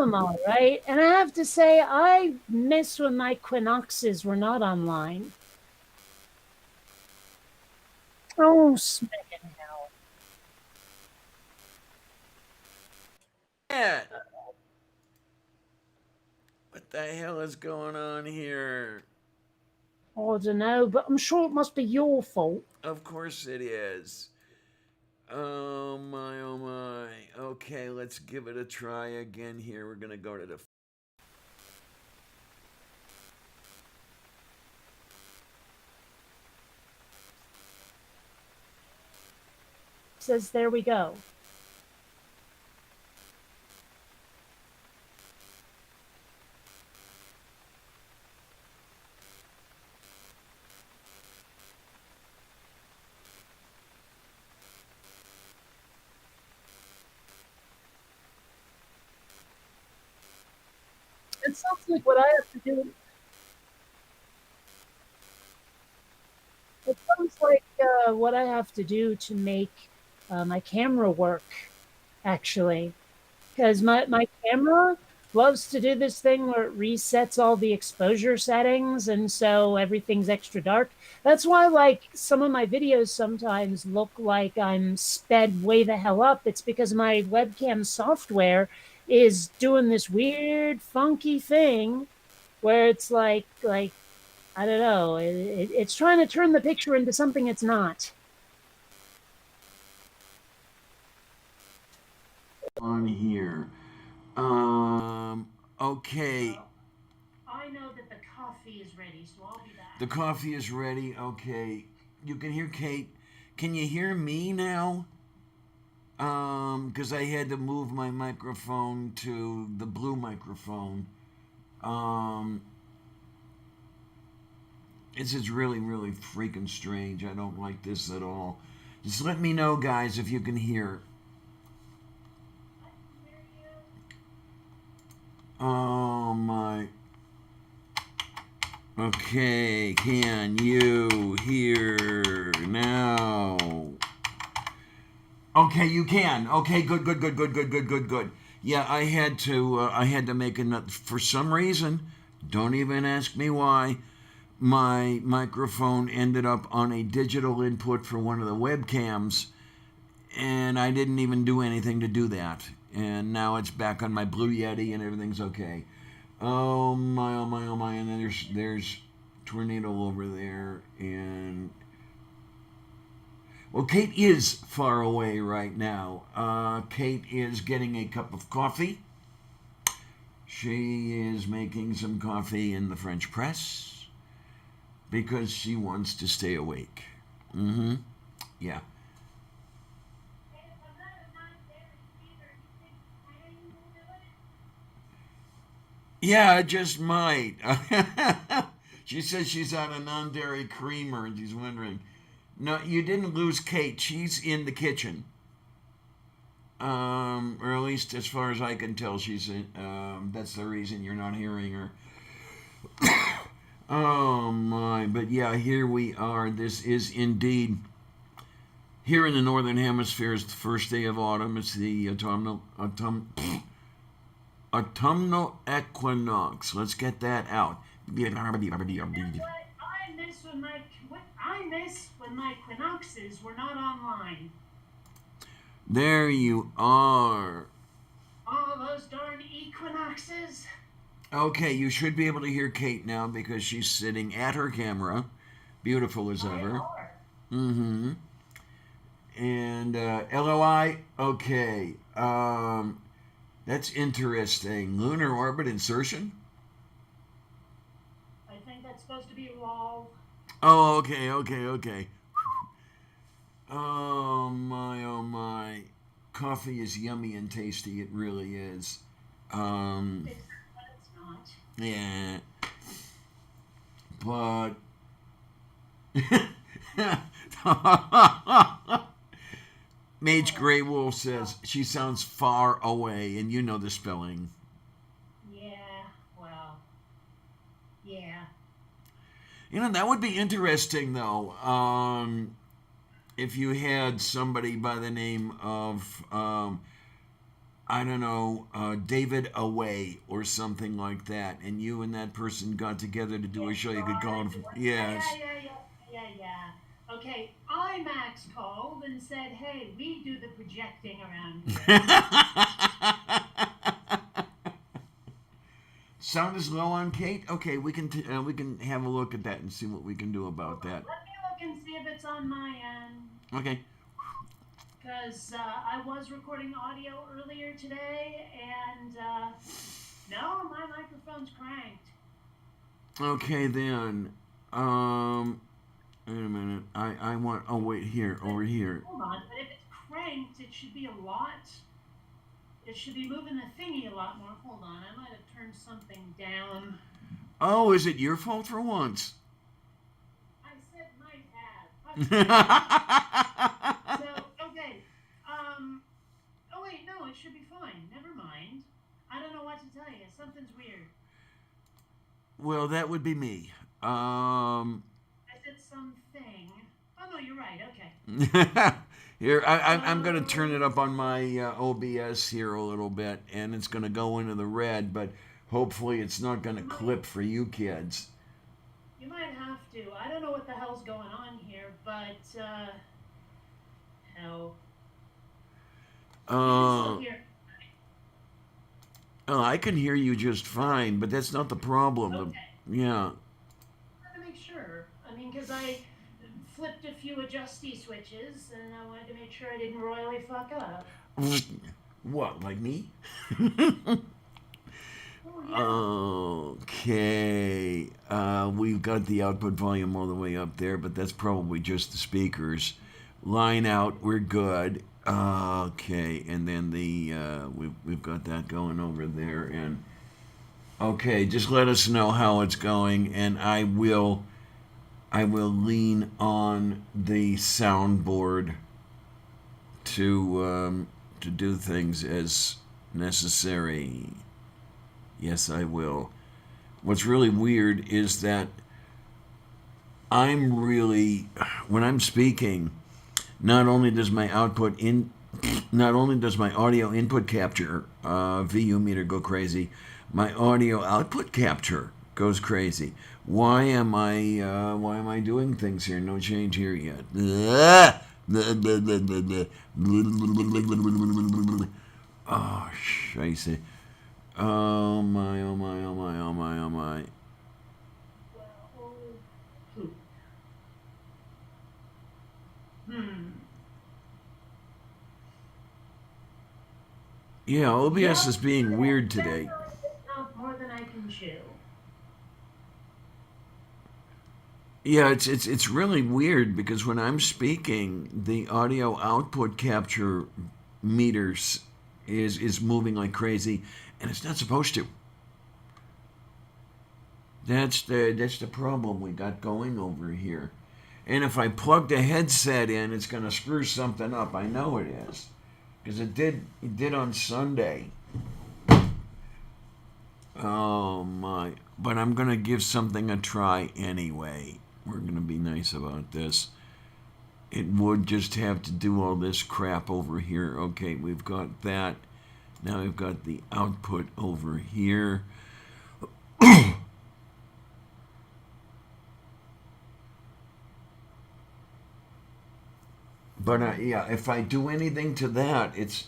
am all right. And I have to say, I miss when my Quinoxes were not online. Oh, smecking hell. Yeah. What the hell is going on here? I don't know, but I'm sure it must be your fault. Of course it is. Oh my, oh my. Okay, let's give it a try again here. We're gonna go to the. Says, there we go. It sounds like what I have to do. It sounds like what I have to do to make my camera work, actually. Because my camera loves to do this thing where it resets all the exposure settings, and so everything's extra dark. That's why, like, some of my videos sometimes look like I'm sped way the hell up. It's because my webcam software is doing this weird, funky thing where it's like I don't know, it's trying to turn the picture into something it's not. On here. Okay. I know that the coffee is ready, so I'll be The back. coffee is ready. Okay. You can hear Kate. Can you hear me now? Because I had to move my microphone to the blue microphone. Um, this is really, really freaking strange. I don't like this at all. Just let me know, guys, if you can hear. Oh my. Okay, can you hear now? Okay, you can. Okay, good, good, good, good, good, good, good, good. Yeah, I had to make another, for some reason, don't even ask me why, my microphone ended up on a digital input for one of the webcams, and I didn't even do anything to do that. And now it's back on my Blue Yeti and everything's okay. Oh my, oh my, oh my. And then there's tornado over there. And well, Kate is far away right now. Kate is getting a cup of coffee. She is making some coffee in the French press because she wants to stay awake. Mm-hmm. Yeah. Yeah, I just might. She says she's on a non-dairy creamer and she's wondering. No, you didn't lose Kate. She's in the kitchen. Or at least as far as I can tell, she's in. That's the reason you're not hearing her. Oh my! But yeah, here we are. This is indeed here in the northern hemisphere. It's the first day of autumn. It's the autumnal equinox. Let's get that out. You know what? I miss when my Quinoxes were not online. There you are. All those darn equinoxes. Okay, you should be able to hear Kate now because she's sitting at her camera, beautiful as I ever. are. Mm-hmm. And LOI, okay. That's interesting. Lunar orbit insertion? I think that's supposed to be lol. Oh, okay, okay, okay. Oh my, oh my. Coffee is yummy and tasty. It really is. Um, Except when it's not. yeah, but Mage Grey Wolf says she sounds far away, and you know the spelling. Yeah, well, yeah. You know that would be interesting, though. If you had somebody by the name of I don't know, David Away or something like that, and you and that person got together to do a show. You could call it. Yeah, Yes. yeah, yeah, yeah, yeah. Okay, IMAX called and said, "Hey, we do the projecting around here." Sound is low on Kate. Okay, we can have a look at that and see what we can do Hold about on, that. let me look and see if it's on my end. Okay. Because I was recording audio earlier today, and no, my microphone's cranked. Okay then. Um. Wait a minute. I want. Oh wait, here, But over here. hold on, but if it's cranked, it should be a lot. It should be moving the thingy a lot more. Hold on, I might have turned something down. Oh, is it your fault for once? I said might have. Hush, baby. So, okay. Um, oh, wait, no, it should be fine. Never mind. I don't know what to tell you. Something's weird. Well, that would be me. Um. I said something. Oh, no, you're right. Okay. Here, I'm going to turn Um, it up on my OBS here a little bit, and it's going to go into the red, but hopefully it's not going to you might clip for you kids. you might have to. I don't know what the hell's going on here, but hell, you can still Uh, hear. oh, I can hear you just fine, but that's not the problem. Okay. Yeah. I want to make sure. I mean, because I flipped a few adjusty switches, and I wanted to make sure I didn't royally fuck up. What, like me? Oh yeah. Okay. We've got the output volume all the way up there, but that's probably just the speakers. Line out, we're good. Okay, and then we've got that going over there, and okay, just let us know how it's going, and I will lean on the soundboard to do things as necessary. Yes, I will. What's really weird is that I'm really, when I'm speaking, not only does my output in, not only does my audio input capture VU meter go crazy, my audio output capture goes crazy. Why am I doing things here? No change here yet. Oh, scheiße. Oh my, oh my, oh my, oh my, oh my. Well, poop. Hmm. Yeah, OBS is Yep. being weird That's today. definitely bitten off more than I can chew. Yeah, it's really weird because when I'm speaking, the audio output capture meters is moving like crazy, and it's not supposed to. That's the problem we got going over here. And if I plug the headset in, it's gonna screw something up. I know it is, because it did on Sunday. Oh my! But I'm gonna give something a try anyway. We're gonna be nice about this. It would just have to do all this crap over here. Okay, we've got that. Now we've got the output over here. But yeah, if I do anything to that, this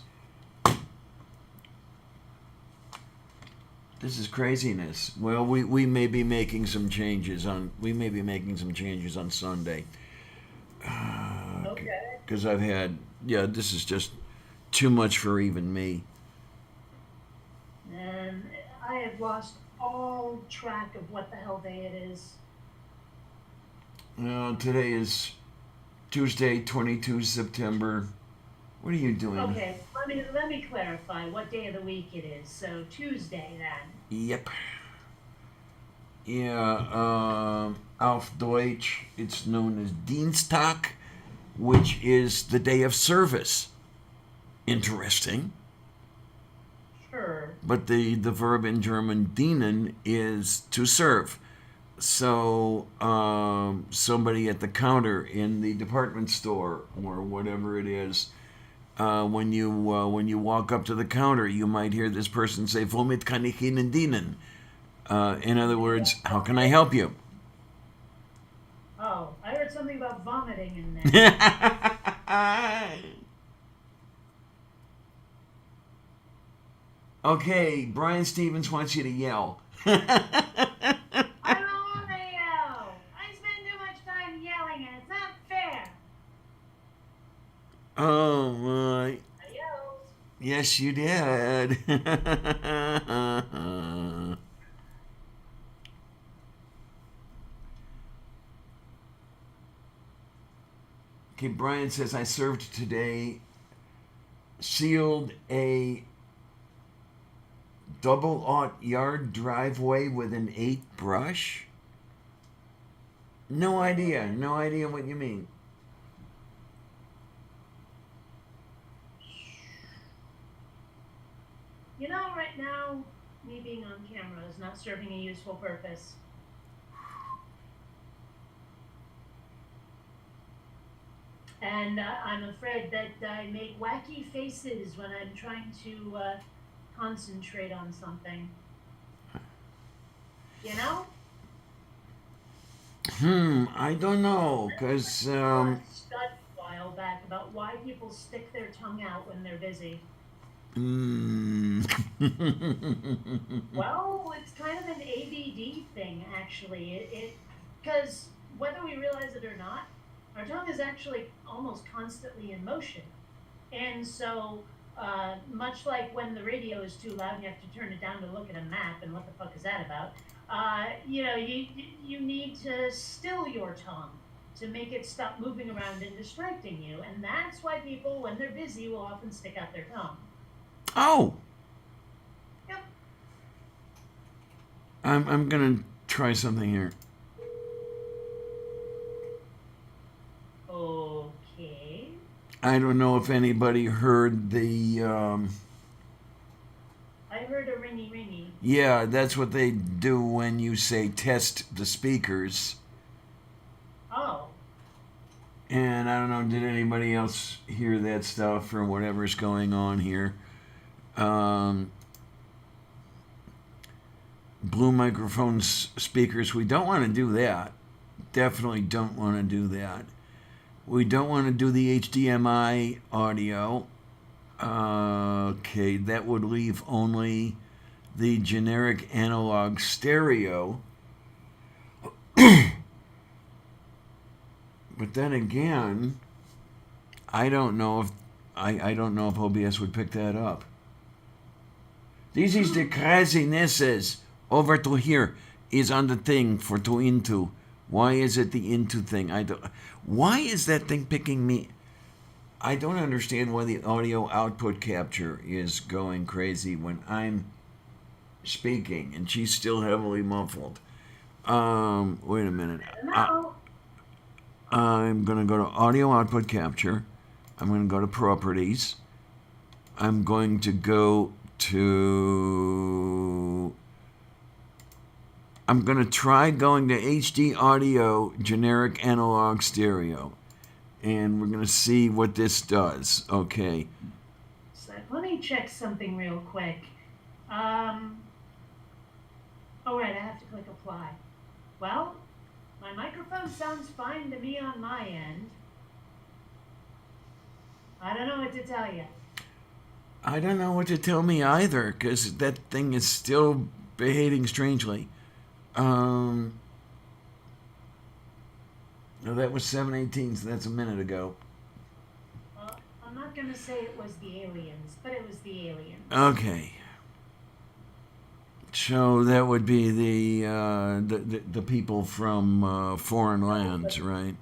is craziness. Well, we may be making some changes on Sunday Okay. because I've had yeah, this is just too much for even me. And I have lost all track of what the hell day it is. Today is Tuesday, 22 September. What are you doing? Okay, let me clarify what day of the week it is. So Tuesday then. Yep. Yeah, auf Deutsch, it's known as Dienstag, which is the day of service. Interesting. Sure. But the verb in German dienen is to serve. So somebody at the counter in the department store or whatever it is When you walk up to the counter, you might hear this person say, "Womit kann ich Ihnen dienen?" In other words, how can I help you? Oh, I heard something about vomiting in there. Okay, Brian Stevens wants you to yell. I don't want to yell. I spend too much time yelling, and it's not fair. Oh my. I yelled. Yes, you did. Okay, Brian says, I served today, sealed a double aught yard driveway with an 8 brush. No idea. No idea what you mean. You know, right now, me being on camera is not serving a useful purpose. And I'm afraid that I make wacky faces when I'm trying to concentrate on something. You know? I don't know, because, A study a while back about why people stick their tongue out when they're busy. mm. Well, it's kind of an ADD thing, actually. Because whether we realize it or not, our tongue is actually almost constantly in motion. And so, much like when the radio is too loud and you have to turn it down to look at a map and what the fuck is that about, you need to still your tongue to make it stop moving around and distracting you. And that's why people, when they're busy, will often stick out their tongue. Oh, Yep. I'm gonna try something here. Okay. I don't know if anybody heard the. I heard a ringy ringy. Yeah, that's what they do when you say test the speakers. Oh. And I don't know, did anybody else hear that stuff or whatever's going on here? Blue microphones, speakers, we don't want to do that. Definitely don't want to do that. We don't want to do the HDMI audio. Okay, that would leave only the generic analog stereo. But then again, I don't know if I don't know if OBS would pick that up. This is the crazinesses. Over to here is on the thing for to into. Why is it the into thing? I don't. Why is that thing picking me? I don't understand why the audio output capture is going crazy when I'm speaking and she's still heavily muffled. Wait a minute. No. I'm going to go to audio output capture. I'm going to go to properties. I'm going to go to. I'm going to try going to HD audio generic analog stereo. And we're going to see what this does. Okay. So let me check something real quick. Oh, right, I have to click apply. Well, my microphone sounds fine to me on my end. I don't know what to tell you. I don't know what to tell me either, because that thing is still behaving strangely. No, that was 7:18, so that's a minute ago. Well, I'm not going to say it was the aliens, but it was the aliens. Okay. So that would be the people from foreign lands, right?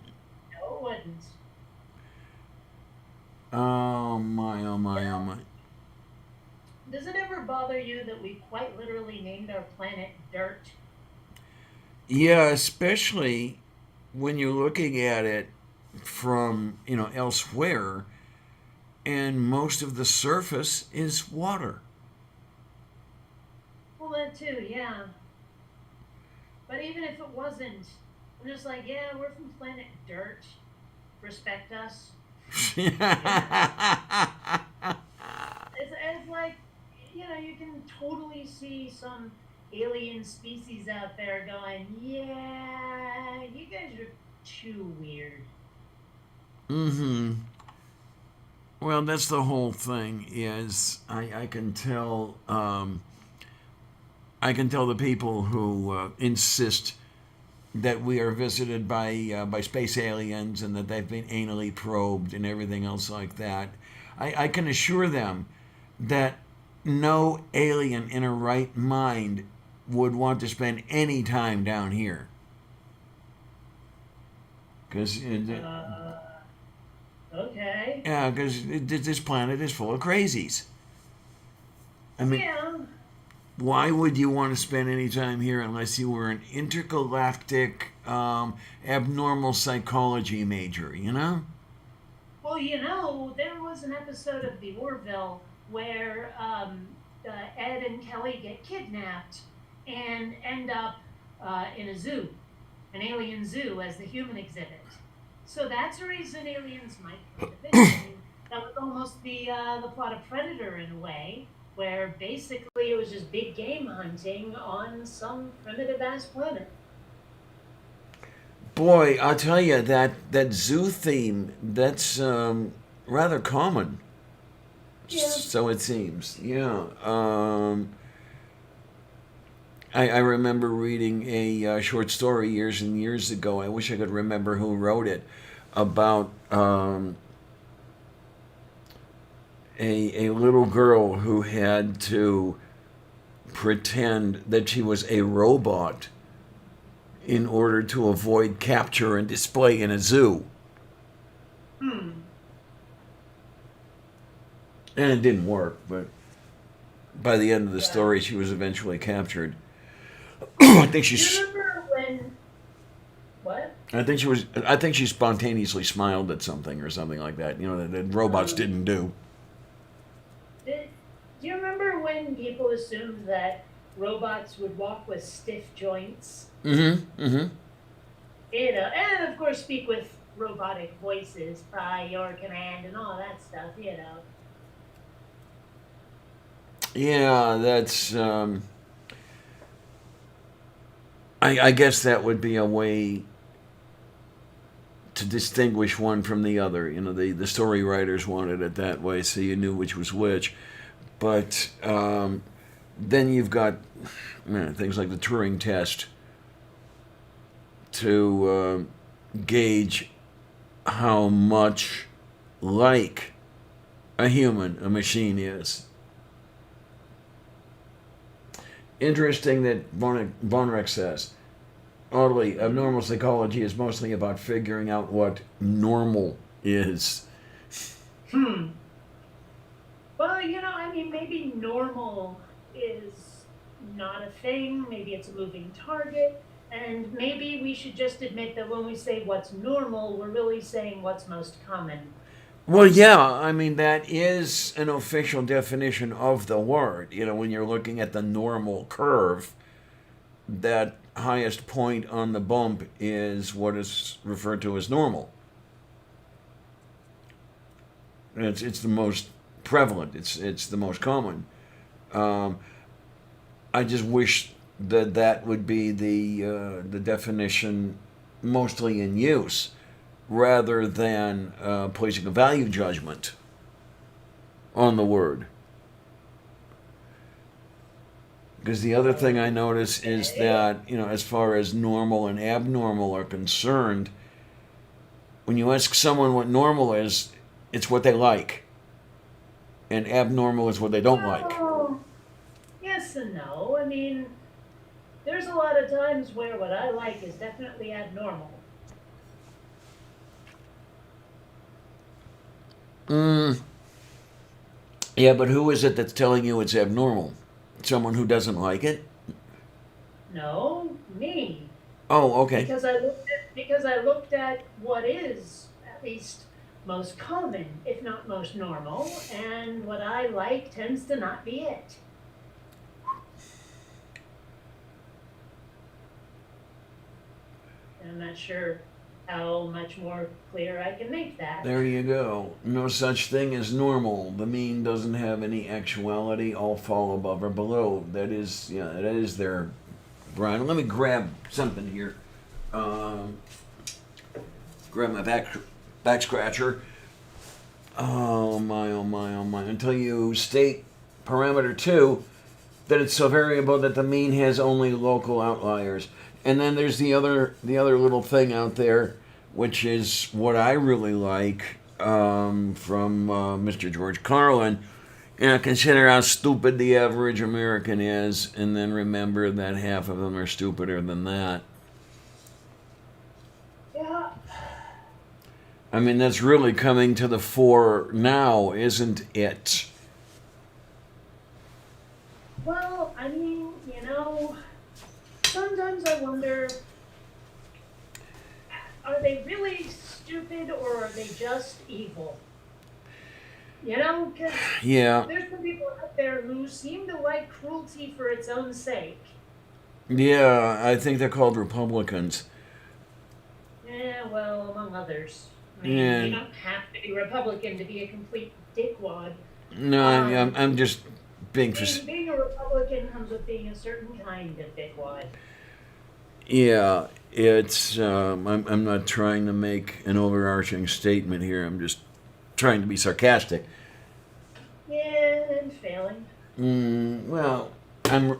No, it wouldn't. Oh my, oh my, oh my. Does it ever bother you that we quite literally named our planet Dirt? Yeah, especially when you're looking at it from, elsewhere, and most of the surface is water. Well, that too, yeah. But even if it wasn't, I'm just like, yeah, we're from planet Dirt. Respect us. It's like, you can totally see some alien species out there going, yeah, you guys are too weird. Mm-hmm. Well, that's the whole thing. Is I can tell I can tell the people who insist that we are visited by space aliens and that they've been anally probed and everything else like that. I can assure them that no alien in a right mind would want to spend any time down here because Uh, okay. yeah, because this planet is full of crazies. I mean, Yeah. why would you want to spend any time here unless you were an intergalactic abnormal psychology major, you know? Well, there was an episode of The Orville where Ed and Kelly get kidnapped and end up in a zoo, an alien zoo, as the human exhibit. So that's a reason aliens might come to visit. I mean, that was almost the plot of Predator in a way, where basically it was just big game hunting on some primitive ass planet. Boy, I'll tell you that zoo theme that's rather common. Yeah. So it seems, yeah. I remember reading a short story years and years ago. I wish I could remember who wrote it about a little girl who had to pretend that she was a robot in order to avoid capture and display in a zoo. Hmm. And it didn't work, but by the end of the Yeah. story, she was eventually captured. I think Do you she's. remember when? What? I think she was. I think she spontaneously smiled at something or something like that. You know that robots Um, didn't do. Did, do you remember when people assumed that robots would walk with stiff joints? Mm-hmm. Mm-hmm. And of course speak with robotic voices by your command and all that stuff. Yeah, that's. I guess that would be a way to distinguish one from the other. You know, the story writers wanted it that way, so you knew which was which. But then you've got things like the Turing test to gauge how much like a human a machine is. Interesting that Vonrek says. Oddly, Hmm. abnormal psychology is mostly about figuring out what normal is. Hmm. Well, I mean, maybe normal is not a thing. Maybe it's a moving target. And maybe we should just admit that when we say what's normal, we're really saying what's most common. Well, yeah, I mean, that is an official definition of the word. You know, when you're looking at the normal curve, that highest point on the bump is what is referred to as normal. It's the most prevalent. It's the most common. Um, I just wish that that would be the definition mostly in use, rather than placing a value judgment on the word. Because the other thing I notice is Okay. that, as far as normal and abnormal are concerned, when you ask someone what normal is, it's what they like, and abnormal is what they don't like. Well, yes and no. I mean, there's a lot of times where what I like is definitely abnormal. Mm, yeah, but who is it that's telling you it's abnormal? Someone who doesn't like it? No, me. Oh, okay. Because I looked at what is at least most common, if not most normal, and what I like tends to not be it. And I'm not sure. how much more clear I can make that. There you go. No such thing as normal. The mean doesn't have any actuality. All fall above or below. That is, yeah, that is there, Brian. Let me grab something here. Um, Grab my back scratcher. Oh my, oh my, oh my. Until you state parameter two, that it's so variable that the mean has only local outliers. And then there's the other little thing out there, which is what I really like from Mr. George Carlin. Consider how stupid the average American is, and then remember that half of them are stupider than that. Yeah. I mean, that's really coming to the fore now, isn't it? Well, I mean, sometimes I wonder, are they really stupid or are they just evil? Because Yeah, there's some people out there who seem to like cruelty for its own sake. yeah, I think they're called Republicans. Yeah, well, among others. I mean, you And don't have to be Republican to be a complete dickwad. no, Um, I'm just being being a Republican comes with being a certain kind of dickwad. yeah. It's I'm not trying to make an overarching statement here. I'm just trying to be sarcastic. Yeah, and failing. Well, I'm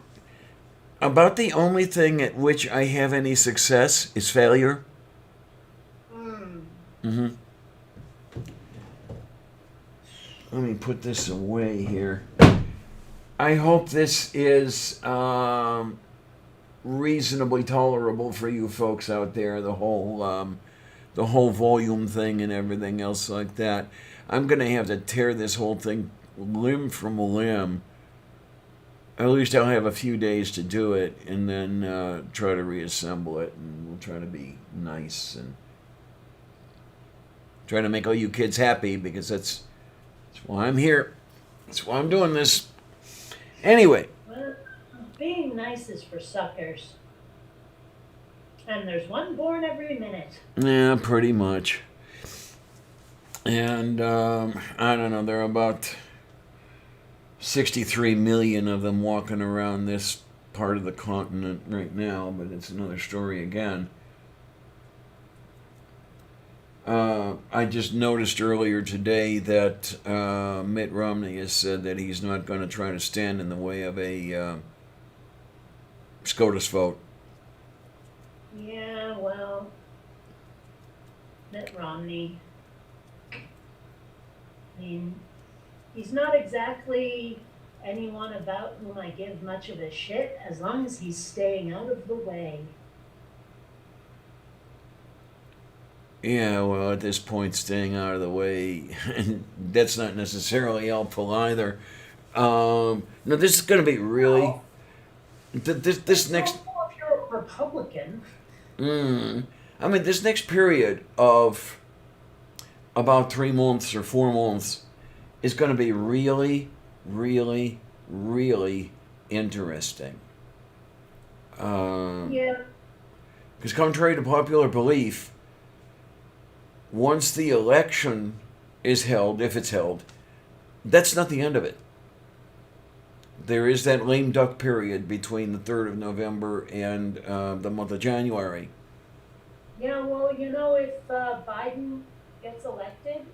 about the only thing at which I have any success is failure. Hmm. hmm Let me put this away here. I hope this is reasonably tolerable for you folks out there. The whole volume thing and everything else like that. I'm gonna have to tear this whole thing limb from limb. At least I'll have a few days to do it, and then try to reassemble it, and we'll try to be nice and try to make all you kids happy because that's why I'm here. That's why I'm doing this. Anyway, Well, being nice is for suckers. And there's one born every minute. yeah, pretty much. And I don't know. There are about 63 million of them walking around this part of the continent right now, but it's another story again. I just noticed earlier today that Mitt Romney has said that he's not going to try to stand in the way of a SCOTUS vote. Yeah, well, Mitt Romney. I mean, he's not exactly anyone about whom I give much of a shit as long as he's staying out of the way. Yeah, well, at this point, staying out of the way, and that's not necessarily helpful either. No, this is going to be really Well, this it's next. helpful if you're a Republican. Mm, I mean, this next period of about 3 months or 4 months is going to be really, really, really interesting. Because Yeah, contrary to popular belief, once the election is held, if it's held, that's not the end of it. There is that lame duck period between the 3rd of November and the month of January. yeah, well, if Biden gets elected,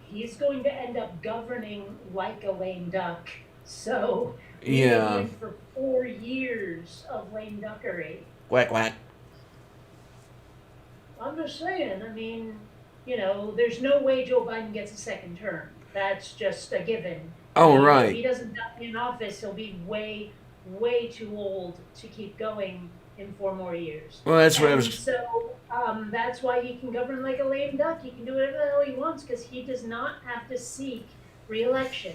he's going to end up governing like a lame duck. So we may be Yeah, in for 4 years of lame duckery. quack quack. I'm just saying, I mean, there's no way Joe Biden gets a second term. That's just a given. Oh, If right. he doesn't die in office, he'll be way, way too old to keep going in 4 more years. Well, that's what I And was. so that's why he can govern like a lame duck. He can do whatever the hell he wants because he does not have to seek reelection.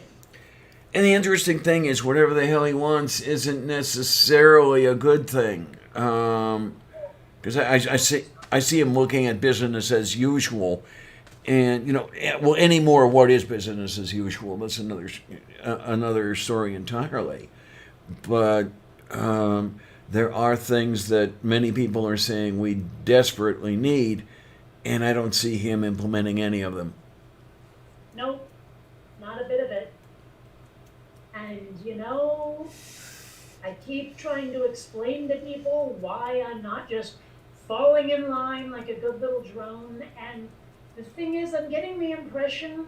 And the interesting thing is, whatever the hell he wants isn't necessarily a good thing. Because I see him looking at business as usual, and well, anymore, what is business as usual? That's another story entirely. But there are things that many people are saying we desperately need, and I don't see him implementing any of them. Nope, not a bit of it. And I keep trying to explain to people why I'm not just falling in line like a good little drone. And the thing is, I'm getting the impression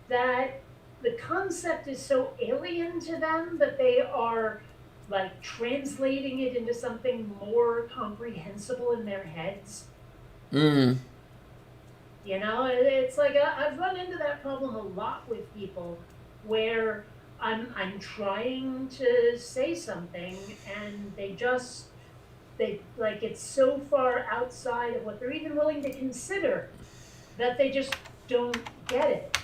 that the concept is so alien to them that they are like translating it into something more comprehensible in their heads. Mm. It's like I've run into that problem a lot with people where I'm trying to say something and they like it's so far outside of what they're even willing to consider that they just don't get it.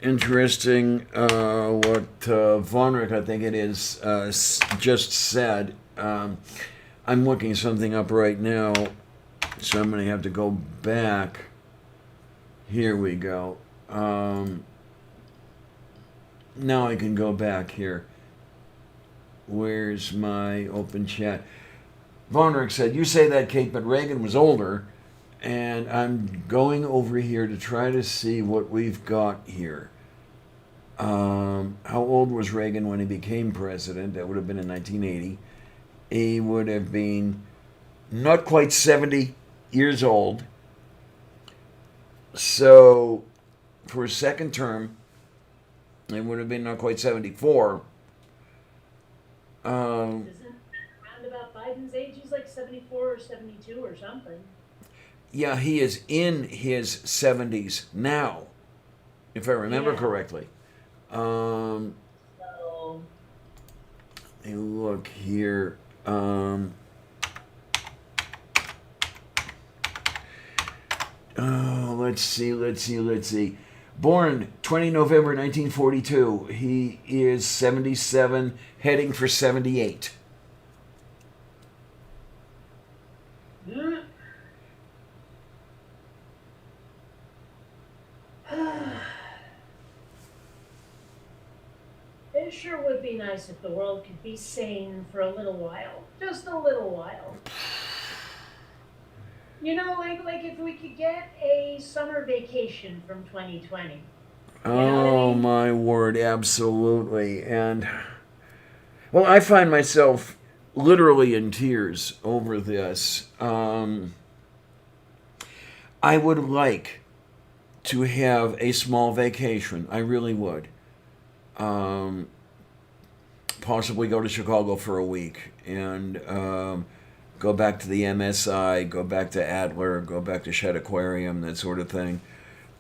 Interesting what Vonrick, I think it is, just said. I'm looking something up right now, so I'm going to have to go back. Here we go. Now I can go back here. Where's my open chat? Vonrick said, "You say that, Kate, but Reagan was older." And I'm going over here to try to see what we've got here. How old was Reagan when he became president? That would have been in 1980. He would have been not quite 70 years old. So for his second term, it would have been not quite 74. Isn't around about Biden's age? He's like 74 or 72 or something. Yeah, he is in his 70s now, if I remember Yeah. correctly. Um, So let me look here. Oh, let's see. Born 20 November 1942. He is 77, heading for 78. mm. It sure would be nice if the world could be sane for a little while. Just a little while. Like if we could get a summer vacation from 2020. You know what I Oh mean? my word, absolutely. And well, I find myself literally in tears over this. I would like to have a small vacation. I really would. Um, Possibly go to Chicago for a week and go back to the MSI, go back to Adler, go back to Shed Aquarium, that sort of thing.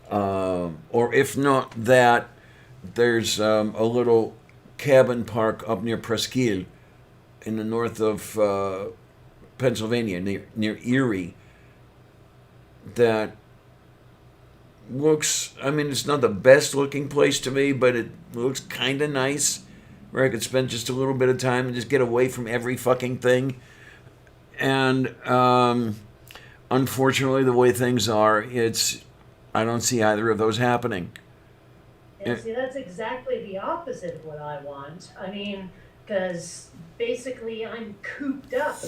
Or if not that, there's a little cabin park up near Presqu'île in the north of Pennsylvania, near Erie, that looks, I mean, it's not the best looking place to me, but it looks kind of nice where I could spend just a little bit of time and just get away from every fucking thing. And unfortunately, the way things are, I don't see either of those happening. Yeah, see, that's exactly the opposite of what I want. I mean, because basically I'm cooped up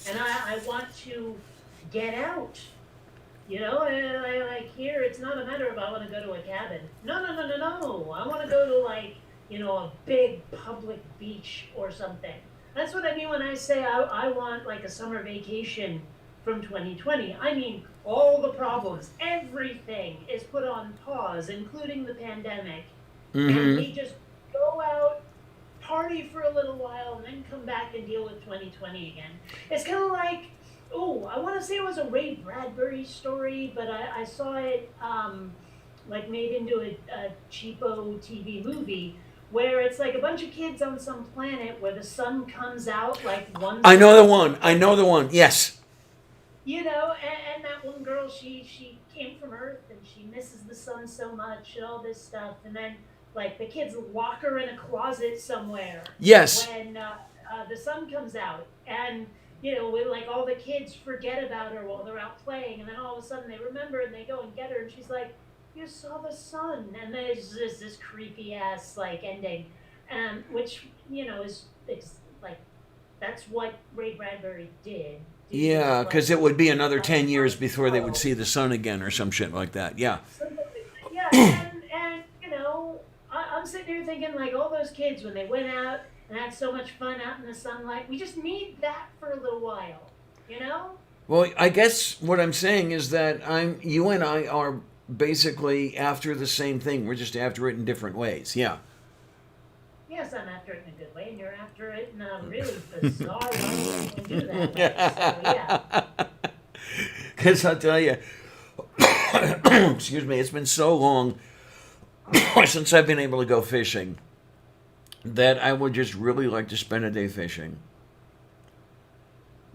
and I want to get out. I like here, it's not a matter of I want to go to a cabin. No, no, no, no, no. I want to go to like, a big public beach or something. That's what I mean when I say I want like a summer vacation from 2020. I mean, all the problems, everything is put on pause, including the pandemic. And Mm-hmm. we just go out, party for a little while, and then come back and deal with 2020 again. It's kind of like, oh, I want to say it was a Ray Bradbury story, but I saw it like made into a cheapo TV movie where it's like a bunch of kids on some planet where the sun comes out like once I a know the month. one. I know the one. Yes. And that one girl, she came from Earth and she misses the sun so much and all this stuff, and then like the kids lock her in a closet somewhere Yes. when the sun comes out, and when like all the kids forget about her while they're out playing, and then all of a sudden they remember and they go and get her, and she's like, "You saw the sun," and then it's just this creepy ass like ending, which is like that's what Ray Bradbury did. Do Yeah, like because it would be another like 10 years before they would show see the sun again or some shit like that. Yeah. something like that. Yeah, and I'm sitting here thinking like all those kids when they went out and had so much fun out in the sunlight. We just need that for a little while, you know? Well, I guess what I'm saying is that you and I are basically after the same thing. We're just after it in different ways. Yeah. Yes, I'm after it in a good way, and you're after it in a really bizarre way. We do that way. So yeah. Because I'll tell you, excuse me, it's been so long since I've been able to go fishing that I would just really like to spend a day fishing.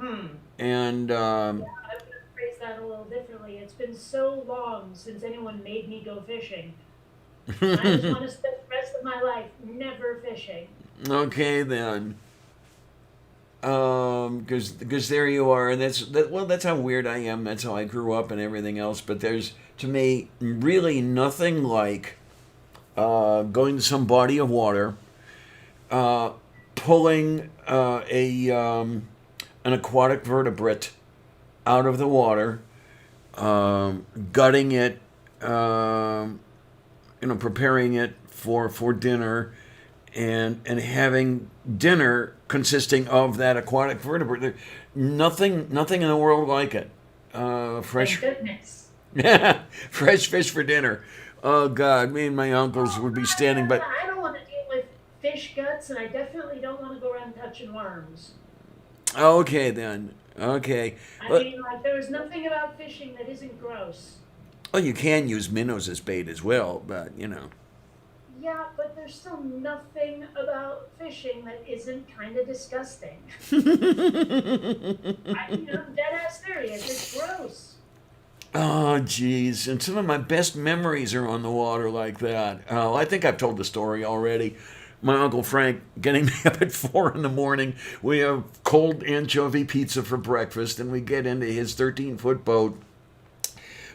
Hmm. And I would phrase that a little differently. It's been so long since anyone made me go fishing. I just want to spend the rest of my life never fishing. okay then, because there you are, and well, that's how weird I am. That's how I grew up and everything else. But there's to me really nothing like going to some body of water, pulling a an aquatic vertebrate out of the water, gutting it, preparing it for dinner, and having dinner consisting of that aquatic vertebrate. Nothing in the world like it. Thank Fresh, goodness. fresh fish for dinner. Oh God, me and my uncles would be standing, but I don't want to deal with fish guts, and I definitely don't want to go around touching worms. okay then. Okay. I Well, mean, like, there is nothing about fishing that isn't gross. well, you can use minnows as bait as well, but Yeah, but there's still nothing about fishing that isn't kind of disgusting. I'm dead ass serious. It's gross. Oh, geez. And some of my best memories are on the water like that. Oh, I think I've told the story already. My Uncle Frank getting me up at 4 in the morning. We have cold anchovy pizza for breakfast, and we get into his 13-foot boat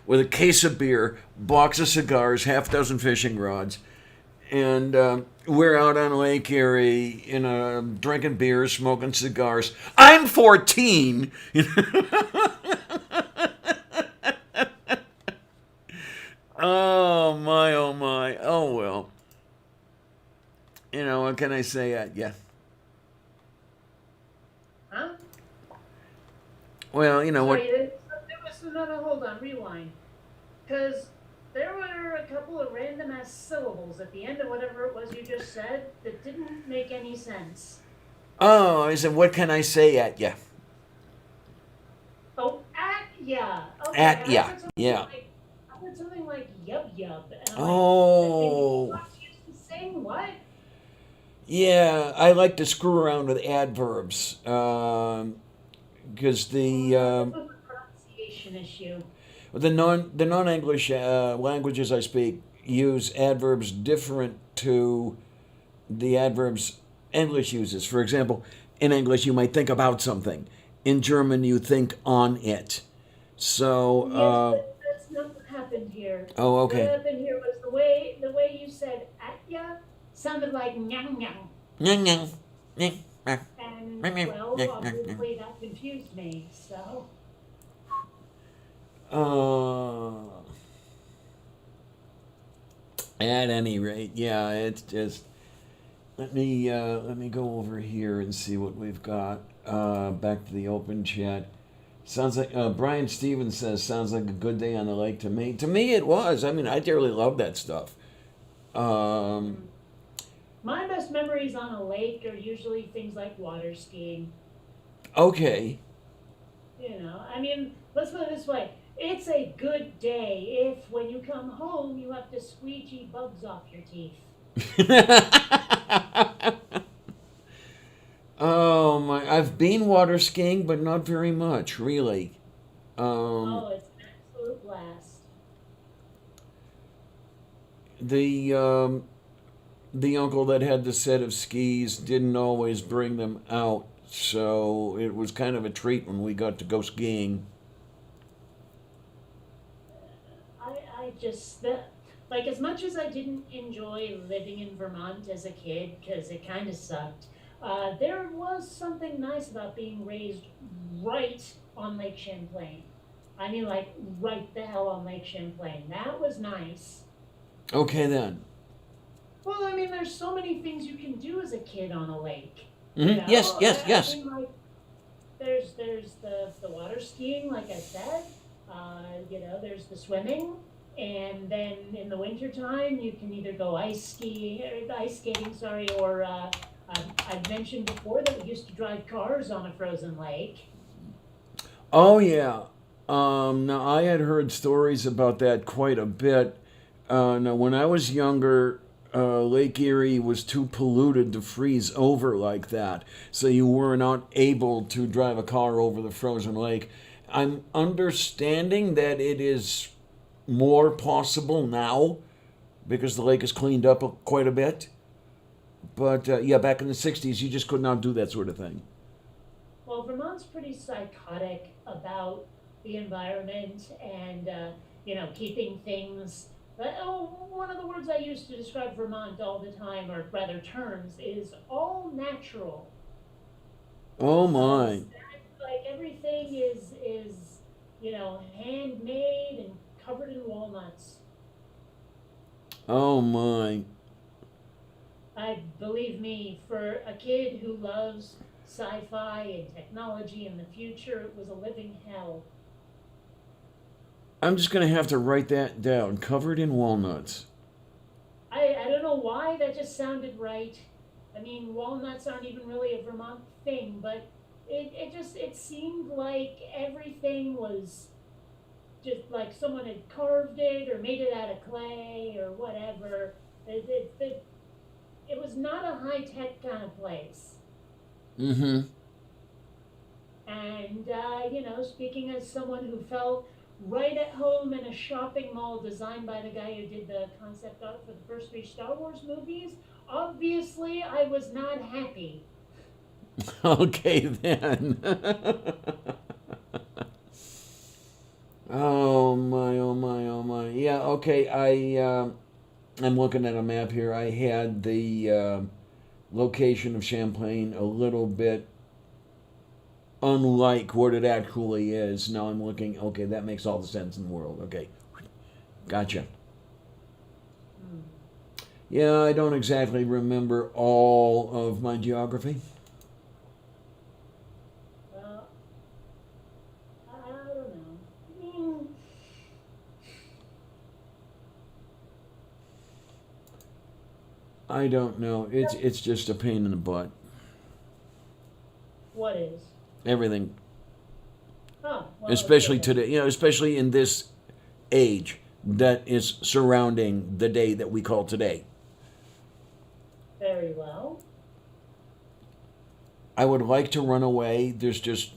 with a case of beer, box of cigars, half dozen fishing rods. And we're out on Lake Erie, drinking beer, smoking cigars. I'm 14. Oh my, oh my, oh well. What can I say? Yeah. Huh? Well, you know what? Sorry, there was another. Hold on, rewind. Because there were a couple of random ass syllables at the end of whatever it was you just said that didn't make any sense. Oh, I said, what can I say at ya? Oh, yeah. Okay, At ya. Yeah. I heard something like yub yub, and I'm like, the thing you Oh, used to sing what? yeah. I like to screw around with adverbs because This was a pronunciation issue. the non English languages I speak use adverbs different to the adverbs English uses. For example, in English you might think about something. In German you think on it. So, Yes, but that's not what happened here. oh, What okay. happened here was the way you said "atya" sounded like "nyang nyang," Nyang, nyang, nyang, and nyang, nyang, well, nyang, nyang. obviously that confused me. So Uh, at any rate, yeah, it's just let me go over here and see what we've got. Back to the open chat. Sounds like Brian Stevens says sounds like a good day on the lake to me. To me, it was. I mean, I dearly love that stuff. Um, my best memories on a lake are usually things like water skiing. okay. I mean, let's put it this way. It's a good day if, when you come home, you have to squeegee bugs off your teeth. Oh my! I've been water skiing, but not very much, really. Um, Oh, it's an absolute blast. the the uncle that had the set of skis didn't always bring them out, so it was kind of a treat when we got to go skiing. I just that like as much as I didn't enjoy living in Vermont as a kid because it kind of sucked. There was something nice about being raised right on Lake Champlain. I mean, like, right the hell on Lake Champlain. That was nice. Okay then. Well, I mean, there's so many things you can do as a kid on a lake. You Yes, know, yes, I yes. mean, like, there's the water skiing, like I said. There's the swimming, and then in the wintertime, you can either go ice skiing, or ice skating, sorry, or I've mentioned before that we used to drive cars on a frozen lake. Oh yeah. Now I had heard stories about that quite a bit. Now when I was younger, Lake Erie was too polluted to freeze over like that, so you were not able to drive a car over the frozen lake. I'm understanding that it is more possible now because the lake is cleaned up quite a bit. But yeah, back in the '60s, you just could not do that sort of thing. Well, Vermont's pretty psychotic about the environment and, keeping things. One of the words I use to describe Vermont all the time, or rather terms, is all natural. Oh my. Like everything is handmade and covered in walnuts. Oh my. I believe me, for a kid who loves sci-fi and technology and the future, it was a living hell. I'm just gonna have to write that down. Covered in walnuts. I don't know why that just sounded right. I mean, walnuts aren't even really a Vermont thing, but it seemed like everything was just like someone had carved it or made it out of clay or whatever. It was not a high tech kind of place. Mm-hmm. And, speaking as someone who felt right at home in a shopping mall designed by the guy who did the concept art for the first three Star Wars movies, obviously I was not happy. Okay then. Oh my, oh my, oh my. Yeah, okay. I'm looking at a map here. I had the location of Champlain a little bit unlike what it actually is. Now I'm looking. Okay, that makes all the sense in the world. Okay, gotcha. Hmm. Yeah, I don't exactly remember all of my geography. Well, I don't know. I don't know. It's just a pain in the butt. What is? Everything, Oh, well, especially okay. today. Especially in this age that is surrounding the day that we call today. Very well. I would like to run away. There's just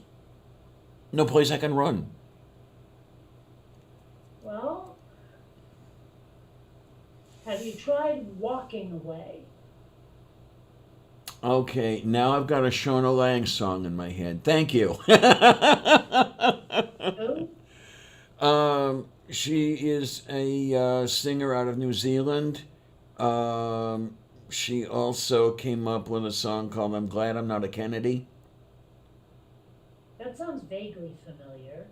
no place I can run. Well, have you tried walking away? Okay, now I've got a Shona Lang song in my head. Thank you. Oh, She is a singer out of New Zealand. She also came up with a song called I'm Glad I'm Not a Kennedy. that sounds vaguely familiar.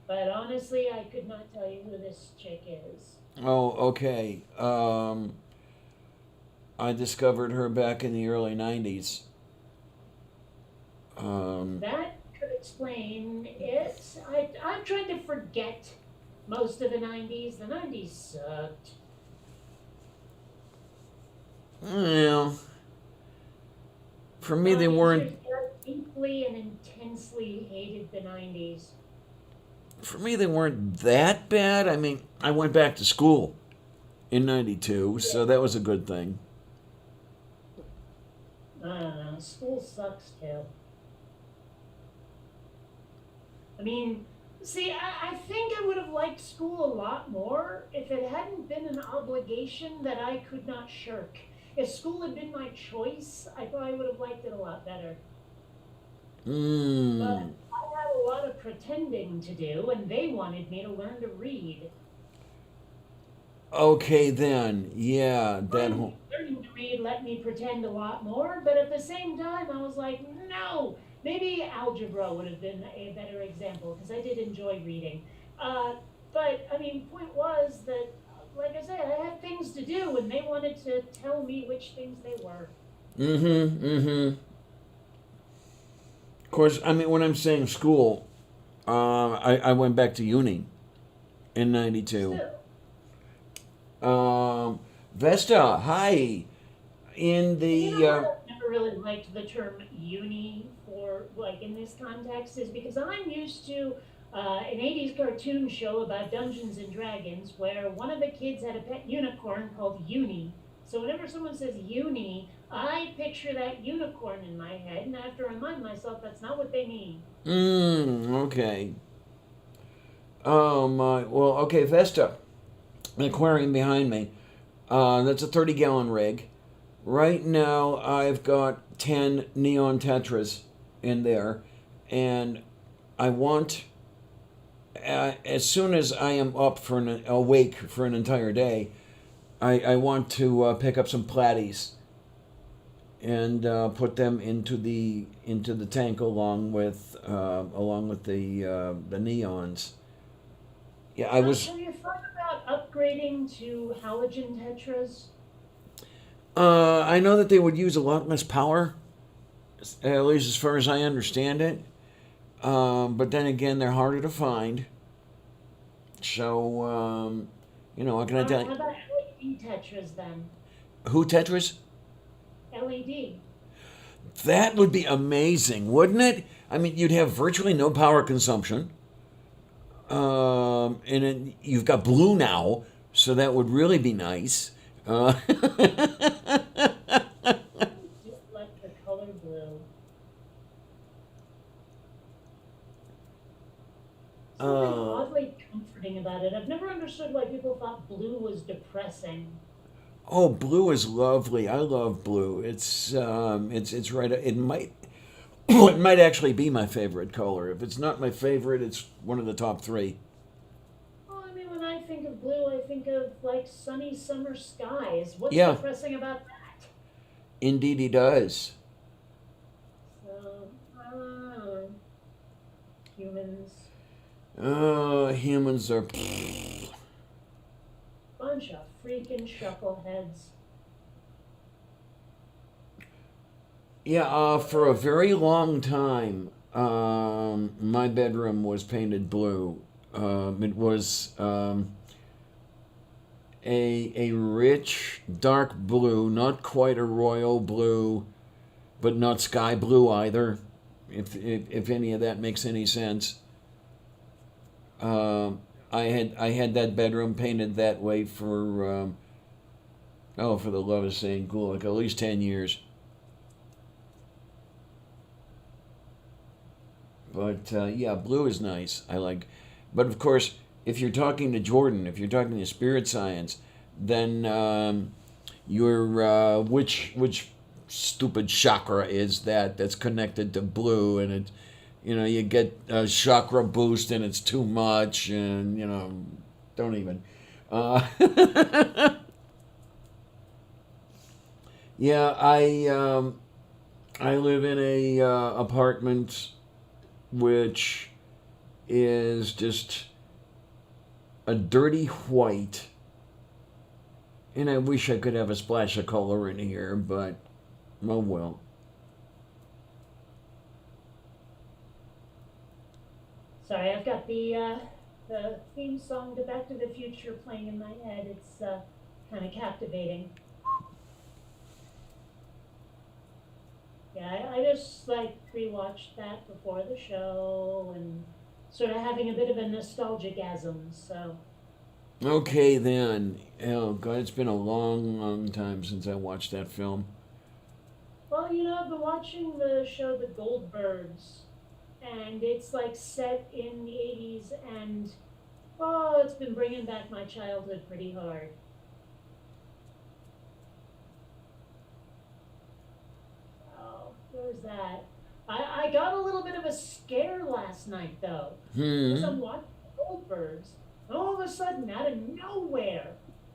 But honestly, I could not tell you who this chick is. Oh, okay. I discovered her back in the early 90s. Um, That could explain it. I'm trying to forget most of the 90s. The 90s sucked. well, for me, they Tom, you weren't. should have deeply and intensely hated the 90s. For me, they weren't that bad. I mean, I went back to school in '92, Yeah. so that was a good thing. I don't know. School sucks too. I mean, see, I think I would have liked school a lot more if it hadn't been an obligation that I could not shirk. If school had been my choice, I probably would have liked it a lot better. But Mm. I had a lot of pretending to do, and they wanted me to learn to read. Okay then. Yeah, that Mind whole. you, they're learning to read let me pretend a lot more, but at the same time, I was like, no, maybe algebra would have been a better example because I did enjoy reading. Uh, but I mean, point was that, like I said, I had things to do, and they wanted to tell me which things they were. Mm-hmm. Mm-hmm. Of course, I mean, when I'm saying school, I went back to uni in '92. Still, Um, Vesta, hi. In and you know the what? I've never really liked the term uni for like in this context is because I'm used to an 80s cartoon show about Dungeons and Dragons where one of the kids had a pet unicorn called Uni. So whenever someone says uni, I picture that unicorn in my head and I have to remind myself that's not what they mean. okay. Oh my. Well, okay, Vesta, an aquarium behind me. That's a 30-gallon rig. Right now, I've got 10 neon tetras in there, and I want, as soon as I am up for awake for an entire day, I want to pick up some platies and put them into the tank along with the neons. Yeah, I was. Have you thought about upgrading to halogen tetras? I know that they would use a lot less power, at least as far as I understand it. But then again, they're harder to find. So, what can I tell you? How about LED tetras then? Who Tetris? LED. That would be amazing, wouldn't it? I mean, you'd have virtually no power consumption. You've got blue now, so that would really be nice. Uh, Just like the color blue. Something uh, oddly comforting about it. I've never understood why people thought blue was depressing. oh, blue is lovely. I love blue. It's right. It might it might actually be my favorite color. If it's not my favorite, it's one of the top three. Well, I mean, when I think of blue, I think of like sunny summer skies. What's Yeah, depressing about that? indeed, he does. So, humans, Humans are. bunch of freaking shuffleheads. Yeah, for a very long time, my bedroom was painted blue. It was a rich dark blue, not quite a royal blue, but not sky blue either. If any of that makes any sense. I had that bedroom painted that way for for the love of Saint Cool, like at least 10 years. But yeah, blue is nice. I like, but of course, if you're talking to Jordan, if you're talking to spirit science, then your which stupid chakra is that's connected to blue, and it, you get a chakra boost, and it's too much, and don't even. Uh, yeah, I live in a apartment which is just a dirty white. And I wish I could have a splash of color in here, but oh well. Sorry, I've got the theme song to Back to the Future playing in my head. It's kind of captivating. Yeah, I just like rewatched that before the show and sort of having a bit of a nostalgic asm. So, Okay then. Oh God, it's been a long, long time since I watched that film. well, I've been watching the show The Goldbergs, and it's like set in the 80s, and oh, it's been bringing back my childhood pretty hard. Oh, there's that. I got a little bit of a scare last night, though, because Hmm. I'm watching the Goldbergs, and all of a sudden, out of nowhere,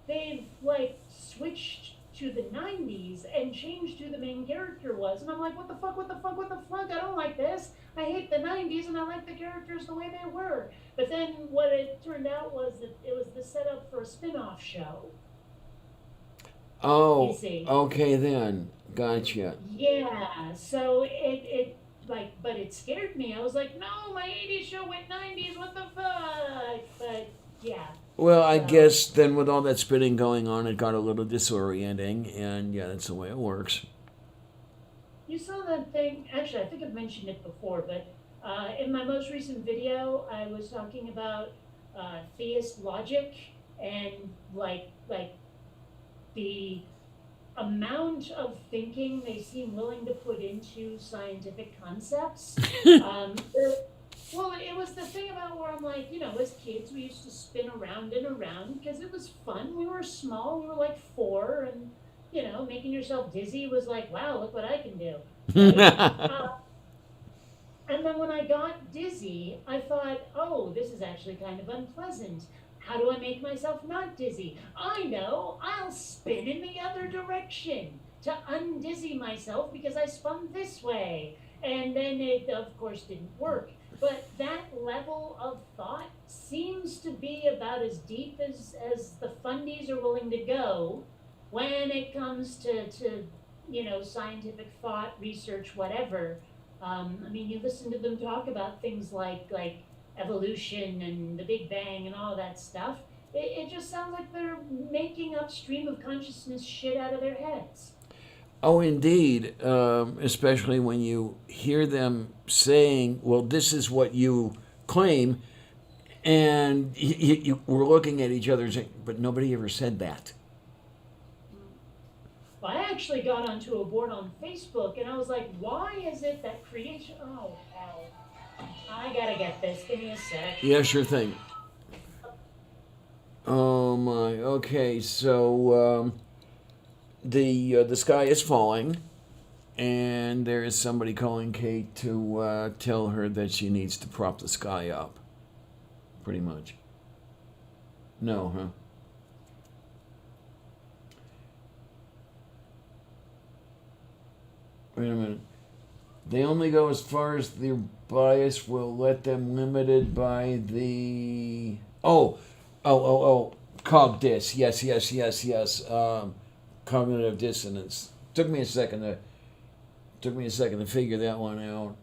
they've like switched to the 90s and changed who the main character was. And I'm like, what the fuck, what the fuck, what the fuck? I don't like this. I hate the 90s and I like the characters the way they were. But then what it turned out was that it was the setup for a spin off show, you Oh, see. okay then. Gotcha. Yeah, so it like, but it scared me. I was like, no, my 80s show went 90s, what the fuck? But yeah, Well, I so. guess then with all that spinning going on, it got a little disorienting, and yeah, that's the way it works. You saw that thing. Actually, I think I've mentioned it before, but in my most recent video, I was talking about theist logic and like the amount of thinking they seem willing to put into scientific concepts. Well, it was the thing about where I'm like, as kids, we used to spin around and around because it was fun. We were small, we were like four, and making yourself dizzy was like, wow, look what I can do, right? Uh, and then when I got dizzy, I thought, oh, this is actually kind of unpleasant. How do I make myself not dizzy? I know, I'll spin in the other direction to undizzy myself because I spun this way. And then it, of course, didn't work. But that level of thought seems to be about as deep as the fundies are willing to go when it comes to scientific thought, research, whatever. I mean, you listen to them talk about things like evolution and the Big Bang and all that stuff. It just sounds like they're making up stream of consciousness shit out of their heads. Oh, indeed, especially when you hear them saying, well, this is what you claim, and we're looking at each other saying, but nobody ever said that. Well, I actually got onto a board on Facebook and I was like, why is it that creation? Oh, hell. I gotta get this. Give me a sec. Yeah, sure thing. Oh my. Okay, so the sky is falling, and there is somebody calling Kate to tell her that she needs to prop the sky up. Pretty much. No, huh? Wait a minute. They only go as far as their bias will let them, limited by the. Oh. Cog dis. Yes. Cognitive dissonance. Took me a second to figure that one out.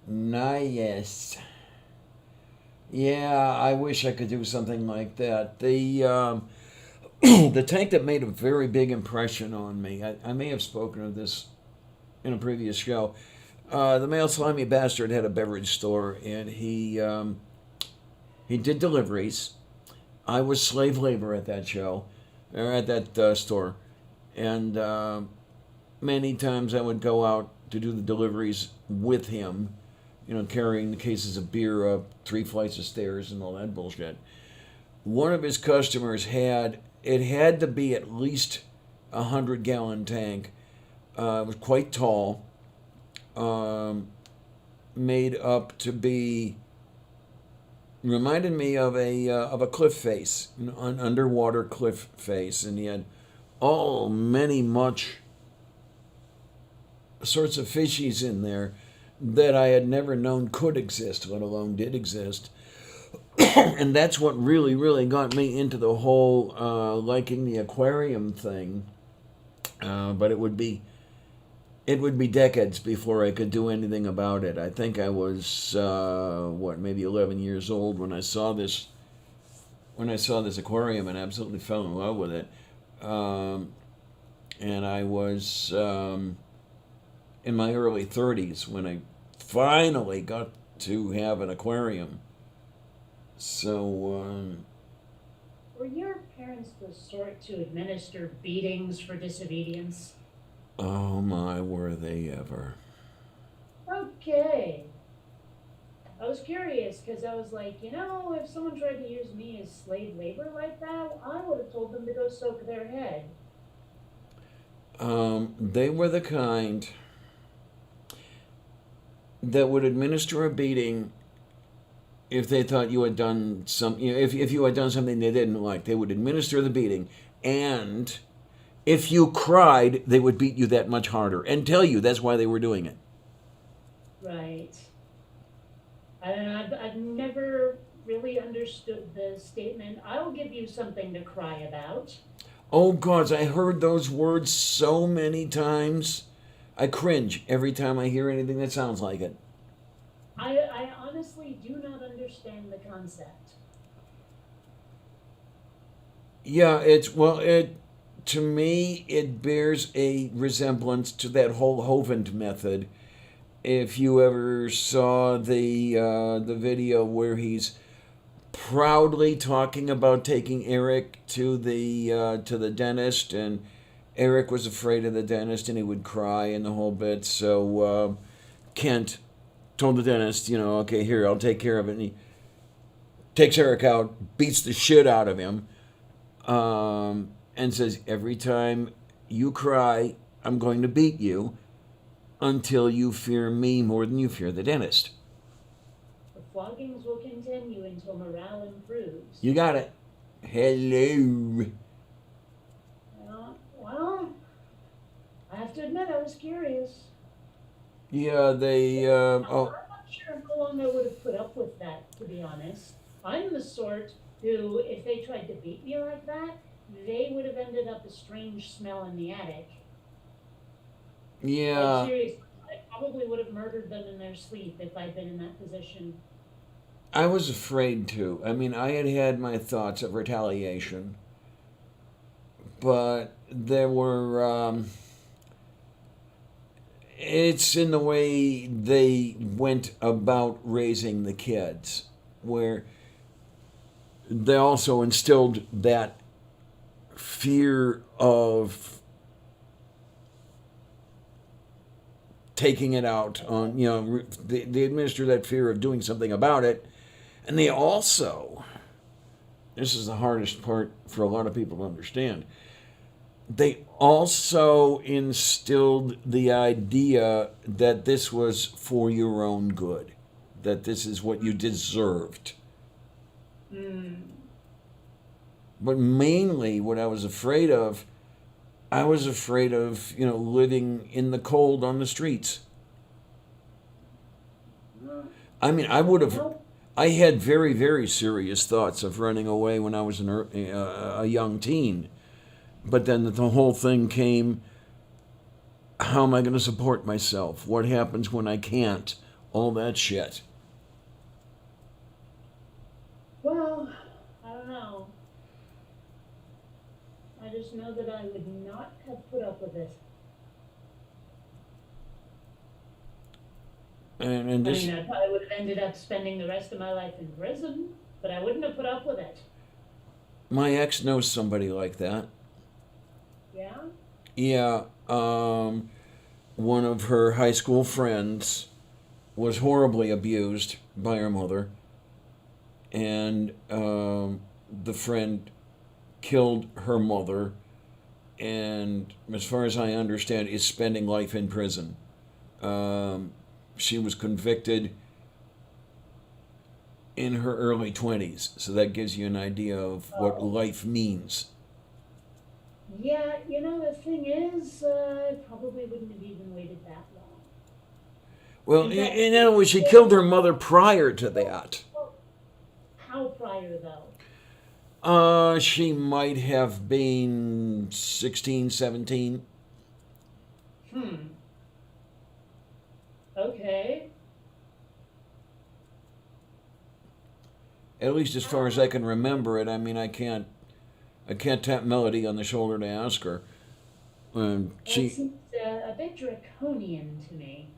Nice. Yeah, I wish I could do something like that. The tank that made a very big impression on me. I may have spoken of this in a previous show. The male slimy bastard had a beverage store, and he did deliveries. I was slave labor at that show, or at that store, and many times I would go out to do the deliveries with him, carrying the cases of beer up 3 flights of stairs and all that bullshit. One of his customers had to be at least 100-gallon tank. It was quite tall, made up to be reminded me of a cliff face, an underwater cliff face, and he had much sorts of fishies in there that I had never known could exist, let alone did exist. And that's what really, really got me into the whole liking the aquarium thing. But it would be decades before I could do anything about it. I think I was maybe 11 years old when I saw this aquarium and absolutely fell in love with it. And I was in my early 30s when I finally got to have an aquarium. So, Were your parents the sort to administer beatings for disobedience? oh my, were they ever? Okay. I was curious because I was like, if someone tried to use me as slave labor like that, I would have told them to go soak their head. They were the kind that would administer a beating if they thought you had done some, if you had done something they didn't like, they would administer the beating, and if you cried, they would beat you that much harder and tell you that's why they were doing it. Right. I don't know. I've never really understood the statement, I'll give you something to cry about. Oh gods, I heard those words so many times. I cringe every time I hear anything that sounds like it. I honestly do not understand the concept. Yeah, it's well, it to me it bears a resemblance to that whole Hovind method. If you ever saw the video where he's proudly talking about taking Eric to the dentist, and Eric was afraid of the dentist and he would cry and the whole bit. So Kent told the dentist, okay, here, I'll take care of it. And he takes Eric out, beats the shit out of him, and says, every time you cry, I'm going to beat you until you fear me more than you fear the dentist. The floggings will continue until morale improves. You got it. Hello. Well, I have to admit, I was curious. Yeah, I'm not sure how long I would have put up with that, to be honest. I'm the sort who, if they tried to beat me like that, they would have ended up a strange smell in the attic. Like, yeah. seriously, I probably would have murdered them in their sleep if I'd been in that position. I was afraid to. I mean, I had had my thoughts of retaliation, but there were. It's in the way they went about raising the kids, where they also instilled that fear of taking it out on, they administer that fear of doing something about it. And they also, this is the hardest part for a lot of people to understand, they also instilled the idea that this was for your own good, that this is what you deserved. Hmm. But mainly what I was afraid of, living in the cold on the streets. I mean, Well, I had very, very serious thoughts of running away when I was a young teen. But then the whole thing came, how am I going to support myself? What happens when I can't? All that shit. well, I don't know. I just know that I would not have put up with it. And I this, mean, I probably would have ended up spending the rest of my life in prison, but I wouldn't have put up with it. my ex knows somebody like that. Yeah? Yeah, one of her high school friends was horribly abused by her mother, and the friend killed her mother, and as far as I understand, is spending life in prison. Um, she was convicted in her early 20s, so that gives you an idea of what Oh. life means. Yeah, the thing is, I probably wouldn't have even waited that long. Well, In fact, in other words, she killed her mother prior to that. well, how prior though? She might have been 16, 17. Hmm. Okay. At least as far as I can remember it. I mean, I can't tap Melody on the shoulder to ask her. That She, seems a bit draconian to me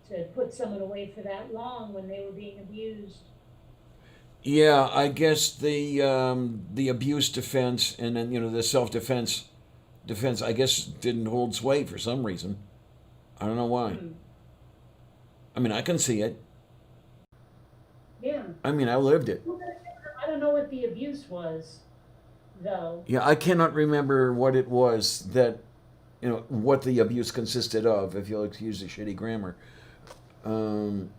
to put someone away for that long when they were being abused. yeah, I guess the abuse defense and then the self defense, I guess didn't hold sway for some reason. I don't know why. Hmm. I mean, I can see it. Yeah. I mean, I lived it. Well, I don't know what the abuse was, though. Yeah, I cannot remember what it was that what the abuse consisted of. If you'll excuse the shitty grammar. Um,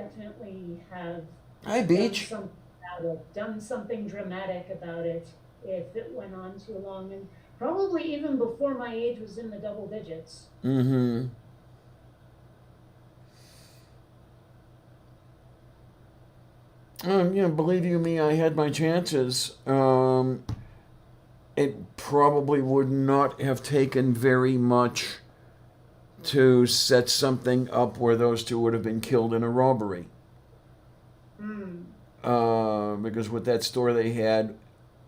definitely have Hi, done Beach. something about it, done something dramatic about it if it went on too long, and probably even before my age was in the double digits. Mm-hmm. Believe you me, I had my chances. It probably would not have taken very much to set something up where those two would have been killed in a robbery. Hmm. Because with that store they had,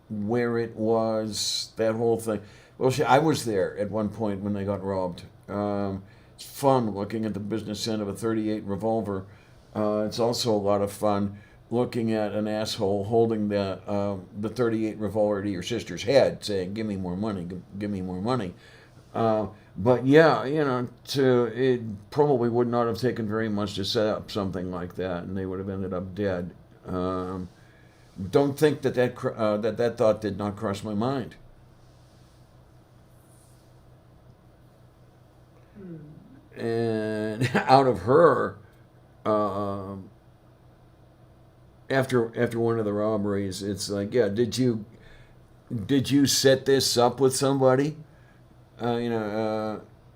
where it was, that whole thing. Well, I was there at one point when they got robbed. It's fun looking at the business end of a 38 revolver. It's also a lot of fun looking at an asshole holding the 38 revolver to your sister's head, saying, "Give me more money, give me more money." But yeah, it probably would not have taken very much to set up something like that, and they would have ended up dead. Um, don't think that thought did not cross my mind. Hmm. And out of her, um, after one of the robberies, it's like, yeah, did you set this up with somebody?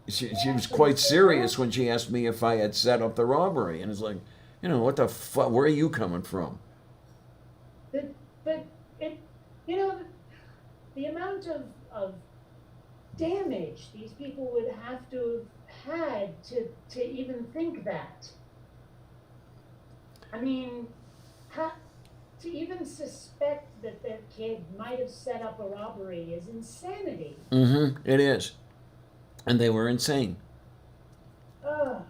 She was quite serious when she asked me if I had set up the robbery, and it's like, what the fuck? Where are you coming from? But it, you know, the amount of damage these people would have to have had to even think that. I mean, ha, to even suspect that their kid might have set up a robbery is insanity. Mm-hmm. It is, and they were insane. Ugh.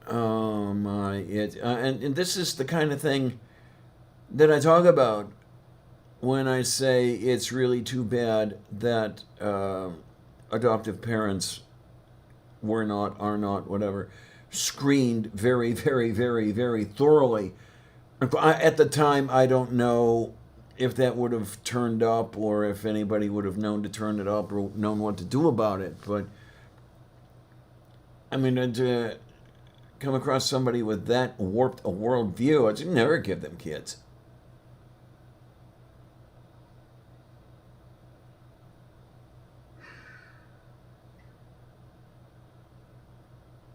Oh my! And this is the kind of thing that I talk about when I say it's really too bad that adoptive parents are not, whatever, screened very, very, very, very thoroughly. At the time, I don't know if that would have turned up or if anybody would have known to turn it up or known what to do about it. But I mean, to come across somebody with that warped a worldview, I'd never give them kids.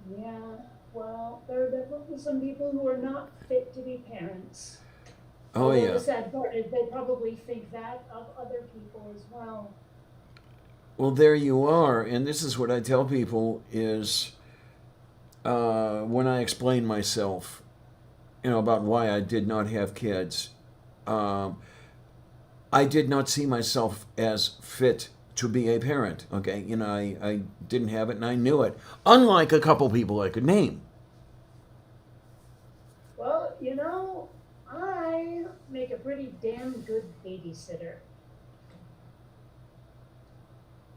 Yeah, well, there are definitely some people who are not fit to be parents. Oh Although the yeah. sad part is they probably think that of other people as well. Well, there you are, and this is what I tell people is when I explain myself, about why I did not have kids. Um, I did not see myself as fit to be a parent. Okay, I didn't have it and I knew it. Unlike a couple people I could name. Well, I make a pretty damn good babysitter.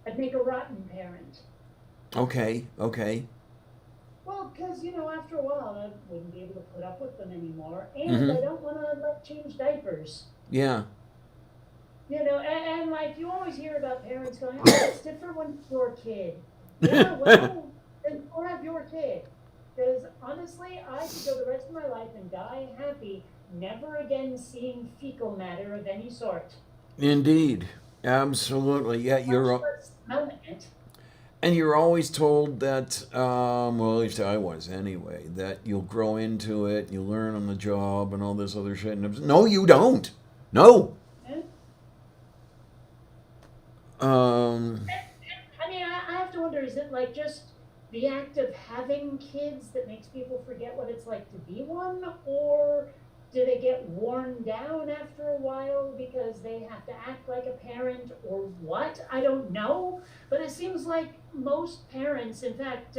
I'd make a rotten parent. Okay, okay. Well, because, after a while, I wouldn't be able to put up with them anymore. And I Mm-hmm. don't want to, like, change diapers. Yeah. And like, you always hear about parents going, oh, it's different when it's your kid. Yeah, well, then go have your kid. Because honestly, I could go the rest of my life and die happy, never again seeing fecal matter of any sort, Indeed. Absolutely. Yeah, much less smelling it. and you're always told that, well, at least I was anyway, that you'll grow into it, you learn on the job, and all this other shit. And no, you don't. No. Eh? Um, I mean, I have to wonder, is it like just the act of having kids that makes people forget what it's like to be one? Or do they get worn down after a while because they have to act like a parent or what? I don't know. But it seems like most parents, in fact,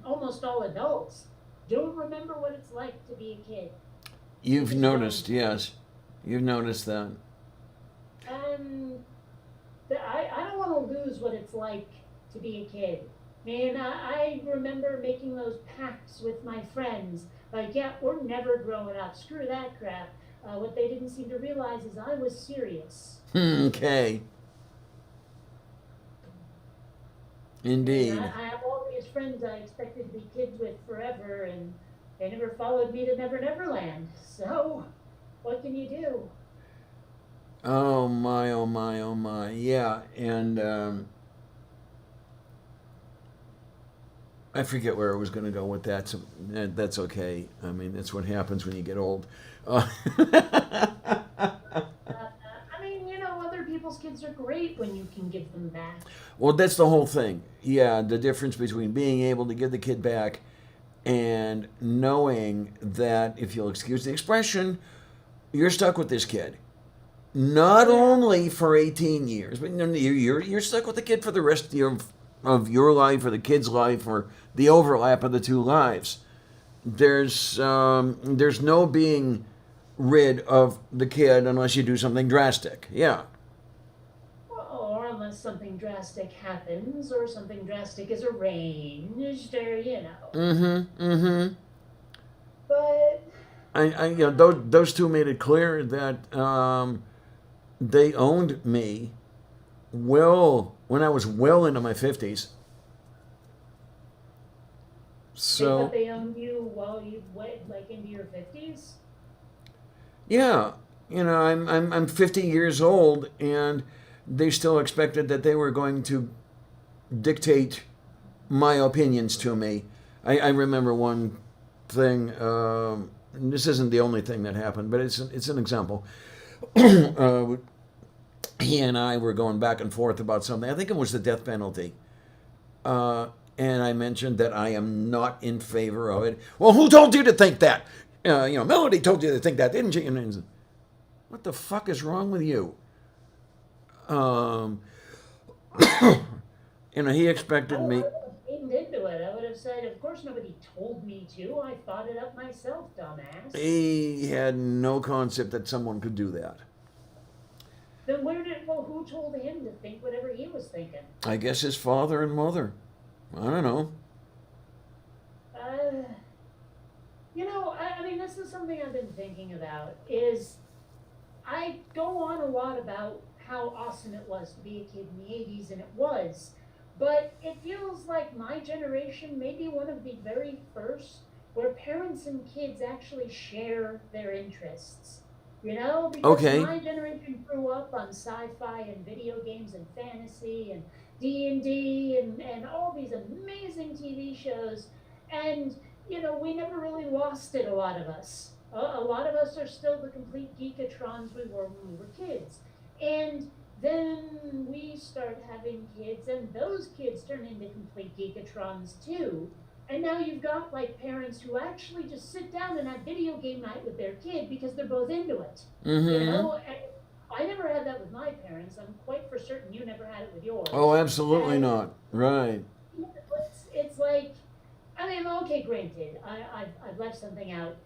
almost all adults, don't remember what it's like to be a kid. They you've just don't. noticed, yes. You've noticed that. And I don't want to lose what it's like to be a kid. Man, I remember making those pacts with my friends. Like, yeah, we're never growing up. Screw that crap. What they didn't seem to realize is I was serious. Okay. And Indeed. I have all these friends friends I expected to be kids with forever, and they never followed me to Never Never Land. So, what can you do? Oh my, oh my, oh my. Yeah, and I forget where I was going to go with that. So that's okay. I mean, that's what happens when you get old. Uh, I mean, other people's kids are great when you can give them back. well, that's the whole thing. Yeah, the difference between being able to give the kid back and knowing that, if you'll excuse the expression, you're stuck with this kid. Not Yeah. only for 18 years, but you're stuck with the kid for the rest of your life or the kid's life or the overlap of the two lives. There's no being rid of the kid unless you do something drastic. Yeah. Or unless something drastic happens, or something drastic is arranged, or. Mm-hmm. Mm-hmm. But, Those two made it clear that they owned me well when I was well into my 50s. they thought So they owned you while you went, like, into your 50s? yeah, I'm 50 years old, and they still expected that they were going to dictate my opinions to me. I remember one thing. This isn't the only thing that happened, but it's an example. uh, he and I were going back and forth about something. I think it was the death penalty. And I mentioned that I am not in favor of it. Well, who told you to think that? Melody told you to think that, didn't she? And what the fuck is wrong with you? Um, he expected Oh, I me. would have leaned into it. I would have said, of course nobody told me to. I thought it up myself, dumbass. He had no concept that someone could do that. Then who told him to think whatever he was thinking? I guess his father and mother. I don't know. Uh, I mean, this is something I've been thinking about, is I go on a lot about how awesome it was to be a kid in the 80s, and it was. But it feels like my generation may be one of the very first where parents and kids actually share their interests. Because Okay. my generation grew up on sci-fi and video games and fantasy and D&D and all these amazing TV shows. And, we never really lost it, a lot of us. A lot of us are still the complete geekatrons we were when we were kids. And then we start having kids, and those kids turn into complete geekatrons too. And now you've got like parents who actually just sit down and have video game night with their kid because they're both into it. Mm-hmm. And I never had that with my parents. I'm quite for certain you never had it with Oh, yours. absolutely And not. Right. it's like, I mean, okay, granted, I've left something out.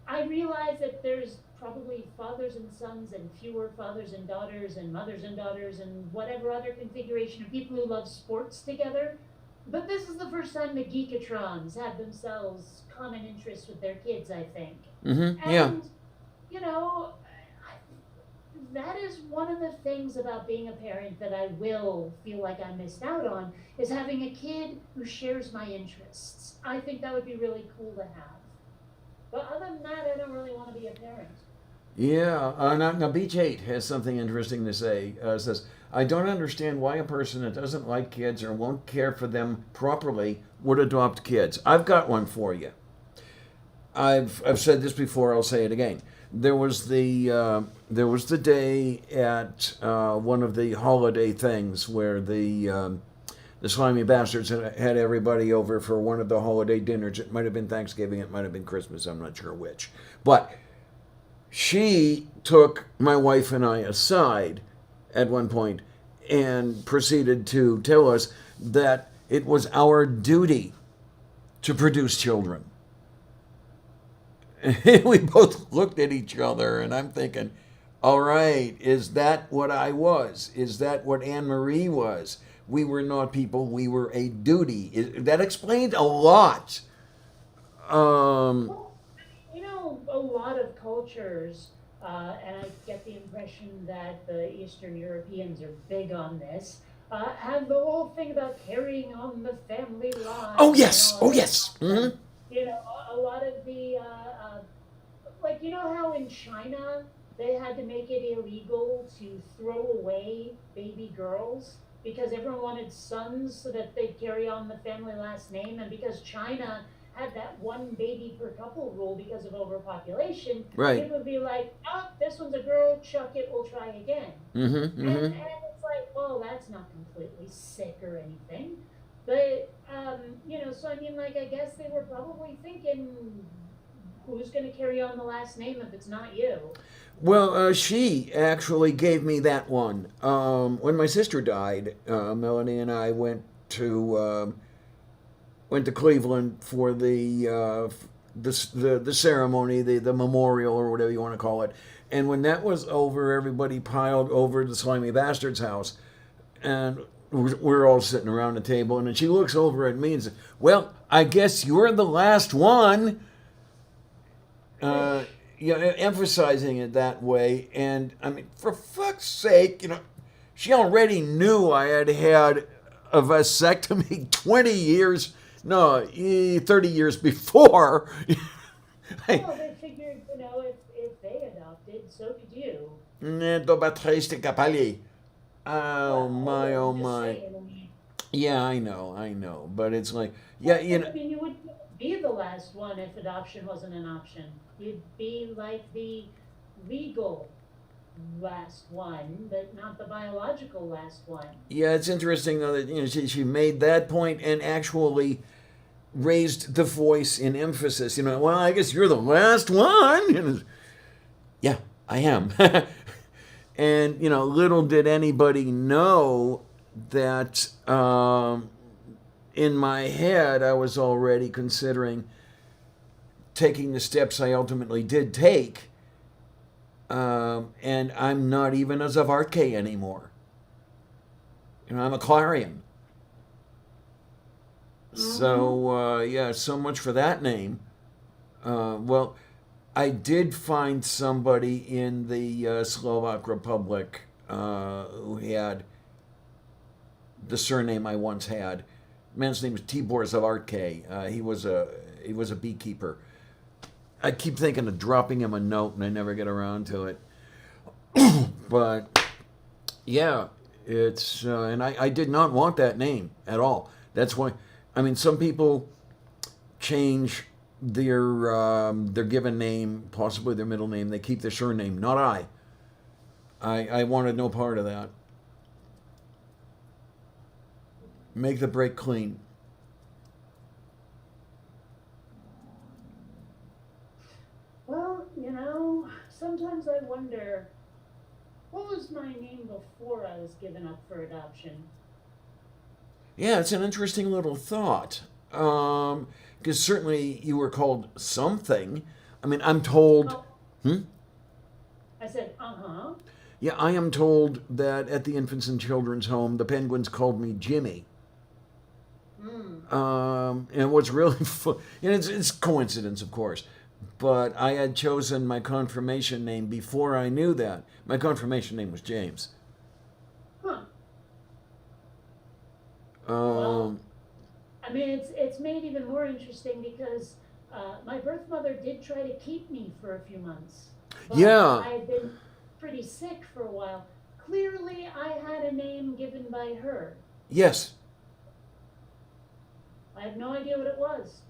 I realize that there's probably fathers and sons and fewer fathers and daughters and mothers and daughters and whatever other configuration of people who love sports together. But this is the first time the Geekatrons have themselves common interests with their kids, I think. Mm-hmm. Yeah. And, you know, that is one of the things about being a parent that I will feel like I missed out on, is having a kid who shares my interests. I think that would be really cool to have. But other than that, I don't really want to be a parent. Yeah. Now, Beach 8 has something interesting to say. It says, I don't understand why a person that doesn't like kids or won't care for them properly would adopt kids. I've got one for you. I've said this before. I'll say it again. There was the day at one of the holiday things where the slimy bastards had everybody over for one of the holiday dinners. It might have been Thanksgiving. It might have been Christmas. I'm not sure which. But she took my wife and I aside at one point and proceeded to tell us that it was our duty to produce children. We both looked at each other, and I'm thinking, all right, is that what I was? Is that what Anne Marie was? We were not people, we were a duty. That explained a lot. Um, Well, a lot of cultures, and I get the impression that the Eastern Europeans are big on this, have the whole thing about carrying on the family Oh line and yes, all oh that yes. nonsense. A lot of the like how in China they had to make it illegal to throw away baby girls because everyone wanted sons so that they'd carry on the family last name, and because China had that one baby per couple rule because of overpopulation, Right. it would be like, oh, this one's a girl, chuck it, we'll try again. Mm-hmm. Mm-hmm. And it's like, well, that's not completely sick or anything. But so I mean, like, I guess they were probably thinking, who's going to carry on the last name if it's not you? Well, she actually gave me that one. When my sister died, Melanie and I went to Cleveland for the ceremony, the memorial, or whatever you want to call it. And when that was over, everybody piled over to Slimy Bastard's house, and we're all sitting around the table. And then she looks over at me and says, "Well, I guess you're the last one." Uh, Emphasizing it that way. And I mean, for fuck's sake, she already knew I had had a vasectomy 20 years, no, 30 years before. I, Well, they figured, if they adopted, so could you. Neto Batriste Capali. Oh my, Well, oh I'm just my. saying. I mean, Yeah, I know. But it's like, yeah, well, because I mean, you wouldn't be the last one if adoption wasn't an option. You'd be like the legal last one, but not the biological last one. yeah, it's interesting though that she made that point and actually raised the voice in emphasis. Well, I guess you're the last one. Yeah, I am. And little did anybody know that in my head I was already considering taking the steps I ultimately did take, and I'm not even a Zavartke anymore. I'm a Clarion. Mm-hmm. So yeah, so much for that name. Well, I did find somebody in the Slovak Republic who had the surname I once had. Man's name was Tibor Zavartke. He was a beekeeper. I keep thinking of dropping him a note, and I never get around to it. But yeah, and I did not want that name at all. That's why, I mean, some people change their given name, possibly their middle name. They keep their surname. Not I. I wanted no part of that. Make the break clean. Well, sometimes I wonder, what was my name before I was given up for adoption? Yeah, it's an interesting little thought. Because certainly you were called something. I mean, I'm told. Oh, Hmm? I said, uh-huh. Yeah, I am told that at the Infants and Children's Home, the Penguins called me Jimmy. Hmm. And what's really fun, and it's coincidence, of course, but I had chosen my confirmation name before I knew that. My confirmation name was James. Huh. Well, Um, I mean, it's made even more interesting because my birth mother did try to keep me for a few months, but yeah, I had been pretty sick for a while. Clearly, I had a name given by her. yes, I have no idea what it was.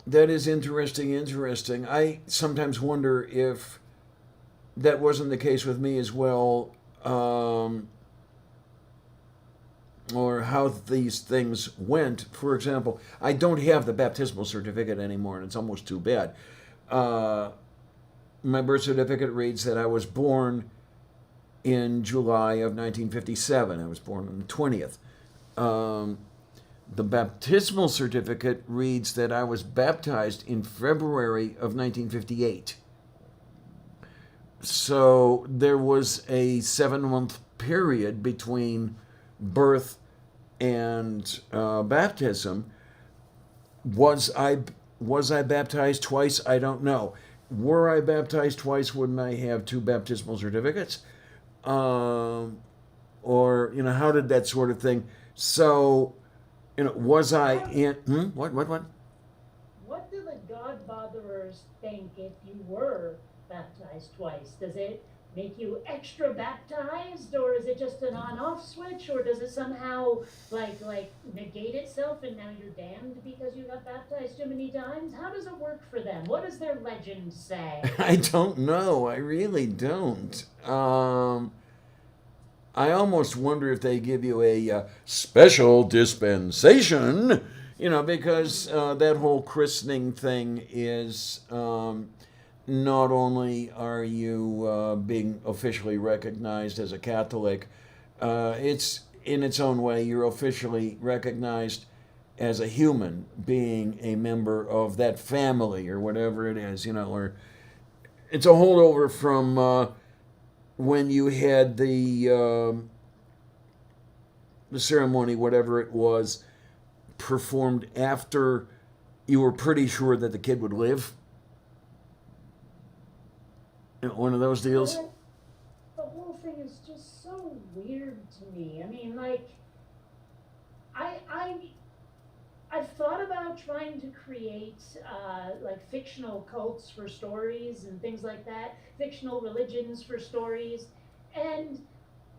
that is interesting. Interesting. I sometimes wonder if that wasn't the case with me as well, or how these things went. For example, I don't have the baptismal certificate anymore, and it's almost too bad. Uh, my birth certificate reads that I was born in July of 1957. I was born on the 20th. Um, the baptismal certificate reads that I was baptized in February of 1958. So there was a 7 month period between birth and baptism. Was I baptized twice? I don't know. Were I baptized twice? Wouldn't I have two baptismal certificates? Um, or how did that sort of thing? So, was I in? What? What do the God botherers think if you were baptized twice? Does it make you extra baptized, or is it just an on-off switch, or does it somehow like negate itself and now you're damned because you got baptized too many times? How does it work for them? What does their legend say? I don't know. I really don't. I almost wonder if they give you a special dispensation, because that whole christening thing is not only are you being officially recognized as a Catholic, it's in its own way, you're officially recognized as a human being a member of that family or whatever it is, or it's a holdover from when you had the ceremony, whatever it was, performed after you were pretty sure that the kid would live. One of those deals. The whole thing is just so weird to me. I mean, like, I, I, I've thought about trying to create like fictional cults for stories and things like that, fictional religions for stories, and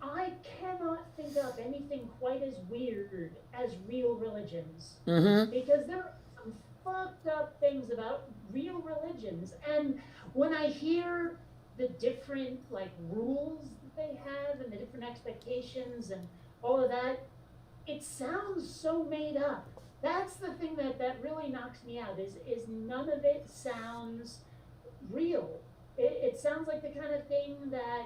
I cannot think of anything quite as weird as real religions Mm-hmm. because there are some fucked up things about real religions. And when I hear the different like rules that they have and the different expectations and all of that, it sounds so made up. That's the thing that really knocks me out is none of it sounds real. It sounds like the kind of thing that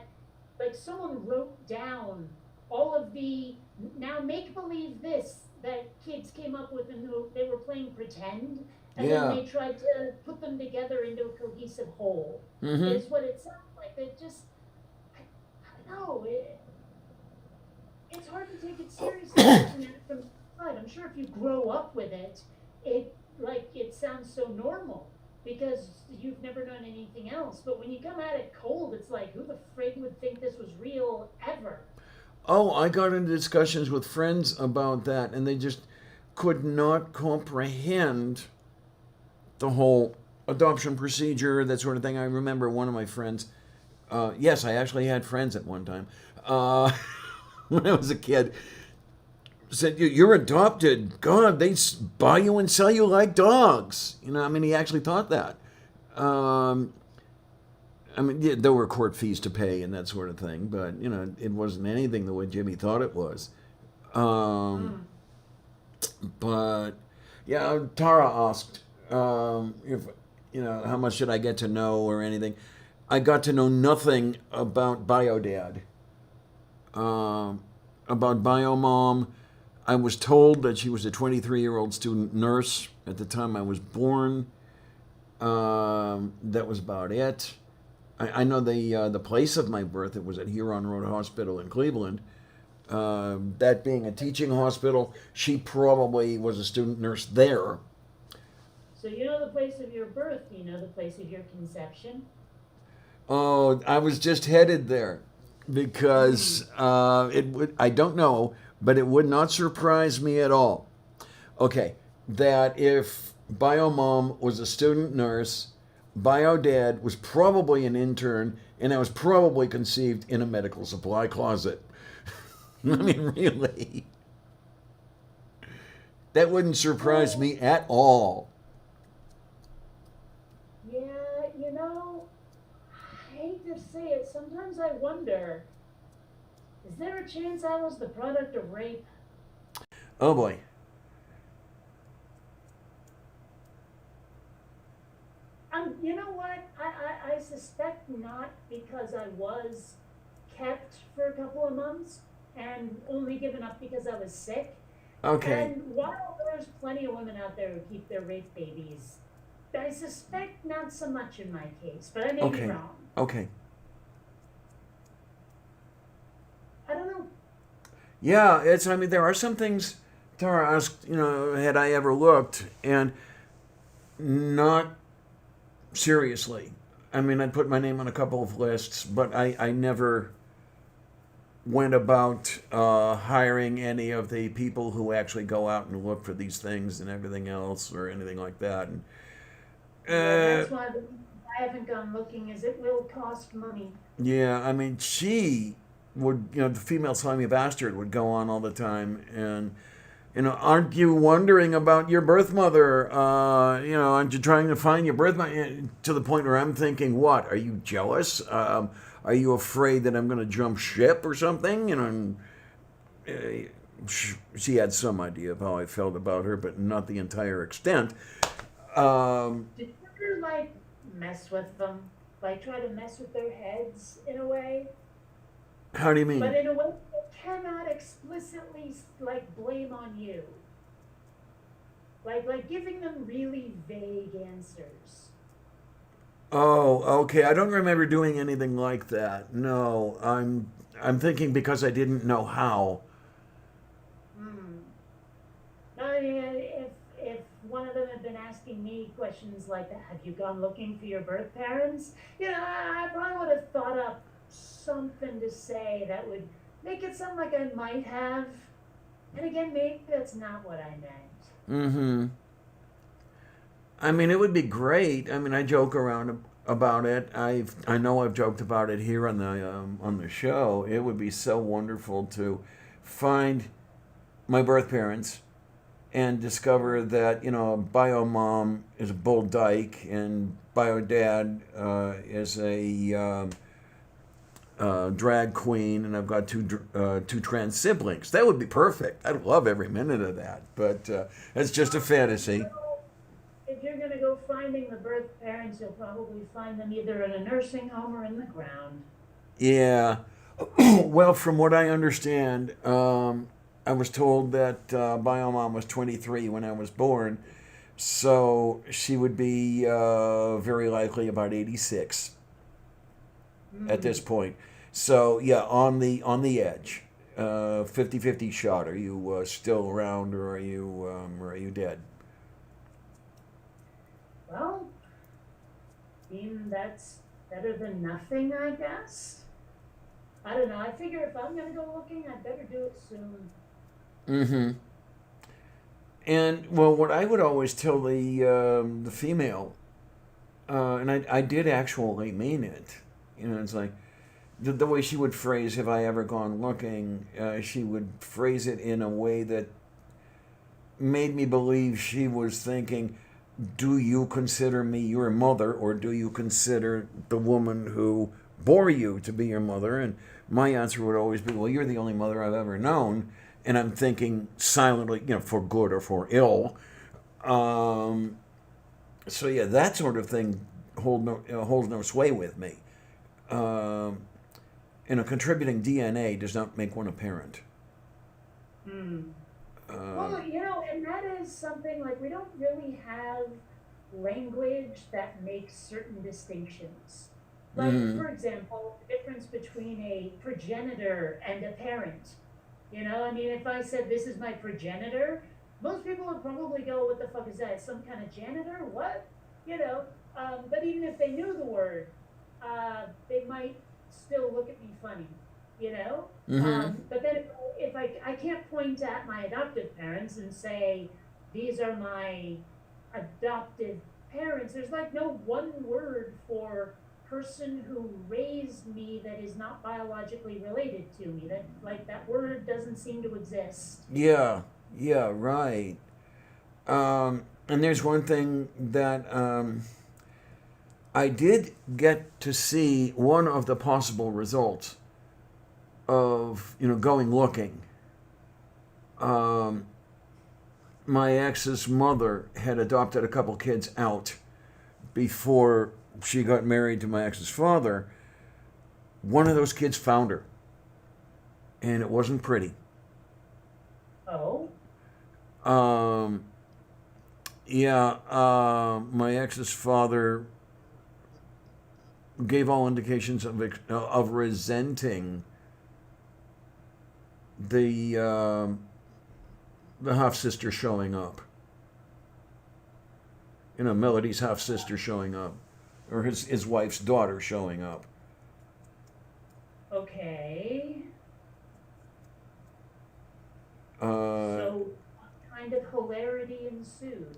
like someone wrote down all of the now make believe this that kids came up with and they were playing pretend and then Yeah. they tried to put them together into a cohesive whole Mm-hmm. is what it sounds like. It just I don't know. It's hard to take it seriously looking at it from the side. I'm sure if you grow up with it, it sounds so normal because you've never done anything else. But when you come at it cold, it's like who the frig would think this was real ever? Oh, I got into discussions with friends about that, and they just could not comprehend the whole adoption procedure, that sort of thing. I remember one of my friends. Yes, I actually had friends at one time. When I was a kid, said you're adopted. God, they buy you and sell you like dogs. I mean, he actually thought that. Um, I mean, yeah, there were court fees to pay and that sort of thing, but it wasn't anything the way Jimmy thought it was. Um, Mm. but yeah, Tara asked if how much did I get to know or anything. I got to know nothing about Biodad. About Biomom. I was told that she was a 23-year-old student nurse at the time I was born. That was about it. I know the place of my birth. It was at Huron Road Hospital in Cleveland. That being a teaching hospital, she probably was a student nurse there. So you know the place of your birth, you know the place of your conception. Oh, I was just headed there because it would. I don't know, but it would not surprise me at all. Okay, that if Biomom was a student nurse, Biodad was probably an intern, and I was probably conceived in a medical supply closet. I mean, really, that wouldn't surprise Well, me at all. yeah, I hate to say it. Sometimes I wonder, is there a chance I was the product of rape? Oh boy. You know what? I suspect not because I was kept for a couple of months and only given up because I was sick. Okay. And while there's plenty of women out there who keep their rape babies, I suspect not so much in my case, but I may be Okay. wrong. Okay. I don't know. Yeah, it's. I mean, there are some things. Tara asked, had I ever looked, and not seriously. I mean, I'd put my name on a couple of lists, but I never went about hiring any of the people who actually go out and look for these things and everything else or anything like that. And, Yeah, uh, that's why I haven't gone looking, is it will cost money. yeah, I mean, she would, the female slimy bastard would go on all the time and, aren't you wondering about your birth mother? Aren't you trying to find your birth mother? To the point where I'm thinking, what? Are you jealous? Are you afraid that I'm going to jump ship or something? And she had some idea of how I felt about her, but not the entire extent. Um, Did you ever like mess with them? Like try to mess with their heads in a way? how do you But mean? in a way that cannot explicitly like blame on you. Like giving them really vague answers. Oh, okay. I don't remember doing anything like that. No, I'm thinking because I didn't know how. Hmm. I mean, if one of them had been asking me questions like that, have you gone looking for your birth parents? I probably would have thought up something to say that would make it sound like I might have. And again, maybe that's not what I meant. Mm-hmm. I mean, it would be great. I mean, I joke around about it. I know I've joked about it here on the show. It would be so wonderful to find my birth parents and discover that bio mom is a bull dyke and bio dad is a drag queen, and I've got two trans siblings. That would be perfect. I'd love every minute of that, but it's just a fantasy. If you're going to go finding the birth parents, you'll probably find them either in a nursing home or in the ground. Yeah. Well, from what I understand, I was told that bio mom was 23 when I was born, so she would be very likely about 86 at this Hmm. point. So yeah, on the edge, 50-50 shot. Are you still around, or are you dead? Well, I mean, that's better than nothing, I guess. I don't know. I figure if I'm going to go looking, I'd better do it soon. Mm-hmm. And well, what I would always tell the female, and I did actually mean it. It's like the way she would phrase, "Have I ever gone looking?" She would phrase it in a way that made me believe she was thinking, do you consider me your mother, or do you consider the woman who bore you to be your mother? And my answer would always be, well, you're the only mother I've ever known. And I'm thinking silently, for good or for ill. Um, so yeah, that sort of thing holds no sway with me. Um, contributing DNA does not make one a parent. Hmm. Uh, Well, and that is something like we don't really have language that makes certain distinctions. Like, mm, for example, the difference between a progenitor and a parent. I mean, if I said this is my progenitor, most people would probably go, what the fuck is that? Some kind of janitor? What? But even if they knew the word, they might still look at me funny, you know? mm-hmm. But then if I can't point at my adoptive parents and say, these are my adoptive parents, there's like no one word for person who raised me that is not biologically related to me. That word doesn't seem to exist. Yeah, yeah, right. And there's one thing that I did get to see one of the possible results of going looking. Um, my ex's mother had adopted a couple kids out before she got married to my ex's father. One of those kids found her, and it wasn't pretty. Oh, Um, yeah, my ex's father gave all indications of resenting the half sister showing up. Melody's half sister showing up, or his wife's daughter showing up. okay. hilarity ensued.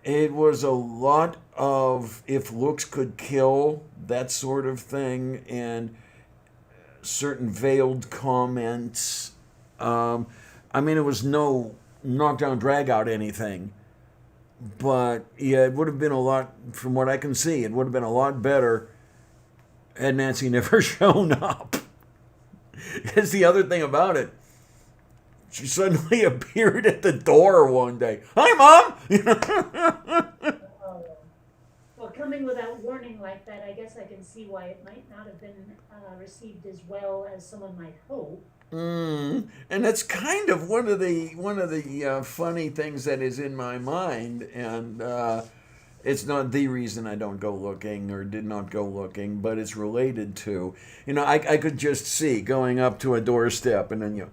It was a lot of if looks could kill, that sort of thing, and certain veiled comments. Um, I mean, it was no knockdown, drag out anything. But yeah, it would have been a lot, from what I can see, it would have been a lot better had Nancy never shown up. That's the other thing about it. She suddenly appeared at the door one day. Hi, Mom! Oh. Well, coming without warning like that, I guess I can see why it might not have been received as well as someone might hope. And that's kind of one of the funny things that is in my mind, and it's not the reason I don't go looking or did not go looking, but it's related to, I could just see going up to a doorstep, and then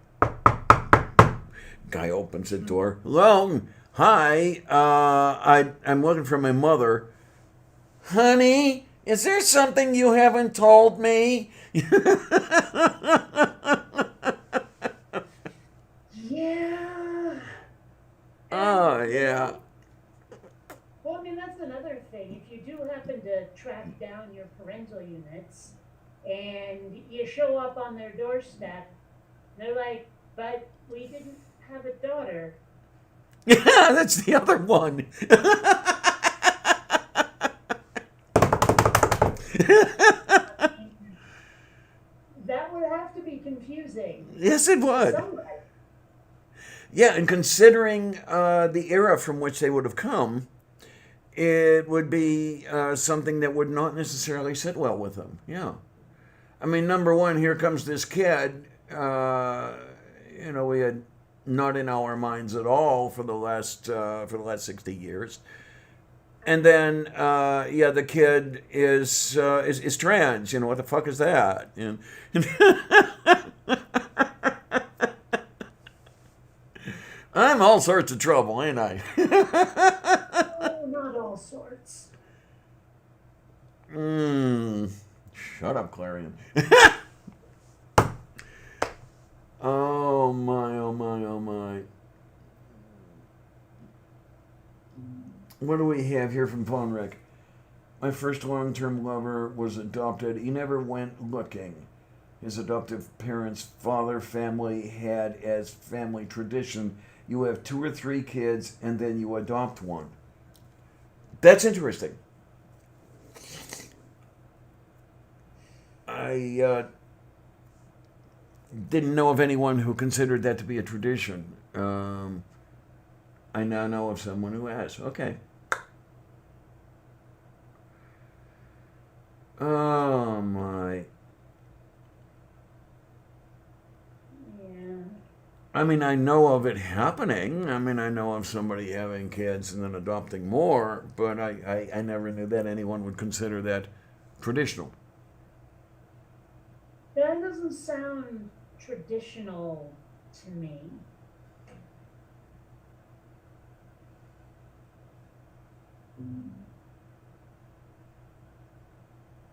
guy opens the door. Hello, hi, I'm looking for my mother. Honey, is there something you haven't told me? Yeah. Oh, yeah. Well, I mean, that's another thing. If you do happen to track down your parental units and you show up on their doorstep, they're like, but we didn't have a daughter. Yeah, that's the other one. That would have to be confusing Yes, it to would. somebody. Yeah, and considering the era from which they would have come, it would be something that would not necessarily sit well with them. Yeah. I mean, number one, here comes this kid. We had not in our minds at all for the last 60 years. And then, the kid is trans. What the fuck is that? I'm all sorts of trouble, ain't I? Oh, not all sorts. Shut up, Clarion. Oh my, oh my, oh my. What do we have here from Phone Rick? My first long-term lover was adopted. He never went looking. His adoptive parents' father family had as family tradition, you have 2 or 3 kids and then you adopt one. That's interesting. I didn't know of anyone who considered that to be a tradition. I now know of someone who has. Okay. Oh my. Yeah. I mean, I know of it happening. I mean, I know of somebody having kids and then adopting more, but I never knew that anyone would consider that traditional. That doesn't sound traditional to me.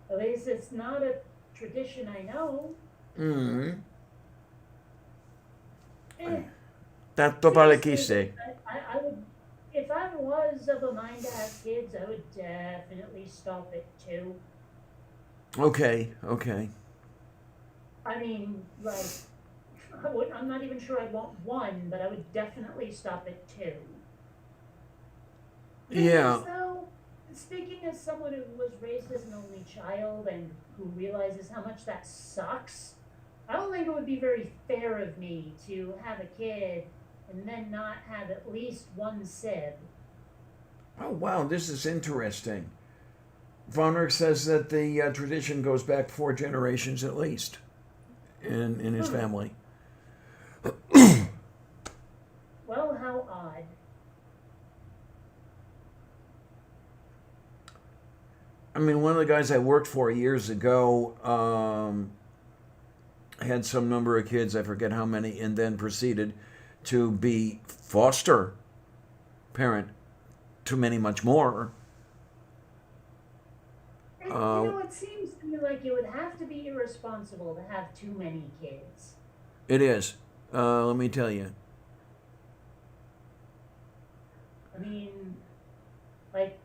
At least it's not a tradition I know. Mm-hmm. Eh, Tanto vale che seriously, say. I would, if I was of a mind to have kids, I would definitely stop at 2. Okay, okay. I mean, like, I'm not even sure I'd want 1, but I would definitely stop at 2. Yeah. So, speaking as someone who was raised as an only child and who realizes how much that sucks, I don't think it would be very fair of me to have a kid and then not have at least 1 sib. Oh, wow, this is interesting. Von says that the tradition goes back 4 generations at least in his family. Well, how odd. I mean, one of the guys I worked for years ago had some number of kids, I forget how many, and then proceeded to be foster parent to many much more. And, it seems to me like it would have to be irresponsible to have too many kids. It is. Let me tell you. I mean, like,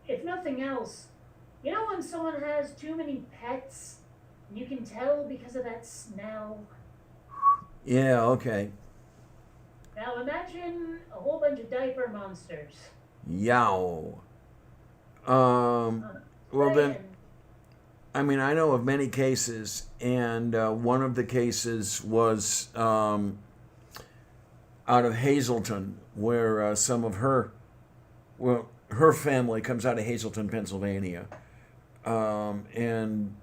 if nothing else, you know when someone has too many pets, you can tell because of that smell. Yeah, okay. Now imagine a whole bunch of diaper monsters. Yow. Um, Uh, well, then, saying, I mean, I know of many cases, and one of the cases was out of Hazleton, where some of her, well, her family comes out of Hazleton, Pennsylvania, and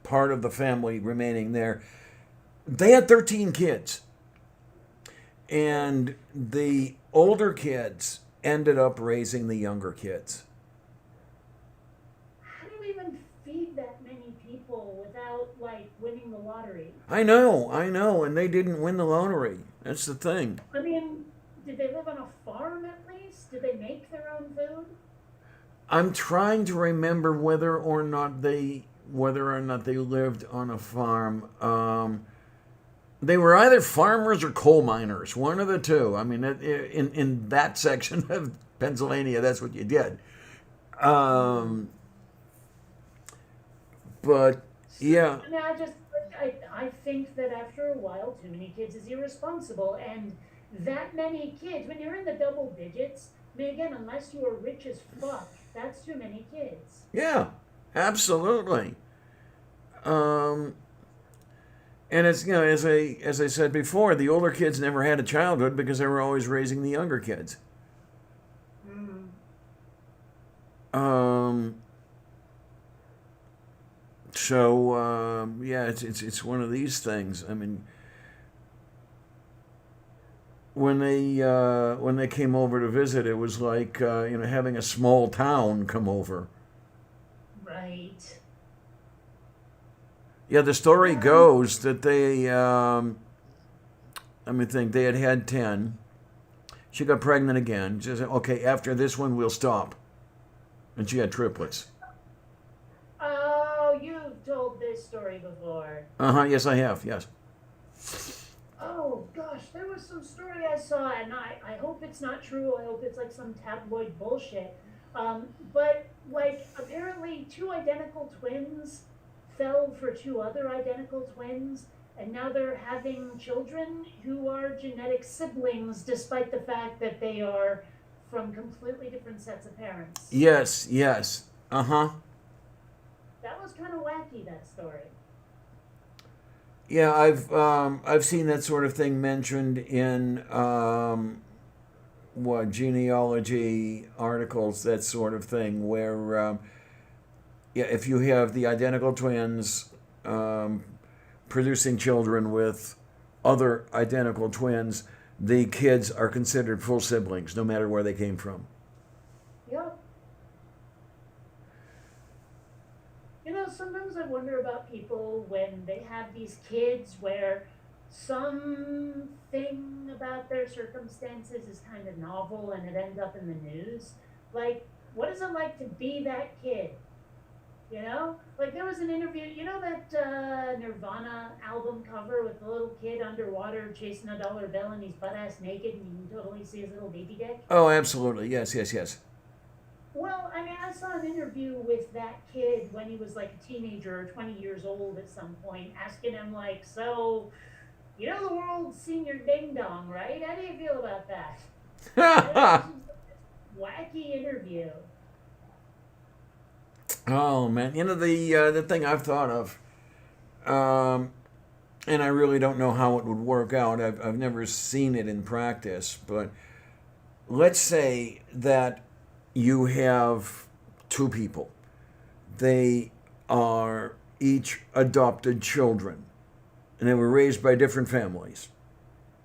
part of the family remaining there. They had 13 kids, and the older kids ended up raising the younger kids. how do you even feed that many people without like winning the lottery? I know, and they didn't win the lottery. That's the thing. I mean, did they live on a farm at least? Did they make their own food? I'm trying to remember whether or not they lived on a farm. They were either farmers or coal miners, one of the two. I mean, in that section of Pennsylvania, that's what you did. Um, but yeah, I mean, I think that after a while, too many kids is irresponsible, and that many kids, when you're in the double digits, I mean, again, unless you are rich as fuck, that's too many kids. yeah, absolutely. Um, and it's as I said before, the older kids never had a childhood because they were always raising the younger kids. Mm. Um, so yeah, it's one of these things. I mean, when they came over to visit, it was like having a small town come over. Right. Yeah, the story Yeah. goes that let me think, they had 10. She got pregnant again. She said, okay, after this one, we'll stop. And she had triplets. Oh, you've told this story before. Uh huh, yes, I have, yes. Oh gosh, there was some story I saw, and I hope it's not true. I hope it's like some tabloid bullshit. But like apparently two identical twins fell for two other identical twins, and now they're having children who are genetic siblings, despite the fact that they are from completely different sets of parents. Yes, yes. Uh huh. That was kind of wacky, that story. Yeah, I've seen that sort of thing mentioned in what genealogy articles, that sort of thing, where yeah, if you have the identical twins um, producing children with other identical twins, the kids are considered full siblings, no matter where they came from. Yep. You know, sometimes I wonder about people when they have these kids where something about their circumstances is kind of novel and it ends up in the news. Like, what is it like to be that kid? You know? Like, there was an interview, you know that Nirvana album cover with the little kid underwater chasing a dollar bill and he's butt ass naked and you can totally see his little baby dick? Oh, absolutely. Yes, yes, yes. Well, I mean, I saw an interview with that kid when he was like a teenager or 20 years old at some point, asking him, like, so, you know the world's seen your ding dong, right? How do you feel about that? And it was just this wacky interview. Oh man, the thing I've thought of, um, and I really don't know how it would work out. I've never seen it in practice, but let's say that you have two people. They are each adopted children, and they were raised by different families.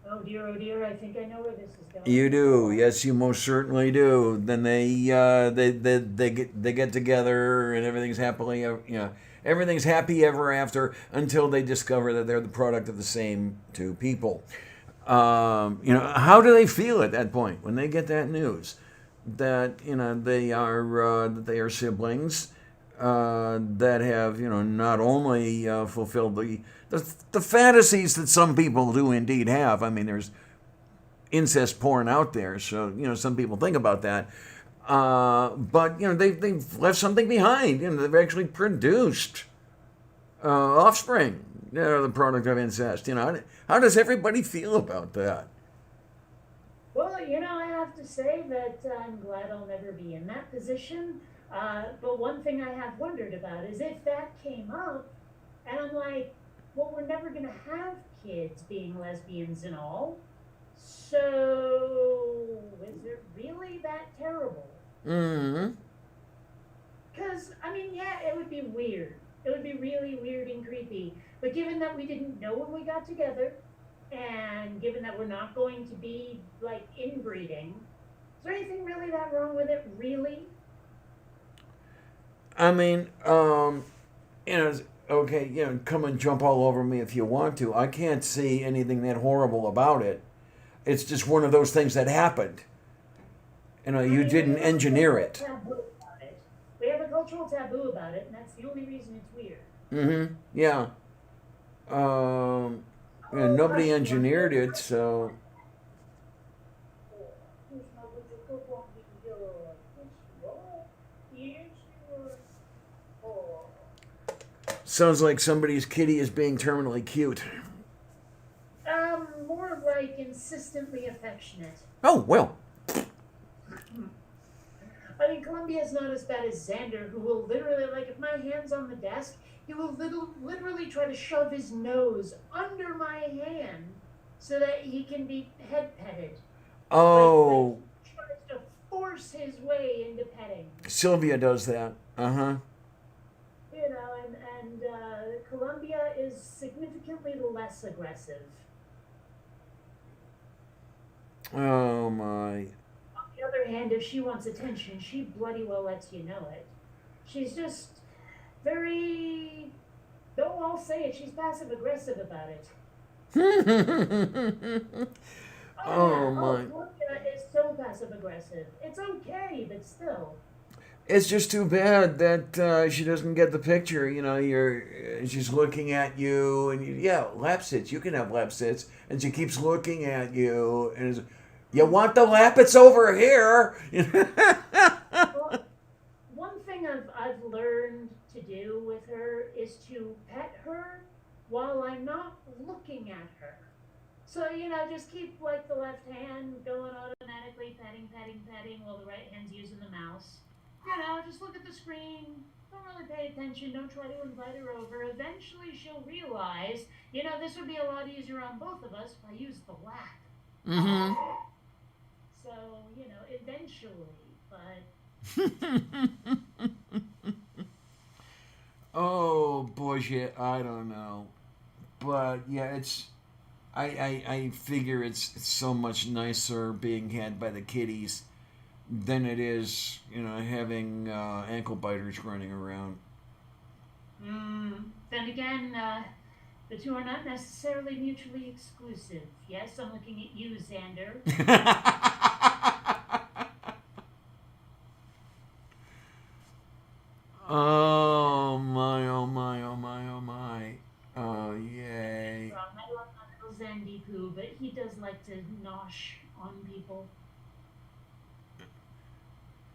Oh dear, I think I know where this is going. You Go do, on. yes, you most certainly do. Then they get together, and everything's everything's happy ever after until they discover that they're the product of the same two people. How do they feel at that point when they get that news that they are siblings that have not only fulfilled the fantasies that some people do indeed have. I mean, there's incest porn out there. So some people think about that. But they've left something behind. They've actually produced offspring. The product of incest. How does everybody feel about that? Well, I have to say that I'm glad I'll never be in that position. But one thing I have wondered about is if that came up, and I'm like, well, we're never going to have kids being lesbians and all. So, is it really that terrible? Mm-hmm. Because, I mean, yeah, it would be weird. It would be really weird and creepy. But given that we didn't know when we got together, and given that we're not going to be, like, inbreeding, is there anything really that wrong with it, really? I mean, okay, come and jump all over me if you want to. I can't see anything that horrible about it. It's just one of those things that happened. I You mean, didn't engineer it. We have a cultural taboo about it, and that's the only reason it's weird. Mm-hmm. Yeah. Um, nobody engineered it, so sounds like somebody's kitty is being terminally cute. More like insistently affectionate. Oh well. I mean, Columbia's not as bad as Xander, who will literally, like, if my hand's on the desk, he will literally try to shove his nose under my hand so that he can be head petted. Oh. Like tries to force his way into petting. Sylvia does that. Uh-huh. And Columbia is significantly less aggressive. Oh my. On the other hand, if she wants attention, she bloody well lets you know it. She's just very, though I'll say it, she's passive aggressive about it. Oh Yeah, my. Columbia is so passive aggressive. It's okay, but still. It's just too bad that she doesn't get the picture. She's looking at you, and yeah, lap sits. You can have lap sits, and she keeps looking at you, and you want the lap? It's over here. Well, one thing I've learned to do with her is to pet her while I'm not looking at her. So, just keep like the left hand going automatically, petting, while the right hand's using the mouse. Just look at the screen. Don't really pay attention. Don't try to invite her over. Eventually, she'll realize, this would be a lot easier on both of us if I used the lap. Mm-hmm. So, eventually, but. Oh boy, shit. I don't know, but yeah, I figure it's so much nicer being had by the kiddies than it is, having ankle biters running around. Then again, the two are not necessarily mutually exclusive. Yes, I'm looking at you, Xander. Oh my, oh my, oh my, oh my. Oh, yay. I love my little Zandy poo, but he does like to nosh on people.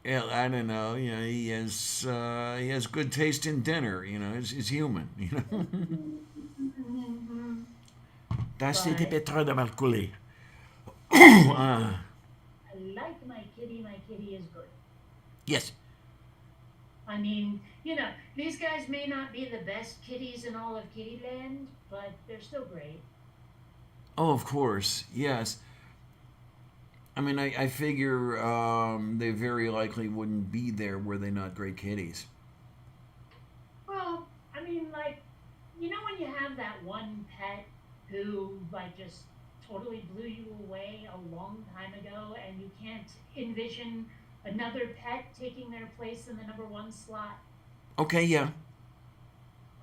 Yeah, I don't know. He has good taste in dinner. He's human. Das c'était But Petra de Marcoli. I like my kitty. My kitty is good. Yes. I mean, these guys may not be the best kitties in all of Kittyland, but they're still great. Oh, of course. Yes. I mean, I figure they very likely wouldn't be there were they not great kitties. Well, I mean, like, when you have that one pet who, like, just totally blew you away a long time ago, and you can't envision another pet taking their place in the number one slot? Okay, yeah.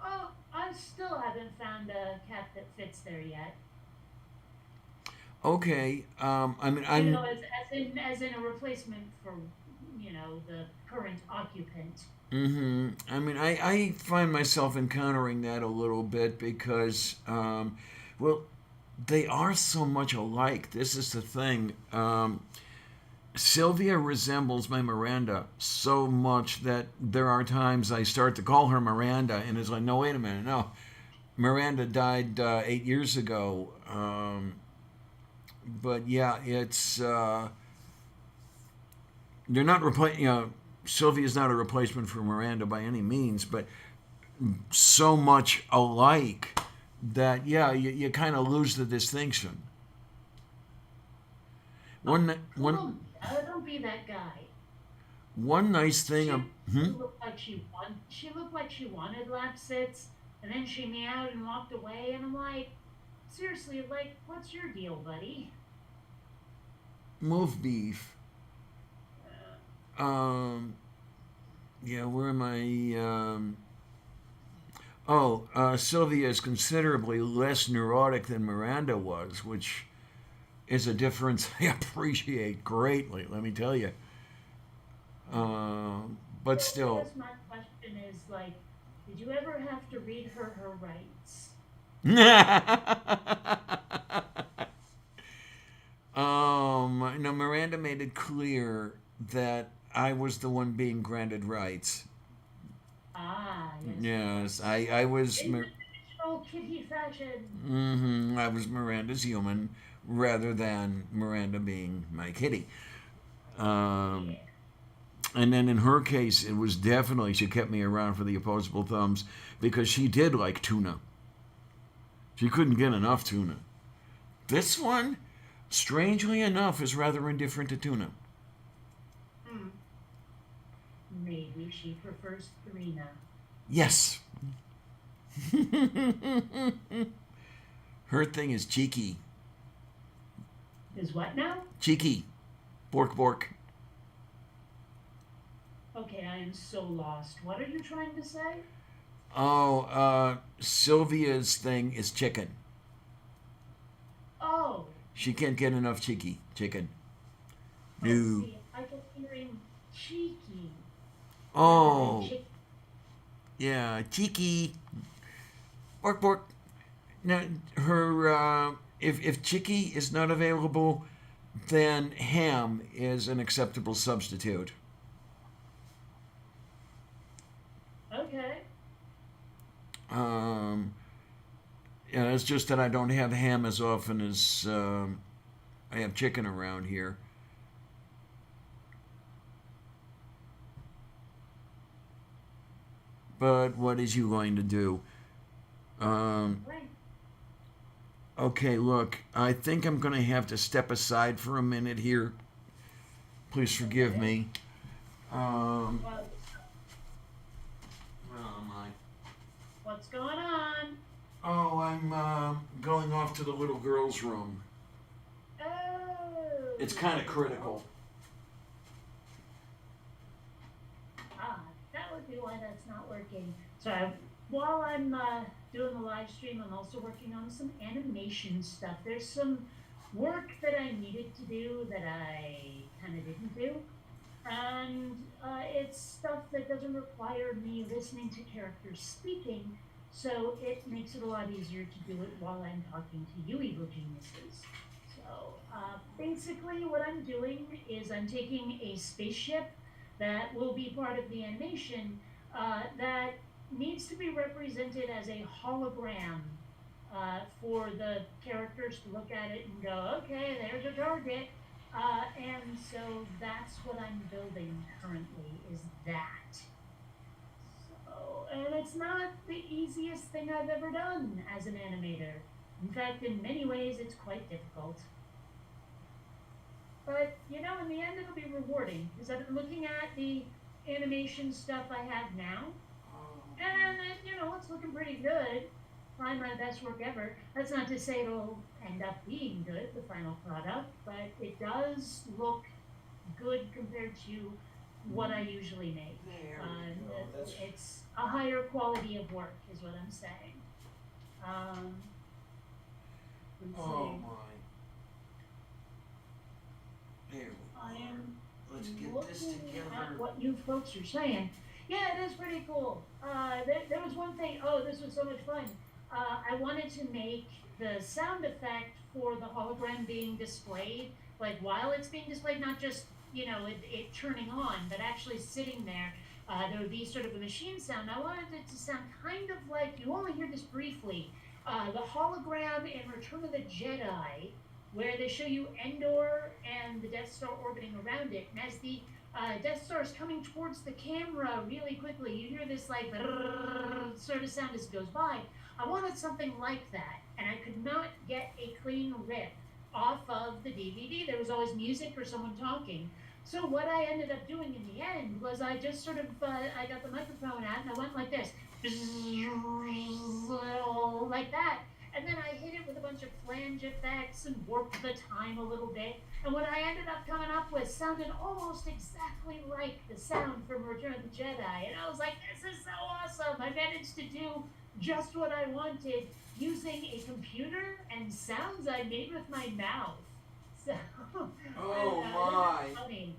Well, I still haven't found a cat that fits there yet. Okay. I mean, I'm. As in a replacement for, the current occupant. Mm-hmm. I mean, I find myself encountering that a little bit because, well, they are so much alike. This is the thing. Sylvia resembles my Miranda so much that there are times I start to call her Miranda, and it's like, no, wait a minute, no. Miranda died 8 years ago. But yeah, it's they're not replacing. Sylvia's not a replacement for Miranda by any means, but so much alike that yeah, you kind of lose the distinction. One Don't be that guy. one nice thing. She Hmm? looked like she looked like she wanted lap sits, and then she meowed and walked away. And I'm like, seriously, like, what's your deal, buddy? Move beef. Um, yeah, where am I? Sylvia is considerably less neurotic than Miranda was, which is a difference I appreciate greatly. Let me tell you. But So I still. guess my question is like, did you ever have to read her rights? No, Miranda made it clear that I was the one being granted rights. Ah, yes, of Yes, course. I was. In the traditional kitty fashion. I was Miranda's human rather than Miranda being my kitty. Um, Yeah. and then in her case, it was definitely she kept me around for the opposable thumbs because she did like tuna. She couldn't get enough tuna. This one, strangely enough, is rather indifferent to tuna. Hmm. Maybe she prefers Karina. Yes, her thing is cheeky. Is what now? Cheeky. Bork bork. Okay, I am so lost. What are you trying to say? Sylvia's thing is chicken. Oh, She can't get enough cheeky chicken. oh, No. see, I kept hearing cheeky rather than Oh, chick. yeah, cheeky. Bork bork. Now, her, if chicky is not available, then ham is an acceptable substitute. Okay. Um, yeah, it's just that I don't have ham as often as I have chicken around here. But what is you going to do? Um, Right. okay, look, I think I'm going to have to step aside for a minute here. Please forgive Okay. me. Um, Well, oh my. what's going on? Oh, I'm going off to the little girl's room. Oh. It's kind of critical. Ah, that would be why that's not working. So while I'm doing the live stream, I'm also working on some animation stuff. There's some work that I needed to do that I kind of didn't do. And it's stuff that doesn't require me listening to characters speaking. So it makes it a lot easier to do it while I'm talking to you, evil geniuses. So basically, what I'm doing is I'm taking a spaceship that will be part of the animation that needs to be represented as a hologram for the characters to look at it and go, okay, there's a target. And so that's what I'm building currently is that. So, and it's not the easiest thing I've ever done as an animator. In fact, in many ways, it's quite difficult. But, in the end, it'll be rewarding because I've been looking at the animation stuff I have now, and it's looking pretty good. Probably my best work ever. That's not to say it'll end up being good, the final product, but it does look good compared to what I usually make. There we go. That's. It's a higher quality of work, is what I'm saying. Um, let's Oh see. my. There we I are. am Let's get this looking at together. what you folks are saying. Yeah, it is pretty cool. There was one thing. Oh, this was so much fun. I wanted to make the sound effect for the hologram being displayed, like while it's being displayed, not just it turning on, but actually sitting there. There would be sort of a machine sound. I wanted it to sound kind of like, you only hear this briefly, the hologram in Return of the Jedi, where they show you Endor and the Death Star orbiting around it, and as the Death Star is coming towards the camera really quickly, you hear this like sort of sound as it goes by. I wanted something like that, and I could not get a clean rip off of the DVD. There was always music or someone talking. So what I ended up doing in the end was I just sort of I got the microphone out and I went like this, like that, and then I hit it with a bunch of flange effects and warped the time a little bit. And what I ended up coming up with sounded almost exactly like the sound from Return of the Jedi. And I was like, this is so awesome. I managed to do just what I wanted using a computer and sounds I made with my mouth. So, Oh it's my. funny.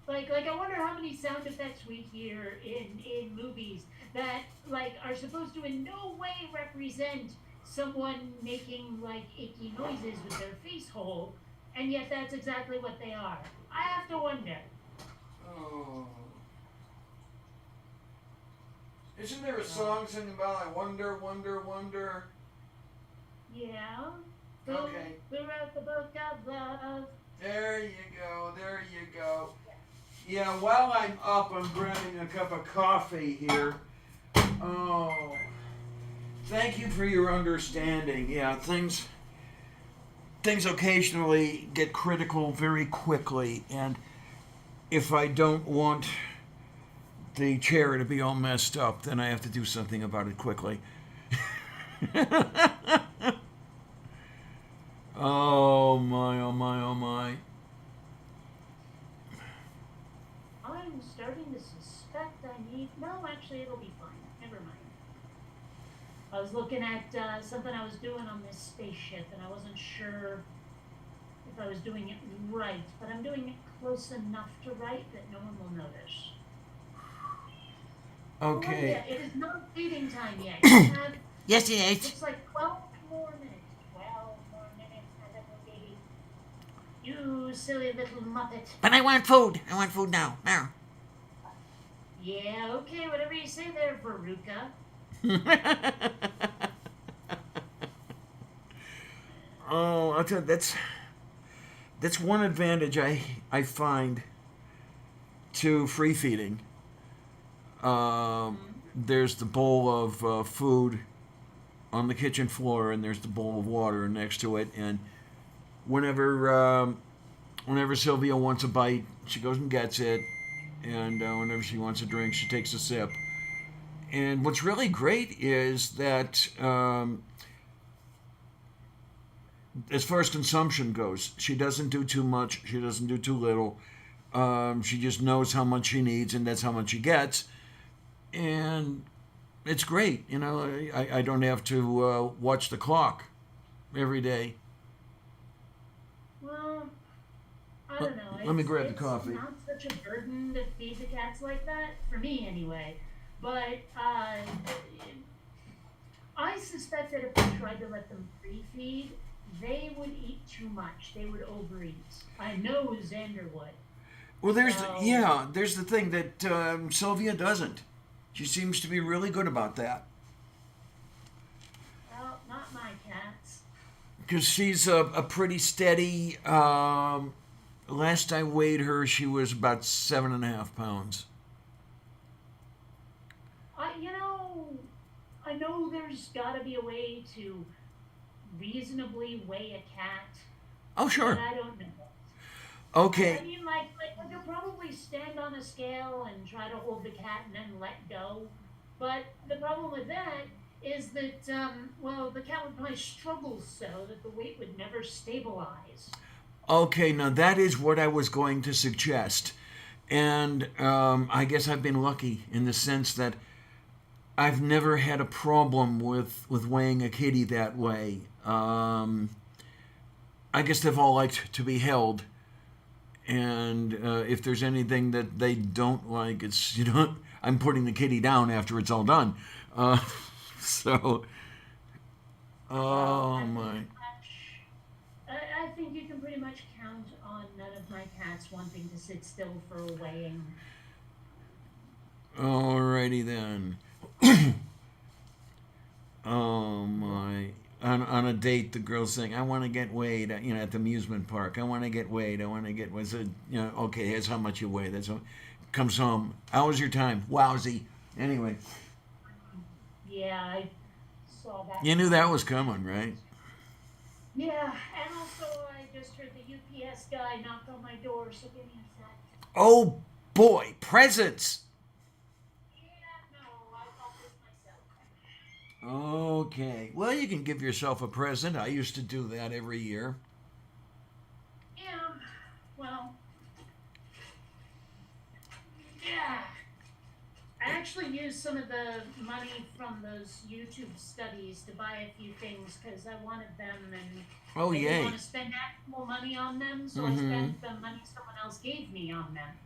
Like I wonder how many sound effects we hear in movies that like are supposed to in no way represent someone making like icky noises with their face hole, and yet that's exactly what they are. I have to wonder. Oh. Isn't there a song singing about I wonder, wonder, wonder? Yeah. Okay. We wrote the book of love. There you go, there you go. Yeah, while I'm up, I'm grabbing a cup of coffee here. Oh. Thank you for your understanding. Yeah, things occasionally get critical very quickly, and if I don't want the chair to be all messed up, then I have to do something about it quickly. Oh my, oh my, oh my. I'm starting to suspect I need. No, actually, it'll be fine. Never mind. I was looking at something I was doing on this spaceship, and I wasn't sure if I was doing it right, but I'm doing it close enough to right that no one will notice. Okay. Olivia, it is not feeding time yet. You have, Yes, it is. looks like 12 more minutes. 12 more minutes, my little baby. You silly little muppet. But I want food. I want food now. Now. Yeah, okay, whatever you say there, Veruca. Oh, I'll tell you, that's one advantage I find to free feeding. There's the bowl of food on the kitchen floor, and there's the bowl of water next to it. And whenever Sylvia wants a bite, she goes and gets it. And whenever she wants a drink, she takes a sip. And what's really great is that as far as consumption goes, she doesn't do too much, she doesn't do too little. She just knows how much she needs, and that's how much she gets. And it's great. I don't have to watch the clock every day. Well, I don't know. Let me grab the coffee. It's not such a burden to feed the cats like that, for me anyway. But I suspect that if I tried to let them free feed, they would eat too much. They would overeat. I know Xander would. Well, there's So, there's the thing that Sylvia doesn't. She seems to be really good about that well, not my cats. because she's a pretty steady. Last I weighed her, she was about 7.5 pounds. I know there's got to be a way to reasonably weigh a cat, Oh, but sure. I don't know. I Okay. mean, like you'll probably stand on a scale and try to hold the cat and then let go. But the problem with that is that, well, the cat would probably struggle so that the weight would never stabilize. Okay. Now that is what I was going to suggest, and I guess I've been lucky in the sense that I've never had a problem with weighing a kitty that way. I guess they've all liked to be held, and if there's anything that they don't like, it's I'm putting the kitty down after it's all done. Uh, so Well, Oh I think my. I think you can pretty much count on none of my cats wanting to sit still for a weighing. Alrighty then. Oh my. On a date, the girl's saying, "I want to get weighed." At the amusement park. I want to get weighed. I want to get. Was it? Okay. Here's how much you weigh. That's how. Comes home. How was your time? Lousy. Anyway, Yeah, I saw that you knew that coming. was coming, right? Yeah, and also I just heard the UPS guy knock on my door, so give me a sec. Oh boy, presents. Yeah, no, I bought this myself. Okay. Well, you can give yourself a present. I used to do that every year. Yeah, well, yeah. I actually used some of the money from those YouTube studies to buy a few things because I wanted them and Oh I didn't want yay. to spend actual money on them, so I Mm-hmm. spent the money someone else gave me on them.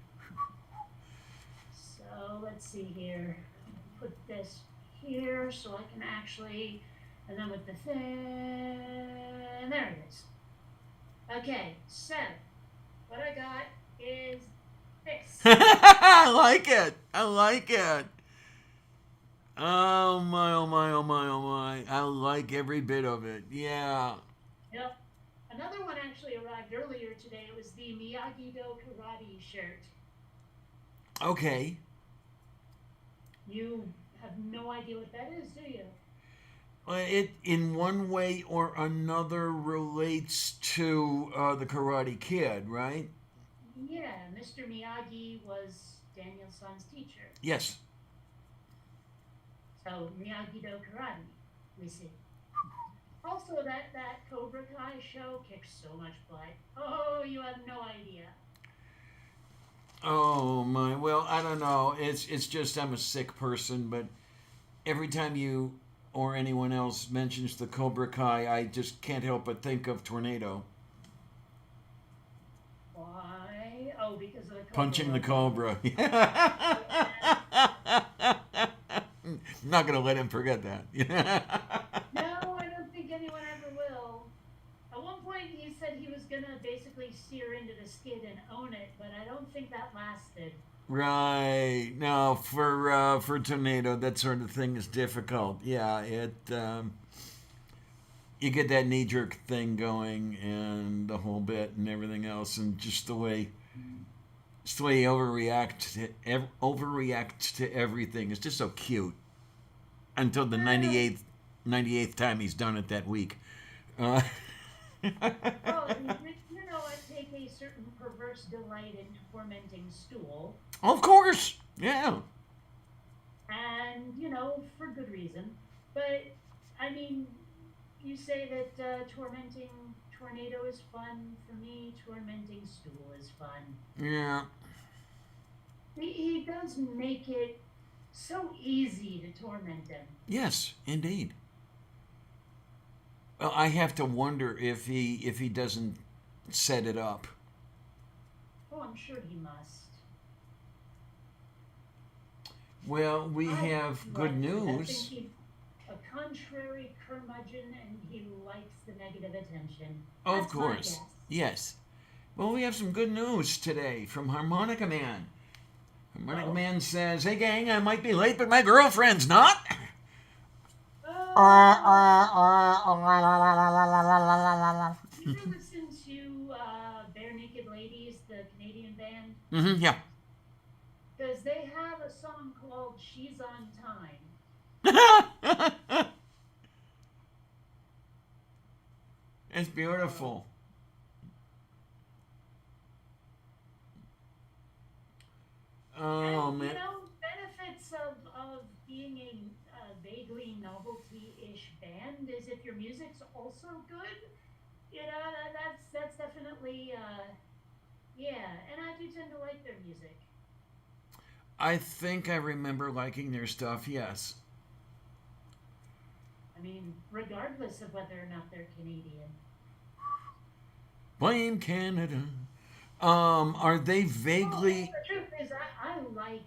So let's see here. Put this here so I can actually, and then with the thing, there it is. Okay, so what I got is this. I like it. I like it. Oh my, oh my, oh my, oh my. I like every bit of it. Yeah. Yep. Another one actually arrived earlier today. It was the Miyagi Do karate shirt. Okay. You have no idea what that is, do you? It, in one way or another, relates to the Karate Kid, right? Yeah, Mr. Miyagi was Daniel-san's teacher. Yes. So Miyagi Do karate, we see. Also, that Cobra Kai show kicks so much butt. Oh, you have no idea. Oh my. Well, I don't know. It's just I'm a sick person, but every time you or anyone else mentions the Cobra Kai, I just can't help but think of Tornado Why? Oh, because of the Cobra punching the logo. Cobra. Yeah. Not gonna let him forget that. No, I don't think anyone ever will. At one point, he said he was gonna basically steer into the skid and own it, but I don't think that lasted. Right. No, for Tornado, that sort of thing is difficult. Yeah, you get that knee jerk thing going and the whole bit and everything else, and just the way he overreacts to everything. It's just so cute until the Uh, 98th time he's done it that week. Uh, well, I take a certain perverse delight in tormenting Stool, of course. Yeah. and for good reason. But I mean, you say that tormenting Tornado is fun. For me, tormenting Stool is fun. Yeah. He does make it so easy to torment him. Yes, indeed. Well, I have to wonder if he doesn't set it up. Oh, I'm sure he must. Well, we I have good like it. I think news. he's a contrary curmudgeon and he likes the negative attention. Of That's my course. guess. Yes. Well, we have some good news today from Harmonica Man. Harmonica Oh. Man says, "Hey gang, I might be late, but my girlfriend's not." Did you ever listen to Bare Naked Ladies, the Canadian band? Yeah. Because they have a song called She's on Time. It's So, beautiful. and Oh man. benefits of being a vaguely novelty-ish band is if your music's also good. That's definitely yeah, and I do tend to like their music. I think I remember liking their stuff. Yes. I mean, regardless of whether or not they're Canadian. Blame Canada. Are they Well, vaguely? the truth is, I like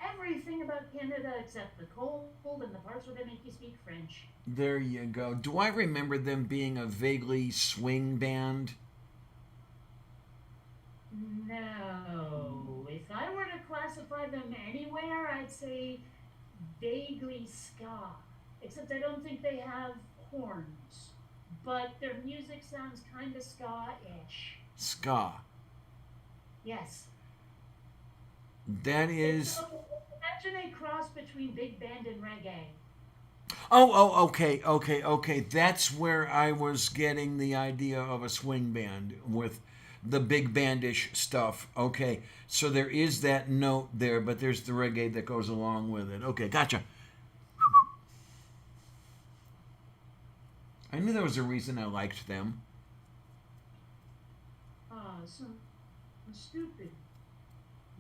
everything about Canada except the cold and the parts where they make you speak French. There you go. Do I remember them being a vaguely swing band? No. If I were to classify them anywhere, I'd say vaguely ska. Except I don't think they have horns. But their music sounds kind of ska-ish. Ska. Yes. That is. Imagine a cross between big band and reggae. Okay. That's where I was getting the idea of a swing band with the big bandish stuff. Okay, so there is that note there, but there's the reggae that goes along with it. Okay, gotcha. I knew there was a reason I liked them. Some stupid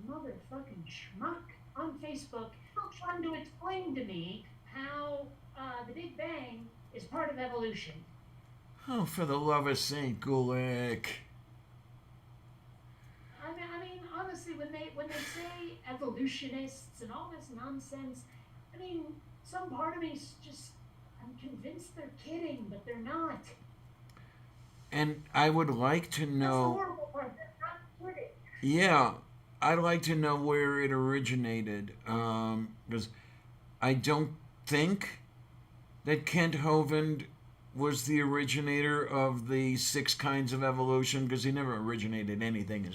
motherfucking schmuck on Facebook trying to explain to me how the Big Bang is part of evolution. Oh, for the love of Saint Gulick. I mean, honestly, when they say evolutionists and all this nonsense, I mean, some part of me's just, I'm convinced they're kidding, but they're not. And I would like to That's the know. horrible part. They're not kidding. Yeah, I'd like to know where it originated. Because I don't think that Kent Hovind was the originator of the 6 kinds of evolution, because he never originated anything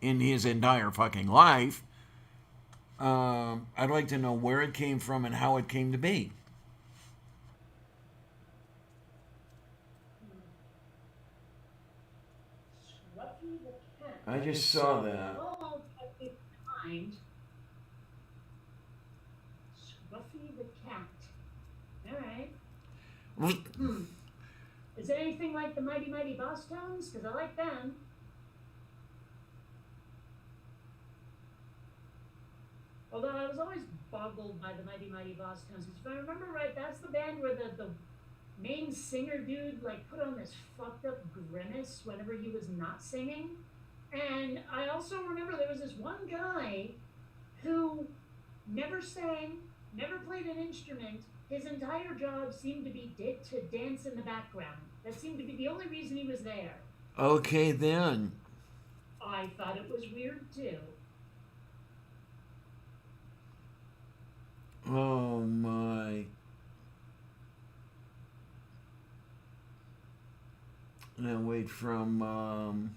in his entire fucking life. I'd like to know where it came from and how it came to be. Scruffy the cat. I just saw that. Oh, mind. Scruffy the cat. All right. Is it anything like the Mighty Mighty Boss Tones? Because I like them. Although I was always boggled by the Mighty Mighty Boss Tones. If I remember right, that's the band where the main singer dude like put on this fucked up grimace whenever he was not singing. And I also remember there was this one guy who never sang, never played an instrument. His entire job seemed to be to dance in the background. That seemed to be the only reason he was there. Okay, then. I thought it was weird too. Oh, my. Now, wait, from.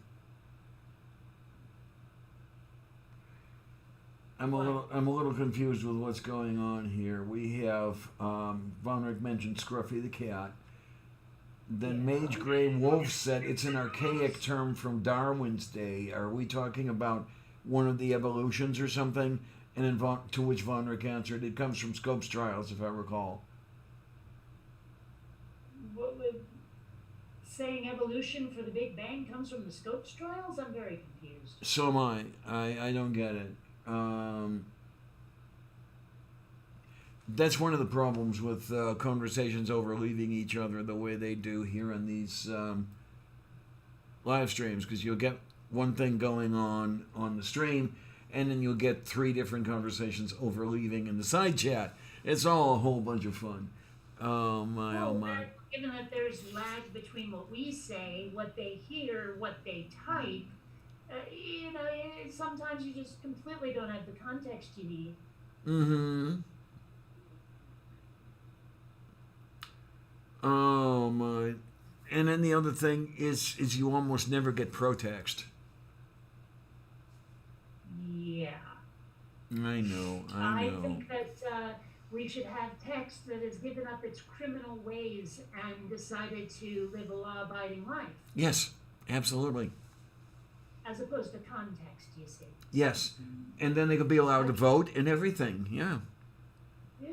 I'm a little confused with what's going on here. We have Von Rick mentioned Scruffy the cat. Then Mage Grey Wolf said it's an archaic term from Darwin's day. Are we talking about one of the evolutions or something? And then to which Von Rick answered, it comes from Scopes Trials, if I recall. What would saying evolution for the Big Bang comes from the Scopes trials? I'm very confused. So am I. I don't get it. That's one of the problems with conversations overleaving each other the way they do here on these live streams, because you'll get one thing going on the stream, and then you'll get 3 different conversations overleaving in the side chat. It's all a whole bunch of fun. Oh my, oh my. Given that there's lag between what we say, what they hear, what they type, sometimes you just completely don't have the context you need. Mm-hmm. Oh my. And then the other thing is you almost never get protext. Yeah. I know. I think that we should have text that has given up its criminal ways and decided to live a law-abiding life. Yes, absolutely. As opposed to context, you see. Yes. And then they could be allowed to vote and everything. Yeah. Yeah.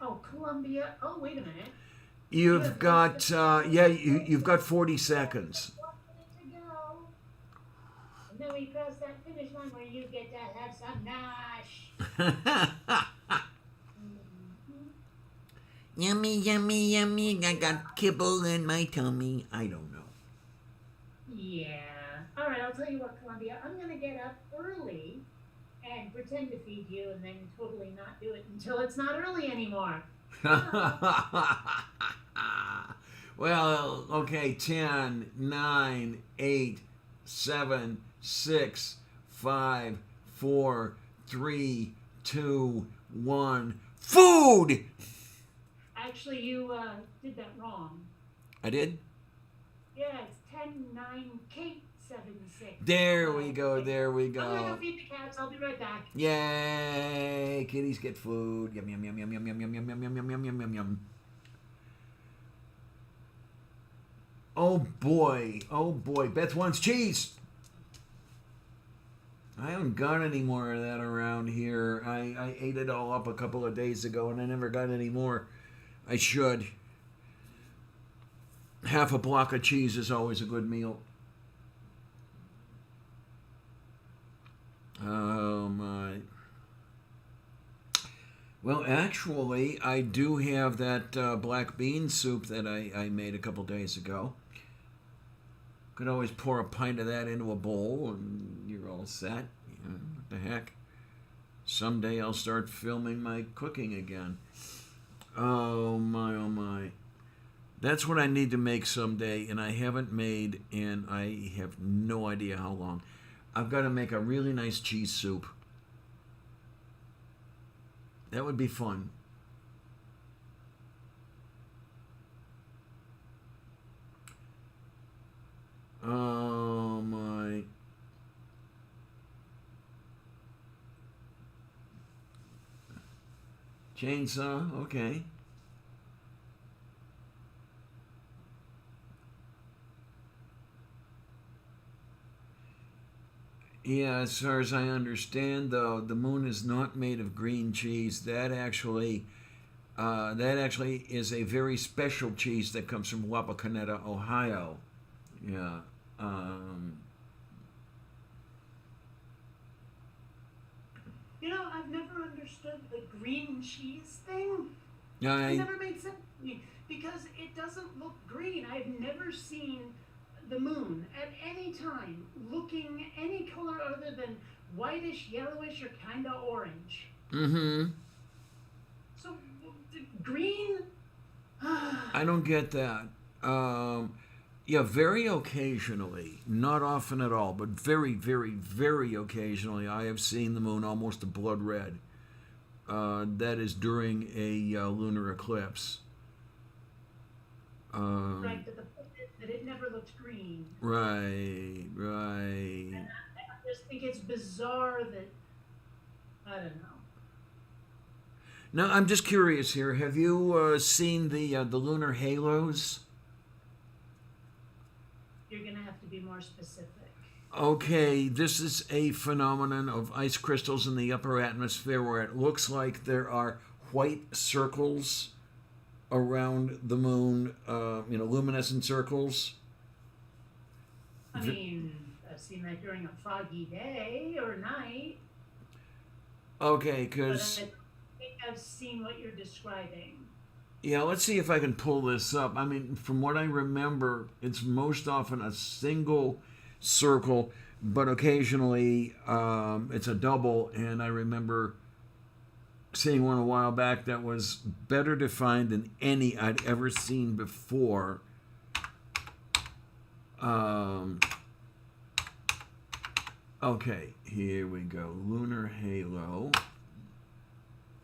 Oh, Colombia. Oh, wait a minute. You've got, you've got 40 seconds. 1 minute to go. And then we cross that finish line where you get to have some nosh. Yummy, yummy, yummy. I got kibble in my tummy. I don't know. Yeah. All right, I'll tell you what, Columbia. I'm going to get up early and pretend to feed you and then totally not do it until it's not early anymore. Well, okay, 10, 9, 8, 7, 6, 5, 4, 3, 2, 1. Food! Actually, you did that wrong. I did? Yeah, it's 10, 9, Kate, 7, 6. There we go, Okay. there we I'm gonna go. go feed the cats. I'll be right back. Yay! Kitties get food. Yum, yum, yum, yum, yum, yum, yum, yum, yum, yum, yum, yum, yum, yum, yum. Oh boy, oh boy. Beth wants cheese. I haven't got any more of that around here. I ate it all up a couple of days ago and I never got any more. I should. Half a block of cheese is always a good meal. Oh my. Well, actually, I do have that black bean soup that I made a couple days ago. Could always pour a pint of that into a bowl and you're all set. What the heck? Someday I'll start filming my cooking again. Oh my, oh my. That's what I need to make someday, and I haven't made, and I have no idea how long. I've got to make a really nice cheese soup. That would be fun. Oh my. Chainsaw, okay. Yeah, as far as I understand, though, the moon is not made of green cheese. That actually is a very special cheese that comes from Wapakoneta, Ohio. Yeah. Um, You know, I've never understood the green cheese thing. It I never made sense to me because it doesn't look green. I've never seen the moon at any time looking any color other than whitish, yellowish, or kind of orange. mm-hmm. So, green? I don't get that. Yeah, very occasionally, not often at all, but very, very, very occasionally, I have seen the moon almost a blood red. That is during a lunar eclipse. Right, but the point is that it never looked green. Right, right. And I just think it's bizarre that, I don't know. Now, I'm just curious here. Have you seen the lunar halos? You're going to have to be more specific. Okay, this is a phenomenon of ice crystals in the upper atmosphere where it looks like there are white circles around the moon, luminescent circles. I mean, I've seen that during a foggy day or night, Okay, but because, I don't think I've seen what you're describing. yeah, let's see if I can pull this up. I mean, from what I remember, it's most often a single circle, but occasionally it's a double, and I remember seeing one a while back that was better defined than any I'd ever seen before. Okay, here we go. Lunar halo.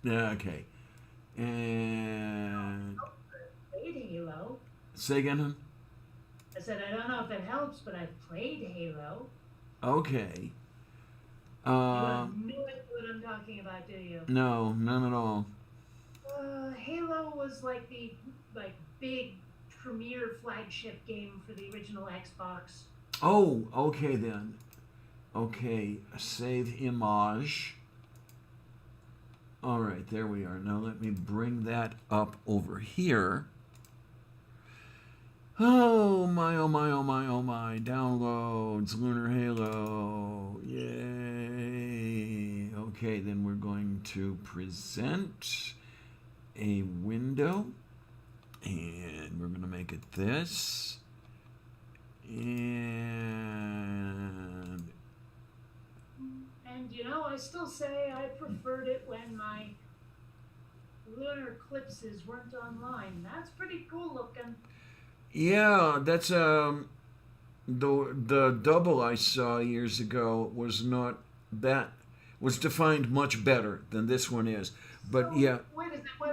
Okay. And Played Halo. say again. I said, I don't know if it helps, but I've played Halo. Okay. You have no idea what I'm talking about, do you? No, none at all. Halo was like the big premier flagship game for the original Xbox. Oh, okay then. Okay, save image. All right, there we are. Now let me bring that up over here. Oh my, oh my, oh my, oh my. Downloads, Lunar Halo. Yay. Okay, then we're going to present a window. And we're going to make it this. And And you know, I I still say I preferred it when my lunar eclipses weren't online. That's pretty cool looking. Yeah, that's the double I saw years ago was not that was defined much better than this one is. But So yeah, wait a second. Wait.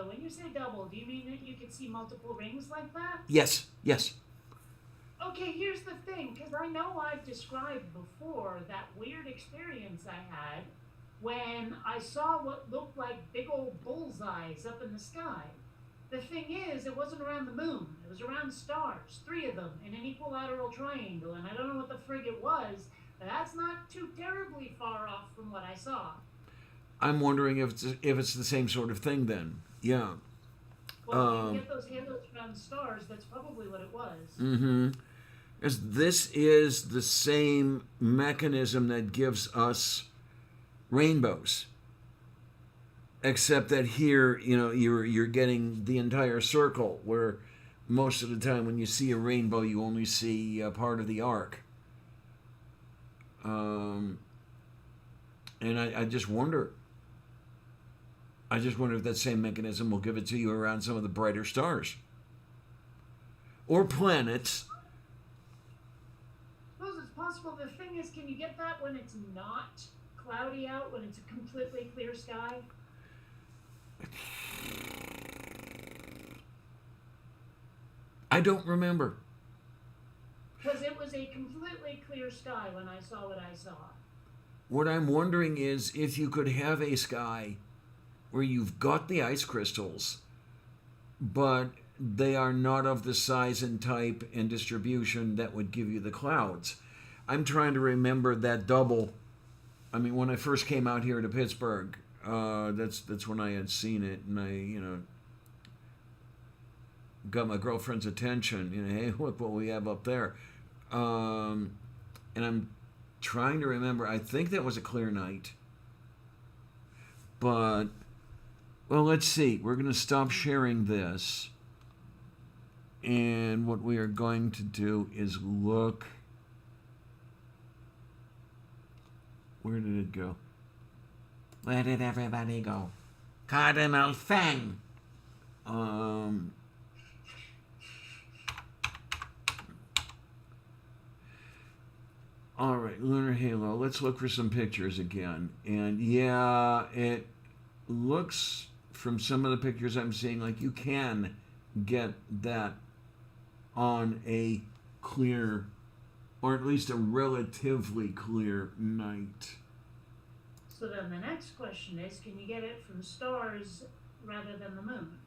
When you say double, do you mean that you could see multiple rings like that? yes, yes. Okay, here's the thing, because I know I've described before that weird experience I had when I saw what looked like big old bullseyes up in the sky. The thing is, it wasn't around the moon. It was around stars, three of them, in an equilateral triangle, and I don't know what the frig it was, but that's not too terribly far off from what I saw. I'm wondering if it's the same sort of thing then. Yeah. Well, if you get those halos around stars, that's probably what it was. Mm-hmm. As this is the same mechanism that gives us rainbows, except that here, you're getting the entire circle, where most of the time when you see a rainbow, you only see a part of the arc. And I just wonder. I just wonder if that same mechanism will give it to you around some of the brighter stars or planets. I suppose it's possible. The thing is, can you get that when it's not cloudy out, when it's a completely clear sky? I don't remember. Because it was a completely clear sky when I saw what I saw. What I'm wondering is if you could have a sky where you've got the ice crystals, but they are not of the size and type and distribution that would give you the clouds. I'm trying to remember that double. I mean, when I first came out here to Pittsburgh, that's when I had seen it, and I got my girlfriend's attention. Hey, look what we have up there. And I'm trying to remember. I think that was a clear night, but well, let's see. We're going to stop sharing this. And what we are going to do is look. Where did it go? Where did everybody go? Cardinal Fang. All right, Lunar Halo. Let's look for some pictures again. And yeah, it looks from some of the pictures I'm seeing like you can get that on a clear, or at least a relatively clear night. So then the next question is, can you get it from stars rather than the moon?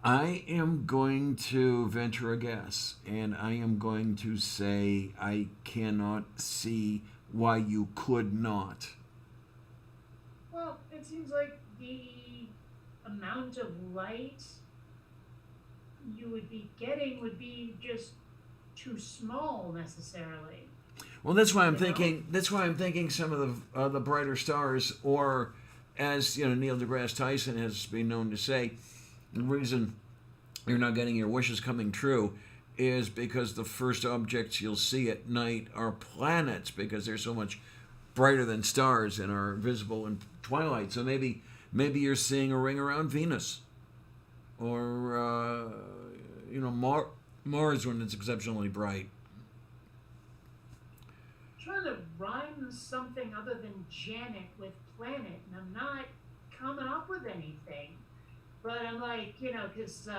I am going to venture a guess, and I am going to say I cannot see why you could not. Well, it seems like the amount of light you would be getting would be just too small necessarily. Well, that's why I'm You know? thinking. That's why I'm thinking some of the brighter stars, or as Neil deGrasse Tyson has been known to say, the reason you're not getting your wishes coming true is because the first objects you'll see at night are planets, because they're so much brighter than stars and are visible in twilight. So maybe you're seeing a ring around Venus, or Mars when it's exceptionally bright. Trying to rhyme something other than Janet with planet, and I'm not coming up with anything. But I'm like, because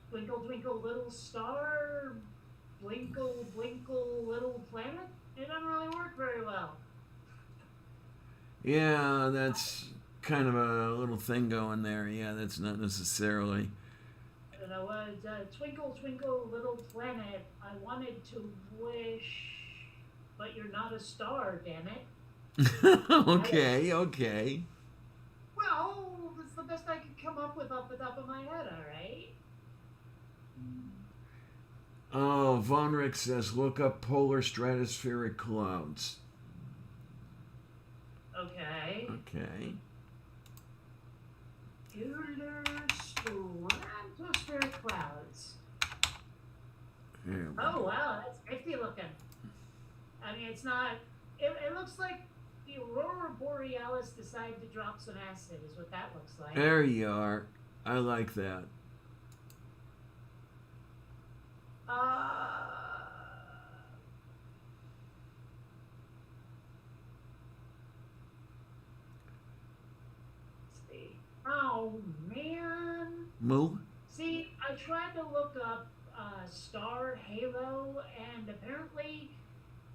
twinkle, twinkle, little star, blinkle, blinkle, little planet, it doesn't really work very well. Yeah, that's kind of a little thing going there. Yeah, that's not necessarily. I don't know, twinkle, twinkle, little planet, I wanted to wish, but you're not a star, damn it. Okay. Well, that's the best I could come up with off the top of my head, alright? Oh, Von Rick says, look up polar stratospheric clouds. Okay. Polar stratospheric clouds. Here we Oh, go. wow, that's nifty looking. I mean, it's not it looks like the aurora borealis decided to drop some acid. Is what that looks like. There you are. I like that. Uh, let's see. Oh man. Moo? See, I tried to look up Star Halo, and apparently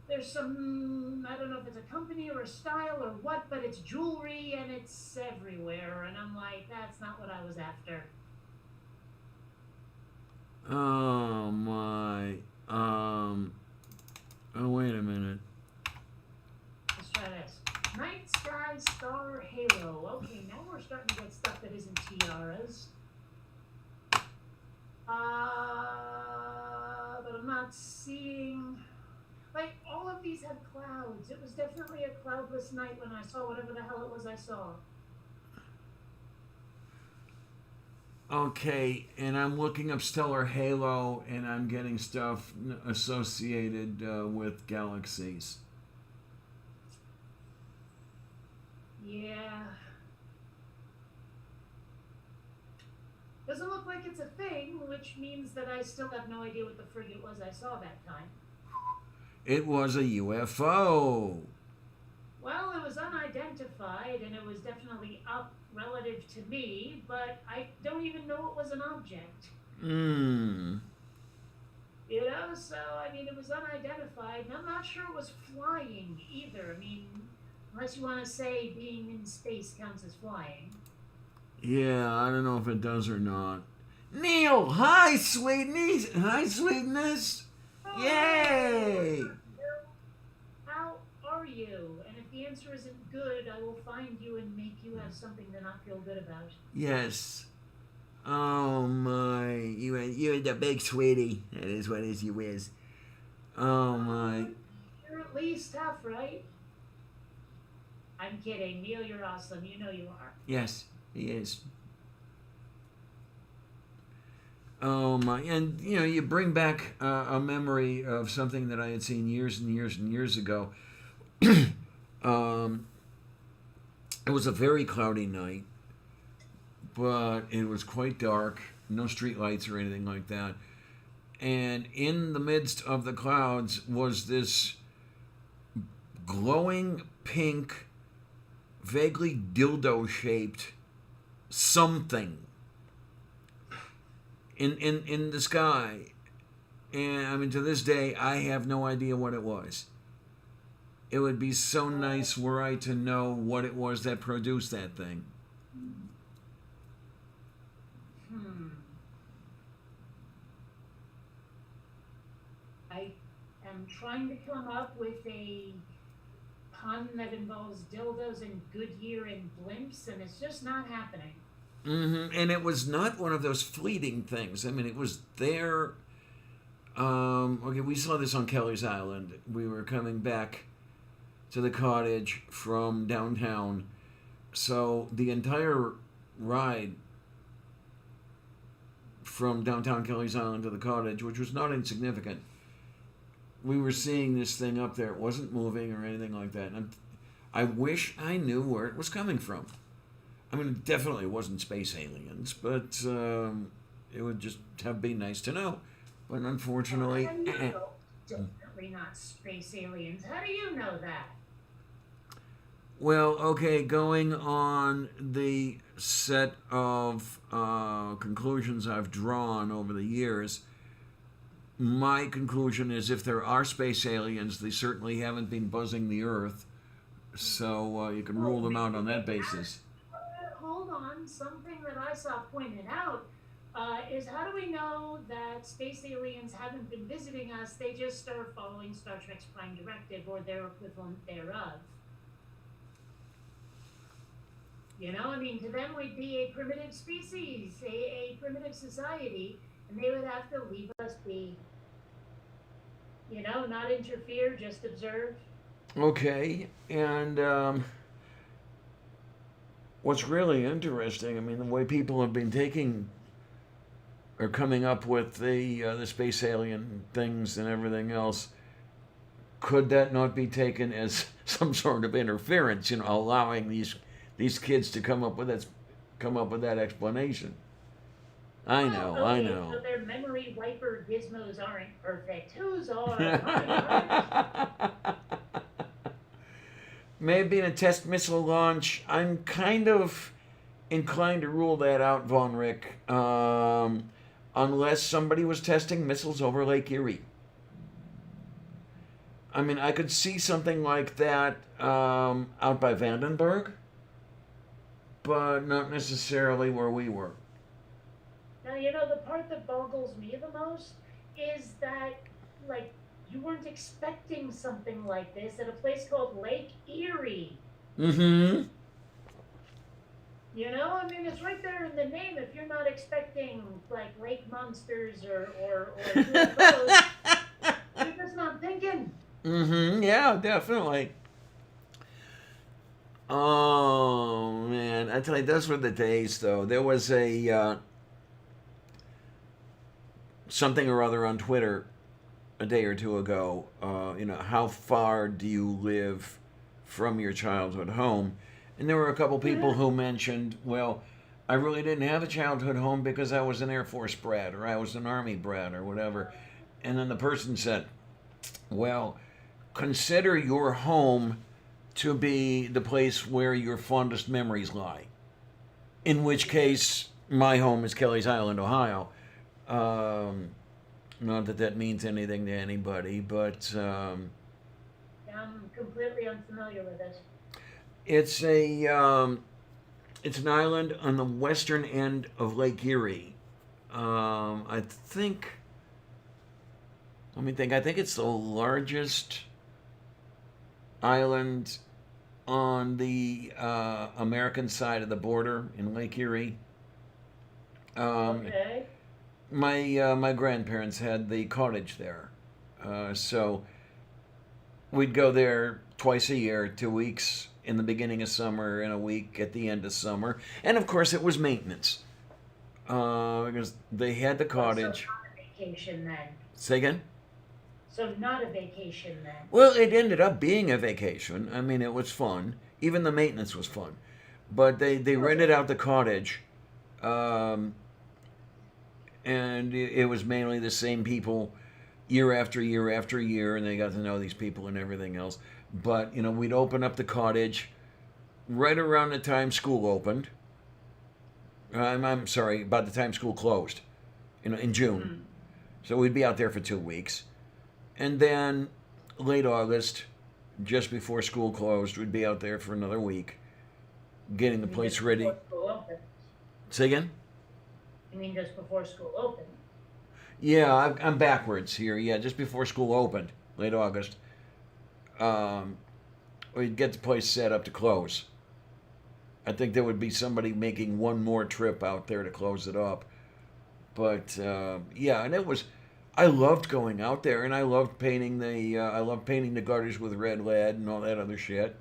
there's some, I don't know if it's a company or a style or what, but it's jewelry and it's everywhere. And I'm like, that's not what I was after. Oh my. Oh, wait a minute. Let's try this. Night Sky Star Halo. Okay, now we're starting to get stuff that isn't tiaras. But I'm not seeing. Like, all of these have clouds. It was definitely a cloudless night when I saw whatever the hell it was I saw. Okay, and I'm looking up Stellar Halo, and I'm getting stuff associated with galaxies. Yeah. Doesn't look like it's a thing, which means that I still have no idea what the frig it was I saw that time. It was a UFO. Well, it was unidentified, and it was definitely up relative to me, but I don't even know it was an object. Hmm. You know, so, I mean, it was unidentified, and I'm not sure it was flying either. I mean, unless you want to say being in space counts as flying. Yeah, I don't know if it does or not. Neil, hi, sweetness. Hi, sweetness. Yay! How are you? And if the answer isn't good, I will find you and make you have something to not feel good about. Yes. Oh my, you're the big sweetie. That is what is you is. Oh my. You're at least tough, right? I'm kidding. Neil, you're awesome. You know you are. Yes, he is. Oh my, and you know, you bring back a memory of something that I had seen years and years and years ago. um, it was a very cloudy night, but it was quite dark, no street lights or anything like that. And in the midst of the clouds was this glowing pink, vaguely dildo shaped something in the sky. And I mean, to this day, I have no idea what it was. It would be so nice were I to know what it was that produced that thing. I am trying to come up with a pun that involves dildos and Goodyear and blimps, and it's just not happening. And it was not one of those fleeting things. I mean, it was there. Okay, we saw this on Kelly's Island. We were coming back to the cottage from downtown. So the entire ride from downtown Kelly's Island to the cottage, which was not insignificant, we were seeing this thing up there. It wasn't moving or anything like that. And I wish I knew where it was coming from. I mean, it definitely wasn't space aliens, but it would just have been nice to know. But unfortunately, Definitely not space aliens. How do you know that? Well, okay, going on the set of conclusions I've drawn over the years, my conclusion is if there are space aliens, they certainly haven't been buzzing the Earth. So you can rule them out on that basis. Hold on. Something that I saw pointed out is how do we know that space aliens haven't been visiting us? They just are following Star Trek's Prime Directive or their equivalent thereof. You know, I mean, to them we'd be a primitive species, a primitive society, and they would have to leave us be. You know, not interfere, just observe. Okay, and what's really interesting, I mean, the way people have been taking or coming up with the space alien things and everything else, could that not be taken as some sort of interference? Allowing these kids to come up with that explanation. I Well, know, I okay, know. so their memory wiper gizmos aren't perfect. Whose are? Mine aren't. Maybe in a test missile launch, I'm kind of inclined to rule that out, Von Rick. Unless somebody was testing missiles over Lake Erie. I mean, I could see something like that out by Vandenberg, but not necessarily where we were. Now, the part that boggles me the most is that, like, you weren't expecting something like this at a place called Lake Erie. Mm-hmm. I mean, it's right there in the name. If you're not expecting, like, lake monsters or UFOs, you're just not thinking. Mm-hmm. Yeah, definitely. Oh man, I tell you, those were the days. Though there was a something or other on Twitter a day or two ago. How far do you live from your childhood home? And there were a couple people who mentioned, well, I really didn't have a childhood home because I was an Air Force brat or I was an Army brat or whatever. And then the person said, well, consider your home to be the place where your fondest memories lie. In which case, my home is Kelly's Island, Ohio. Not that that means anything to anybody, but I'm completely unfamiliar with it. it's it's an island on the western end of Lake Erie. I think. Let me think. I think it's the largest island on the American side of the border in Lake Erie. Okay. My grandparents had the cottage there, so we'd go there twice a year, 2 weeks in the beginning of summer and a week at the end of summer, and of course it was maintenance because they had the So cottage. not a vacation then. Say again. So not a vacation then. Well, it ended up being a vacation. I mean, it was fun. Even the maintenance was fun, but they rented out the cottage. Um, and it was mainly the same people year after year after year, and they got to know these people and everything else. But we'd open up the cottage right around the time school opened. I'm sorry, about the time school closed, in June. So we'd be out there for 2 weeks, and then late August, just before school closed, we'd be out there for another week, getting the You mean place just ready. before school opened? Say again. You mean just before school opened? Yeah, I'm backwards here. Yeah, just before school opened, late August, we'd get the place set up to close. I think there would be somebody making one more trip out there to close it up. But yeah, and I loved going out there, and I loved painting the gutters with red lead and all that other shit.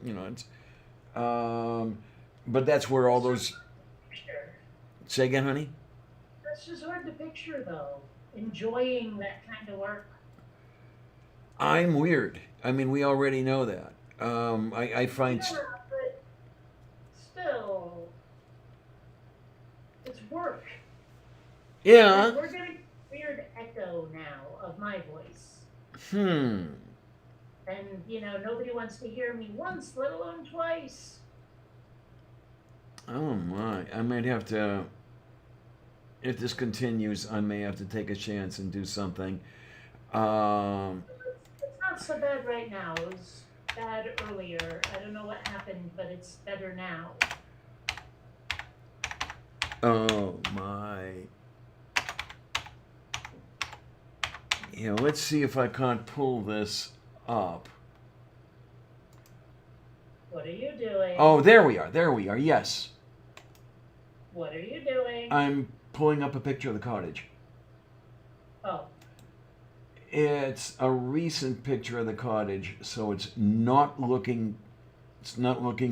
But that's where all those. Sure. Say again, honey. That's just hard to picture, though. Enjoying that kind of work. I'm weird. I mean, we already know that. I find. Yeah, but still, it's work. Yeah. We're getting a weird echo now of my voice. Hmm. And, nobody wants to hear me once, let alone twice. Oh my! I might have to. If this continues, I may have to take a chance and do something. Um, It's not so bad right now. It was bad earlier. I don't know what happened, but it's better now. oh my! Let's see if I can't pull this up. What are you doing? Oh, there we are. There we are. Yes, What are you doing? I'm pulling up a picture of the cottage. Oh, It's a recent picture of the cottage, so it's not looking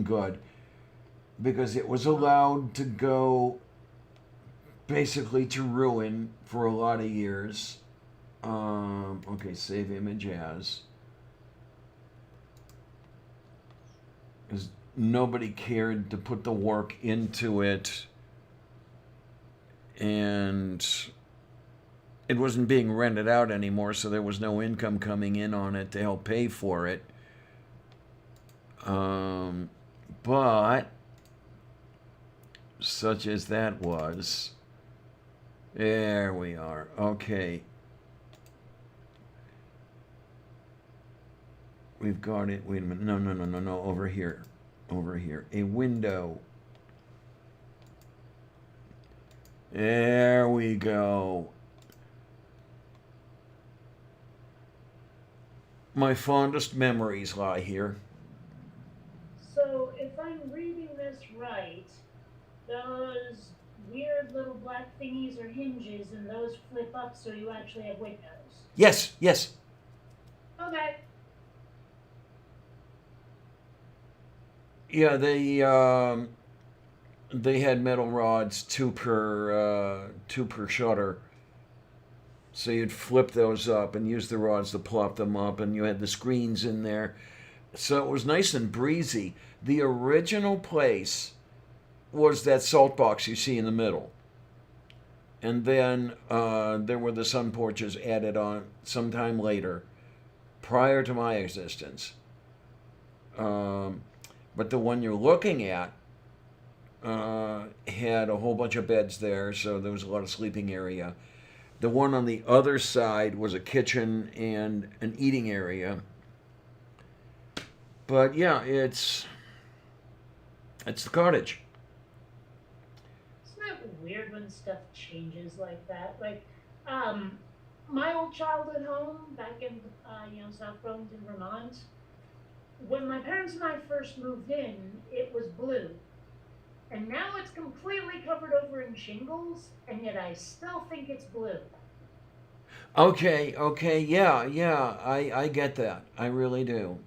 good because it was allowed to go basically to ruin for a lot of years. Okay, save image as. 'cause nobody cared to put the work into it, and it wasn't being rented out anymore, so there was no income coming in on it to help pay for it. But such as that was, there we are. Okay. We've got it. Wait a minute. No. Over here. Over here. A window. There we go. My fondest memories lie here. So, if I'm reading this right, those weird little black thingies are hinges, and those flip up so you actually have windows. Yes, yes. Okay. Yeah, they had metal rods, two per shutter. So you'd flip those up and use the rods to plop them up, and you had the screens in there. So it was nice and breezy. The original place was that salt box you see in the middle. And then there were the sun porches added on sometime later, prior to my existence. But the one you're looking at had a whole bunch of beds there, so there was a lot of sleeping area. The one on the other side was a kitchen and an eating area. But yeah, it's the cottage. Isn't that weird when stuff changes like that? Like, my old childhood home back in, South Burlington, Vermont, when my parents and I first moved in, it was blue. And now it's completely covered over in shingles, and yet I still think it's blue. Okay, yeah, I get that. I really do.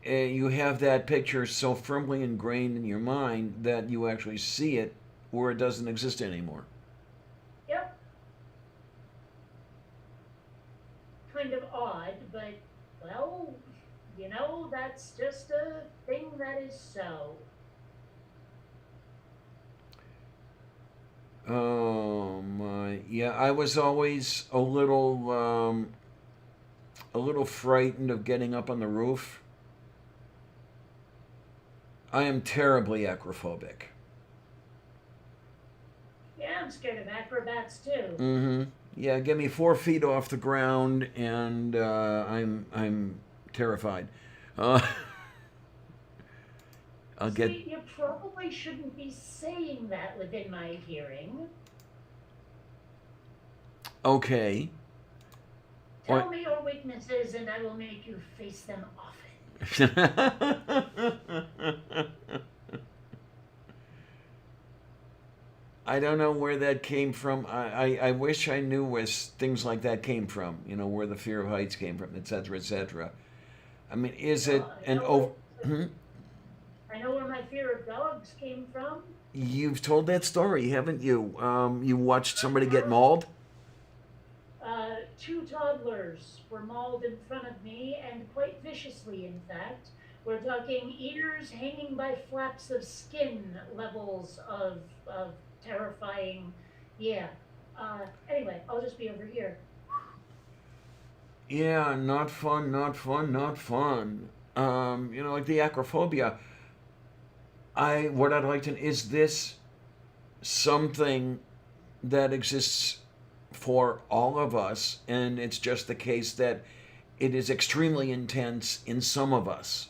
You have that picture so firmly ingrained in your mind that you actually see it where it doesn't exist anymore. Yep. Kind of odd, but, well, that's just a thing that is so. Oh my, yeah. I was always a little frightened of getting up on the roof. I am terribly acrophobic. Yeah, I'm scared of acrobats too. Mm-hmm. Yeah, get me 4 feet off the ground, and I'm terrified. Uh, I'll get See, you probably shouldn't be saying that within my hearing. okay. Tell What? me your weaknesses and I will make you face them often. I don't know where that came from. I wish I knew where things like that came from. Where the fear of heights came from, etc., etc. I mean, is it Well, an over? I know where my fear of dogs came from. You've told that story, haven't you? You watched somebody get mauled. Two toddlers were mauled in front of me, and quite viciously, in fact. We're talking ears hanging by flaps of skin levels of terrifying. Yeah. Anyway, I'll just be over here. Yeah, not fun, not fun, not fun. Like the acrophobia. What I'd like to is this something that exists for all of us, and it's just the case that it is extremely intense in some of us.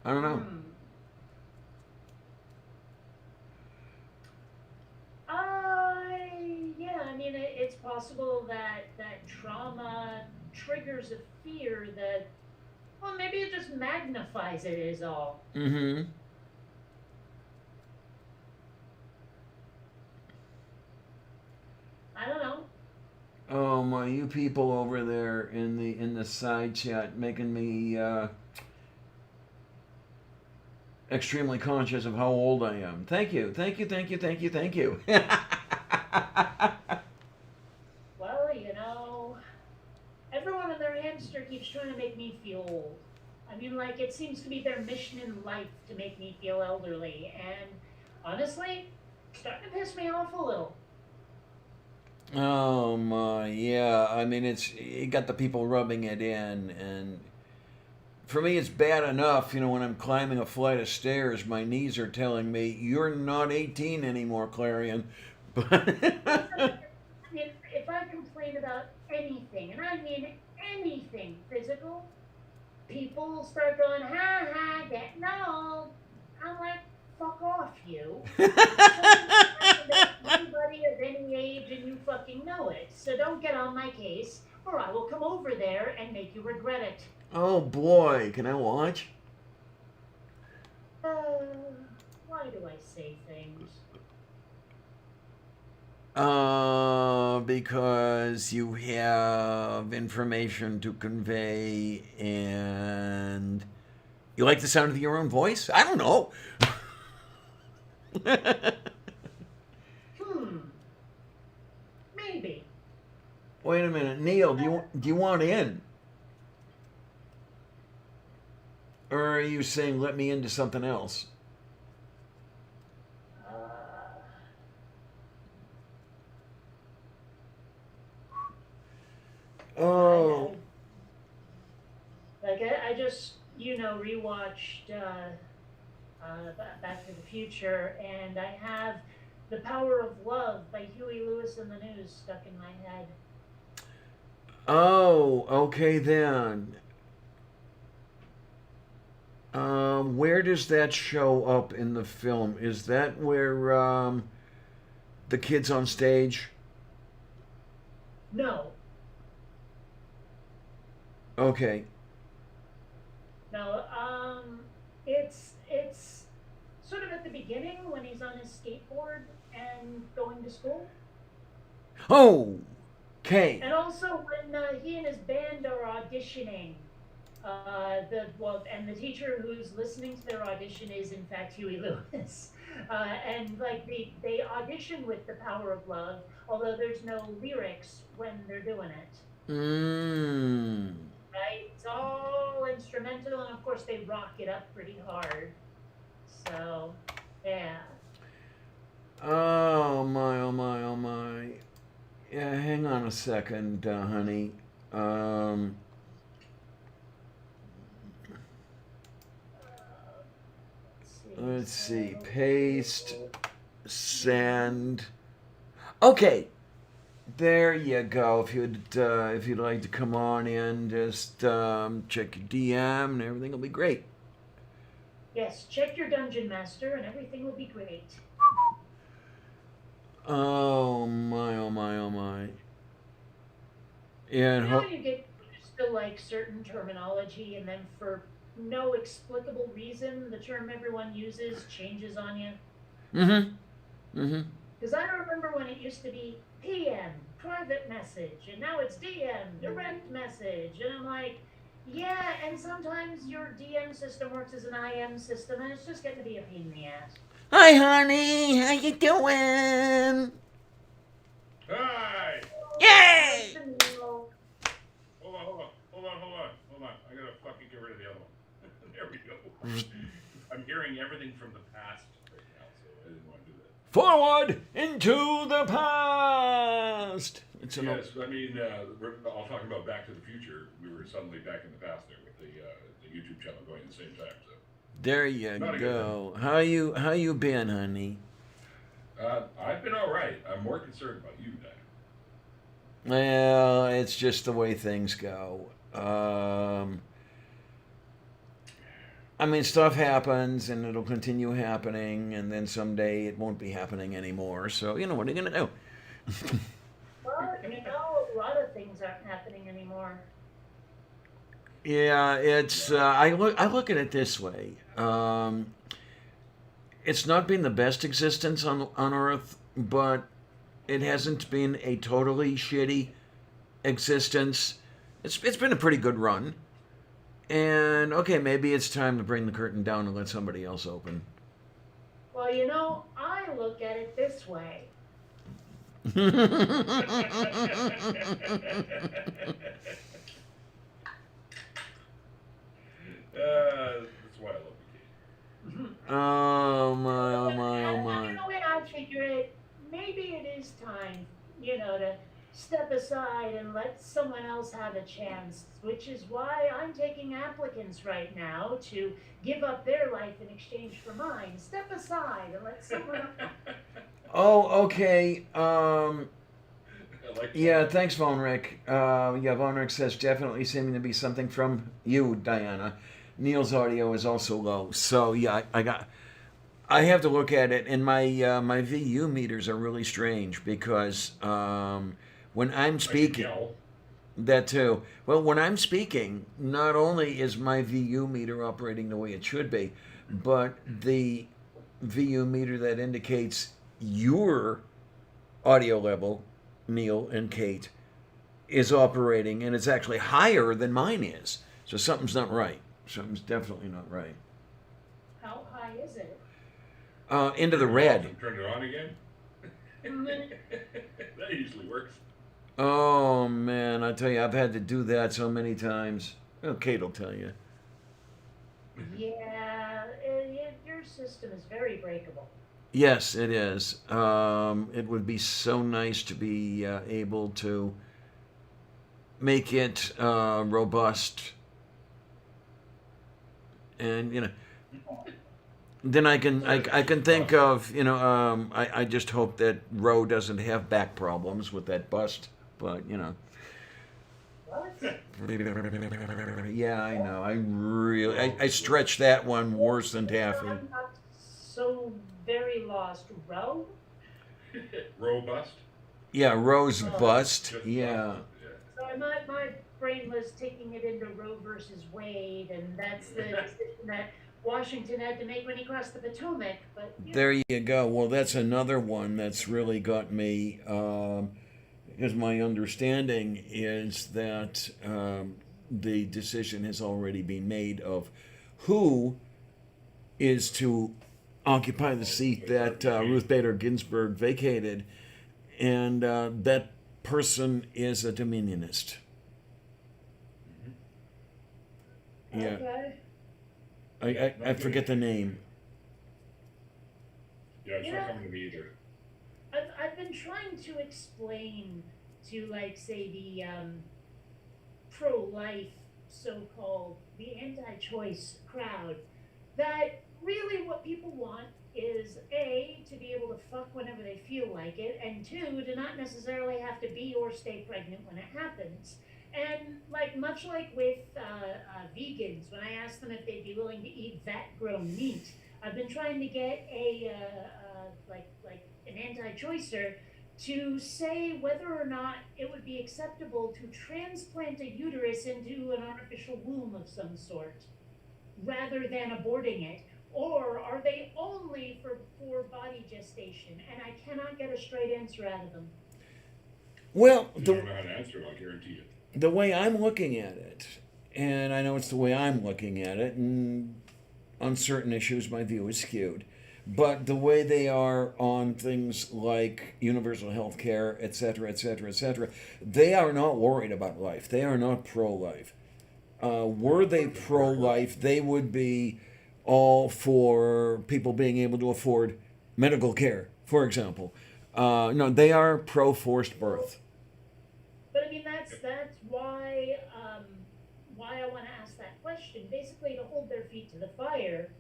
I don't know. Hmm. Yeah, I mean, it's possible that trauma triggers a fear that, well, maybe it just magnifies it, is all. Mm-hmm. I don't know. Oh my, you people over there in the side chat making me extremely conscious of how old I am. Thank you, thank you, thank you, thank you, thank you. Well, everyone and their hamster keeps trying to make me feel old. I mean, like, it seems to be their mission in life to make me feel elderly. And honestly, it's starting to piss me off a little. Oh my, yeah. I mean, it's you got the people rubbing it in, and for me, it's bad enough. When I'm climbing a flight of stairs, my knees are telling me you're not 18 anymore, Clarion. Listen, But I mean, if I complain about anything, and I mean anything physical, people start going, ha ha, getting old. I'm like, fuck off, you. It's only happened to anybody of any age and you fucking know it. So don't get on my case, or I will come over there and make you regret it. oh boy, can I watch? Uh, why do I say things? Because you have information to convey and you like the sound of your own voice? I don't know. Hmm, maybe. Wait a minute, Neil, do you want in? Or are you saying let me into something else? Uh, Oh, I just, rewatched Back to the Future, and I have The Power of Love by Huey Lewis and the News stuck in my head. oh, okay then. Where does that show up in the film? Is that where the kid's on stage? No, Okay. no, it's sort of at the beginning when he's on his skateboard and going to school. Oh, okay. And also when he and his band are auditioning, and the teacher who's listening to their audition is in fact Huey Lewis, and like they audition with "The Power of Love," although there's no lyrics when they're doing it. Mmm. Right? It's all instrumental, and of course they rock it up pretty hard. So, yeah. Oh my, oh my, oh my. Yeah, hang on a second, honey. Um, let's see. Paste, send. Okay, there you go. If you'd like to come on in, just check your DM and everything will be great. Yes, check your dungeon master, and everything will be great. Oh my, oh my, oh my. Yeah, You know, you get used to like certain terminology, and then for no explicable reason, the term everyone uses changes on you. mm-hmm. Because I remember when it used to be PM, private message, and now it's DM, direct message. And I'm like, yeah, and sometimes your DM system works as an IM system, and it's just getting to be a pain in the ass. Hi, honey. How you doing? Hi! Yay! Nice to know. Hold on. I gotta fucking get rid of the other one. There we go. I'm hearing everything from the past right now, so I didn't want to do that. Forward into the past. It's an Yes, I mean, we're all talking about Back to the Future. We were suddenly back in the past there with the YouTube channel going at the same time. So There you Not a good go. How you been, honey? I've been all right. I'm more concerned about you, Dan. Well, it's just the way things go. I mean, stuff happens and it'll continue happening, and then someday it won't be happening anymore. So, what are you going to do? Well, a lot of things aren't happening anymore. Yeah, it's. I look at it this way. It's not been the best existence on Earth, but it hasn't been a totally shitty existence. It's been a pretty good run. And okay, maybe it's time to bring the curtain down and let somebody else open. Well, I look at it this way. step aside and let someone else have a chance, which is why I'm taking applicants right now to give up their life in exchange for mine. Step aside and let someone else. Oh, okay. I like Yeah, that. thanks, Von Rick. Yeah, Von Rick says definitely seeming to be something from you, Diana. Neil's audio is also low, so yeah, I have to look at it, and my VU meters are really strange because when I'm I can speaking, yell. that too. Well, when I'm speaking, not only is my VU meter operating the way it should be, but the VU meter that indicates your audio level, Neil and Kate, is operating, and it's actually higher than mine is. So something's not right. Something's definitely not right. How high is it? Into the Turn it off red. and turn it on again. Mm, That usually works. Oh man, I tell you, I've had to do that so many times. Oh, Kate will tell you. Yeah, your system is very breakable. Yes, it is. It would be so nice to be able to make it robust, and then I can think of I just hope that Roe doesn't have back problems with that bust, but What? yeah, I know. I stretched that one worse than taffy. I'm not so very lost. Row? Robust. Yeah, Roe's Oh. bust. Just Yeah. bust. Yeah. Sorry, my brain was taking it into Roe versus Wade, and that's the decision that Washington had to make when he crossed the Potomac. But There you go. Well, that's another one that's really got me, because my understanding is that the decision has already been made of who is to occupy the seat that Ruth Bader Ginsburg vacated, and that person is a Dominionist. Yeah, okay. I forget the name. Yeah, it's You not know- coming to me either. I've been trying to explain to, like, say, the pro-life, so-called, the anti-choice crowd, that really what people want is A, to be able to fuck whenever they feel like it, and two, to not necessarily have to be or stay pregnant when it happens. And like much like with vegans, when I ask them if they'd be willing to eat vat-grown meat, I've been trying to get a like an anti-choicer to say whether or not it would be acceptable to transplant a uterus into an artificial womb of some sort rather than aborting it, or are they only for body gestation? And I cannot get a straight answer out of them. Well, You don't know how to answer it, I'll guarantee it. the way I'm looking at it, and I know it's the way I'm looking at it, and on certain issues my view is skewed, but the way they are on things like universal health care, etc., etc., etc., they are not worried about life. They are not pro-life. Were they pro-life, they would be all for people being able to afford medical care, for example. No, they are pro-forced birth. But I mean, that's why I want to ask that question. Basically, to hold their feet to the fire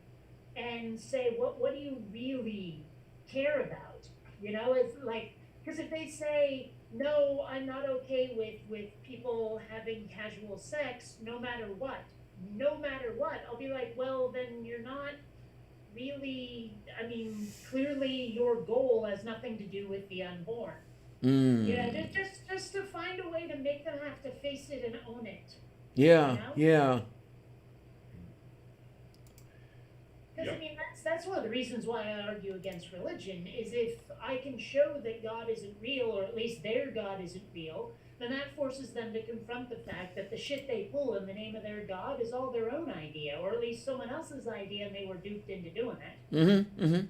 and say, what do you really care about? It's like, because if they say no, I'm not okay with people having casual sex, no matter what, I'll be like, well, then you're not really. I mean, clearly your goal has nothing to do with the unborn. Yeah, Mm. just to find a way to make them have to face it and own it. Yeah, You know? yeah. Because I Yep. mean, that's one of the reasons why I argue against religion is if I can show that God isn't real, or at least their God isn't real, then that forces them to confront the fact that the shit they pull in the name of their God is all their own idea, or at least someone else's idea, and they were duped into doing it. Mm-hmm. Mm-hmm.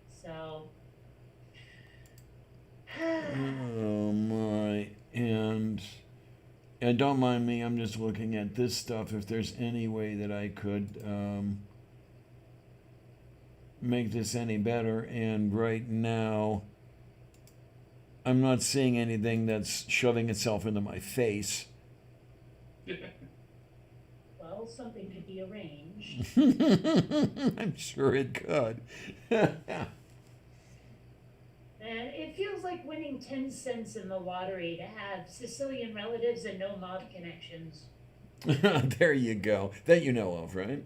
So. Oh my. And don't mind me, I'm just looking at this stuff. If there's any way that I could make this any better, and right now I'm not seeing anything that's shoving itself into my face. Well, something could be arranged. I'm sure it could. And it feels like winning 10 cents in the lottery to have Sicilian relatives and no mob connections. There you go. That you know of, right?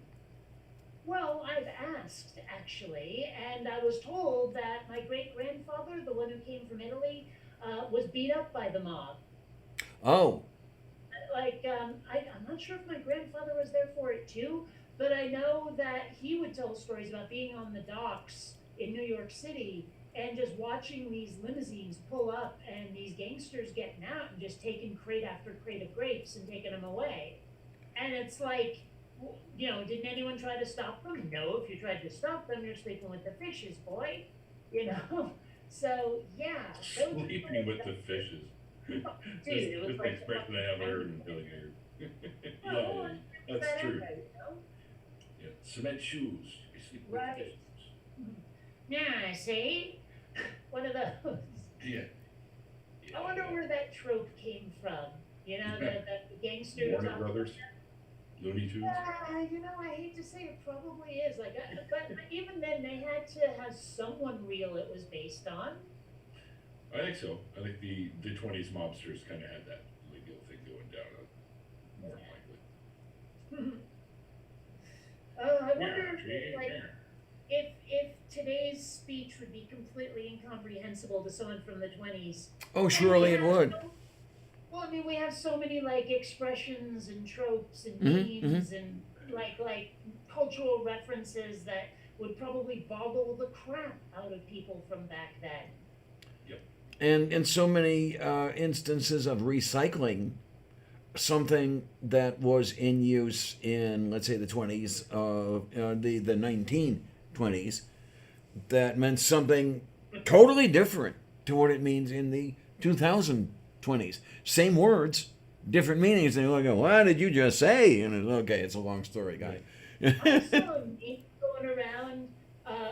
Well, I've asked, actually, and I was told that my great grandfather, the one who came from Italy, was beat up by the mob. Oh, I'm not sure if my grandfather was there for it too, but I know that he would tell stories about being on the docks in New York City and just watching these limousines pull up and these gangsters getting out and just taking crate after crate of grapes and taking them away. And it's like, didn't anyone try to stop them? No, if you tried to stop them, you're sleeping with the fishes, boy. You know? So, yeah. Those are Sleeping with the fishes. Dude, Just, it was just the like expression I have heard in Billy Gayer. Oh, Yeah, that's true. know? Yeah. Cement shoes. You sleep with Right. the fishes. Yeah, see? One of those. Yeah. I wonder where that trope came from. The gangsters. Warner Brothers. Looney Tunes. I hate to say it probably is. But even then, they had to have someone real it was based on. I think so. I think the 20s mobsters kind of had that legal thing going down, more than likely. I wonder Yeah. if today's speech would be completely incomprehensible to someone from the 20s. oh, surely it would. Well, I mean, we have so many expressions and tropes and Mhm, memes and like cultural references that would probably boggle the crap out of people from back then. And so many instances of recycling something that was in use in, let's say, the 20s, the 1920s, that meant something totally different to what it means in the 2020s. Same words, different meanings. And you go, what did you just say? And it's, okay, it's a long story, guy. I saw a meme going around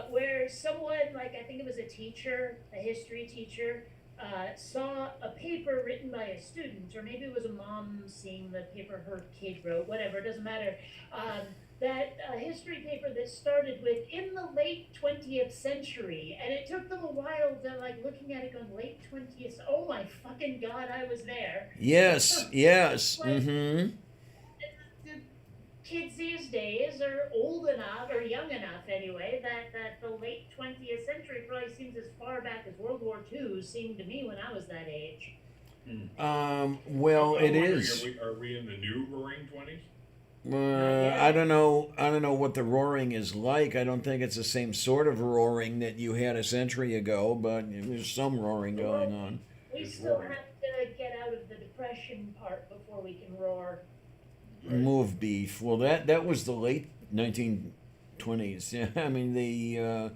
where someone, I think it was a teacher, a history teacher, saw a paper written by a student, or maybe it was a mom seeing the paper her kid wrote, whatever, it doesn't matter. That history paper that started with "in the late 20th century," and it took them a while to looking at it, going, "Late 20th? Oh my fucking god, I was there." Yes, yes. Mm-hmm. The kids these days are old enough, or young enough anyway, that the late 20th century probably seems as far back as World War II seemed to me when I was that age. Well, I'm it wondering, is. Are we in the new Roaring 20s? I don't know. I don't know what the roaring is like. I don't think it's the same sort of roaring that you had a century ago, but there's some roaring going on. We It's still roaring. have to get out of the depression part before we can roar. Move beef. Well, that was the late 1920s. Yeah, I mean the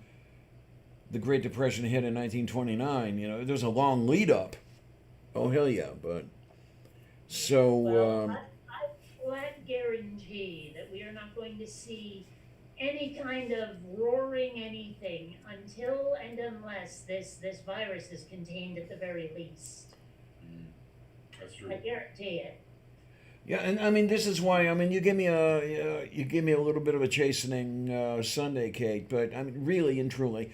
Great Depression hit in 1929. There's a long lead up. Oh hell yeah! But so Well, I flat guarantee that we are not going to see any kind of roaring anything until and unless this virus is contained at the very least. That's true. I guarantee it. yeah, and I mean this is why. I mean you give me a little bit of a chastening Sunday cake, but I mean really and truly.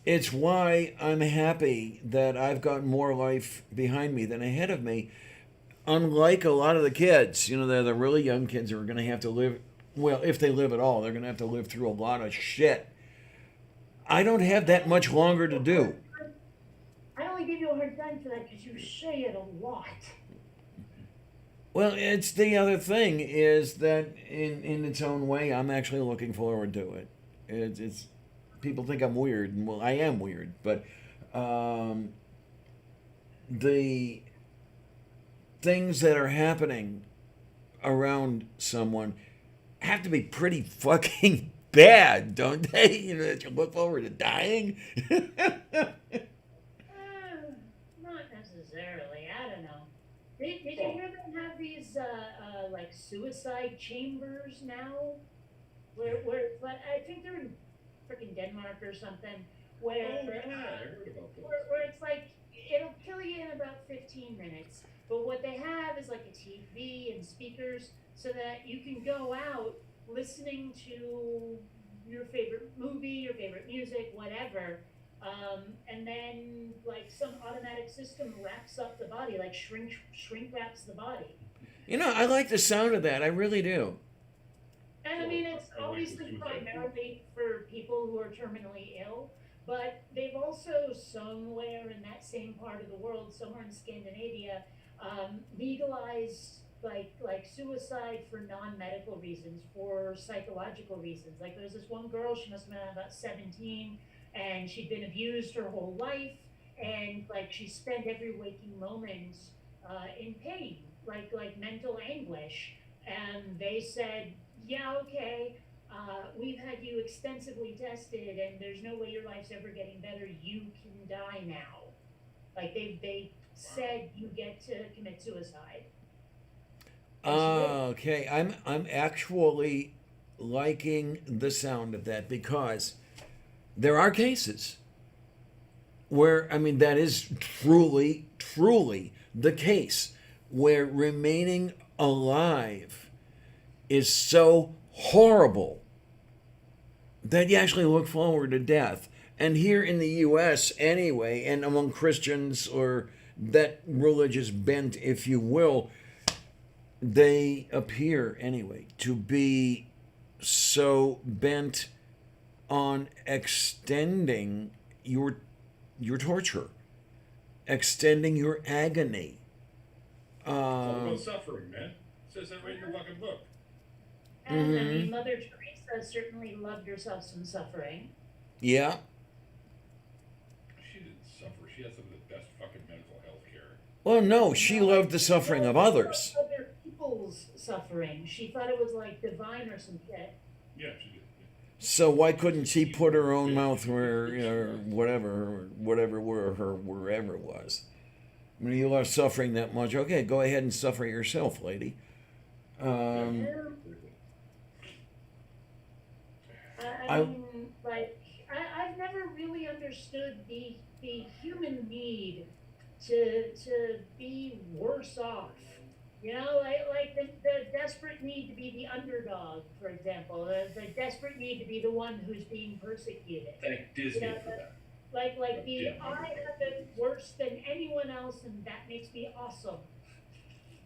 It's why I'm happy that I've got more life behind me than ahead of me. Unlike a lot of the kids, they're the really young kids who are going to have to live, well, if they live at all, they're going to have to live through a lot of shit. I don't have that much longer to do. I only give you a hard time for that because you say it a lot. Well, it's the other thing is that in its own way, I'm actually looking forward to it. It's people think I'm weird, and well, I am weird, but the things that are happening around someone have to be pretty fucking bad, don't they? That you look forward to dying. Not necessarily. I don't know. Did you hear them have these suicide chambers now? But I think they're in freaking Denmark or something. Where I heard about those. where it's it'll kill you in about 15 minutes. But what they have is like a TV and speakers so that you can go out listening to your favorite movie, your favorite music, whatever. And then like some automatic system wraps up the body, like shrink wraps the body. I like the sound of that. I really do. And I mean, it's I like the obviously suicide primarily for people who are terminally ill, but they've also somewhere in that same part of the world, somewhere in Scandinavia, legalized like suicide for non-medical reasons, for psychological reasons. Like there was this one girl, she must have been about 17, and she'd been abused her whole life, and like she spent every waking moment in pain, like mental anguish. And they said, yeah, okay, we've had you extensively tested, and there's no way your life's ever getting better. You can die now. Like they said, you get to commit suicide. Okay, I'm actually liking the sound of that because there are cases where that is truly the case where remaining alive is so horrible that you actually look forward to death. And here in the US anyway, and among Christians or that religious bent, if you will, they appear anyway to be so bent on extending your torture, extending your agony. It's all about suffering, man. It says that right in the fucking book. And I mean, Mother Teresa certainly loved herself some suffering. Yeah. She didn't suffer. She had some of the best fucking medical health care. Well, no, she loved the suffering of others. Other people's suffering. She thought it was like divine or some shit. Yeah, she did. So why couldn't she put her own mouth where, whatever wherever it was? I mean, you love suffering that much. Okay, go ahead and suffer yourself, lady. I mean, like, I've never really understood the human need to be worse off. Like the desperate need to be the underdog, for example, the desperate need to be the one who's being persecuted. Thank Disney for that. Like I have it worse than anyone else, and that makes me awesome.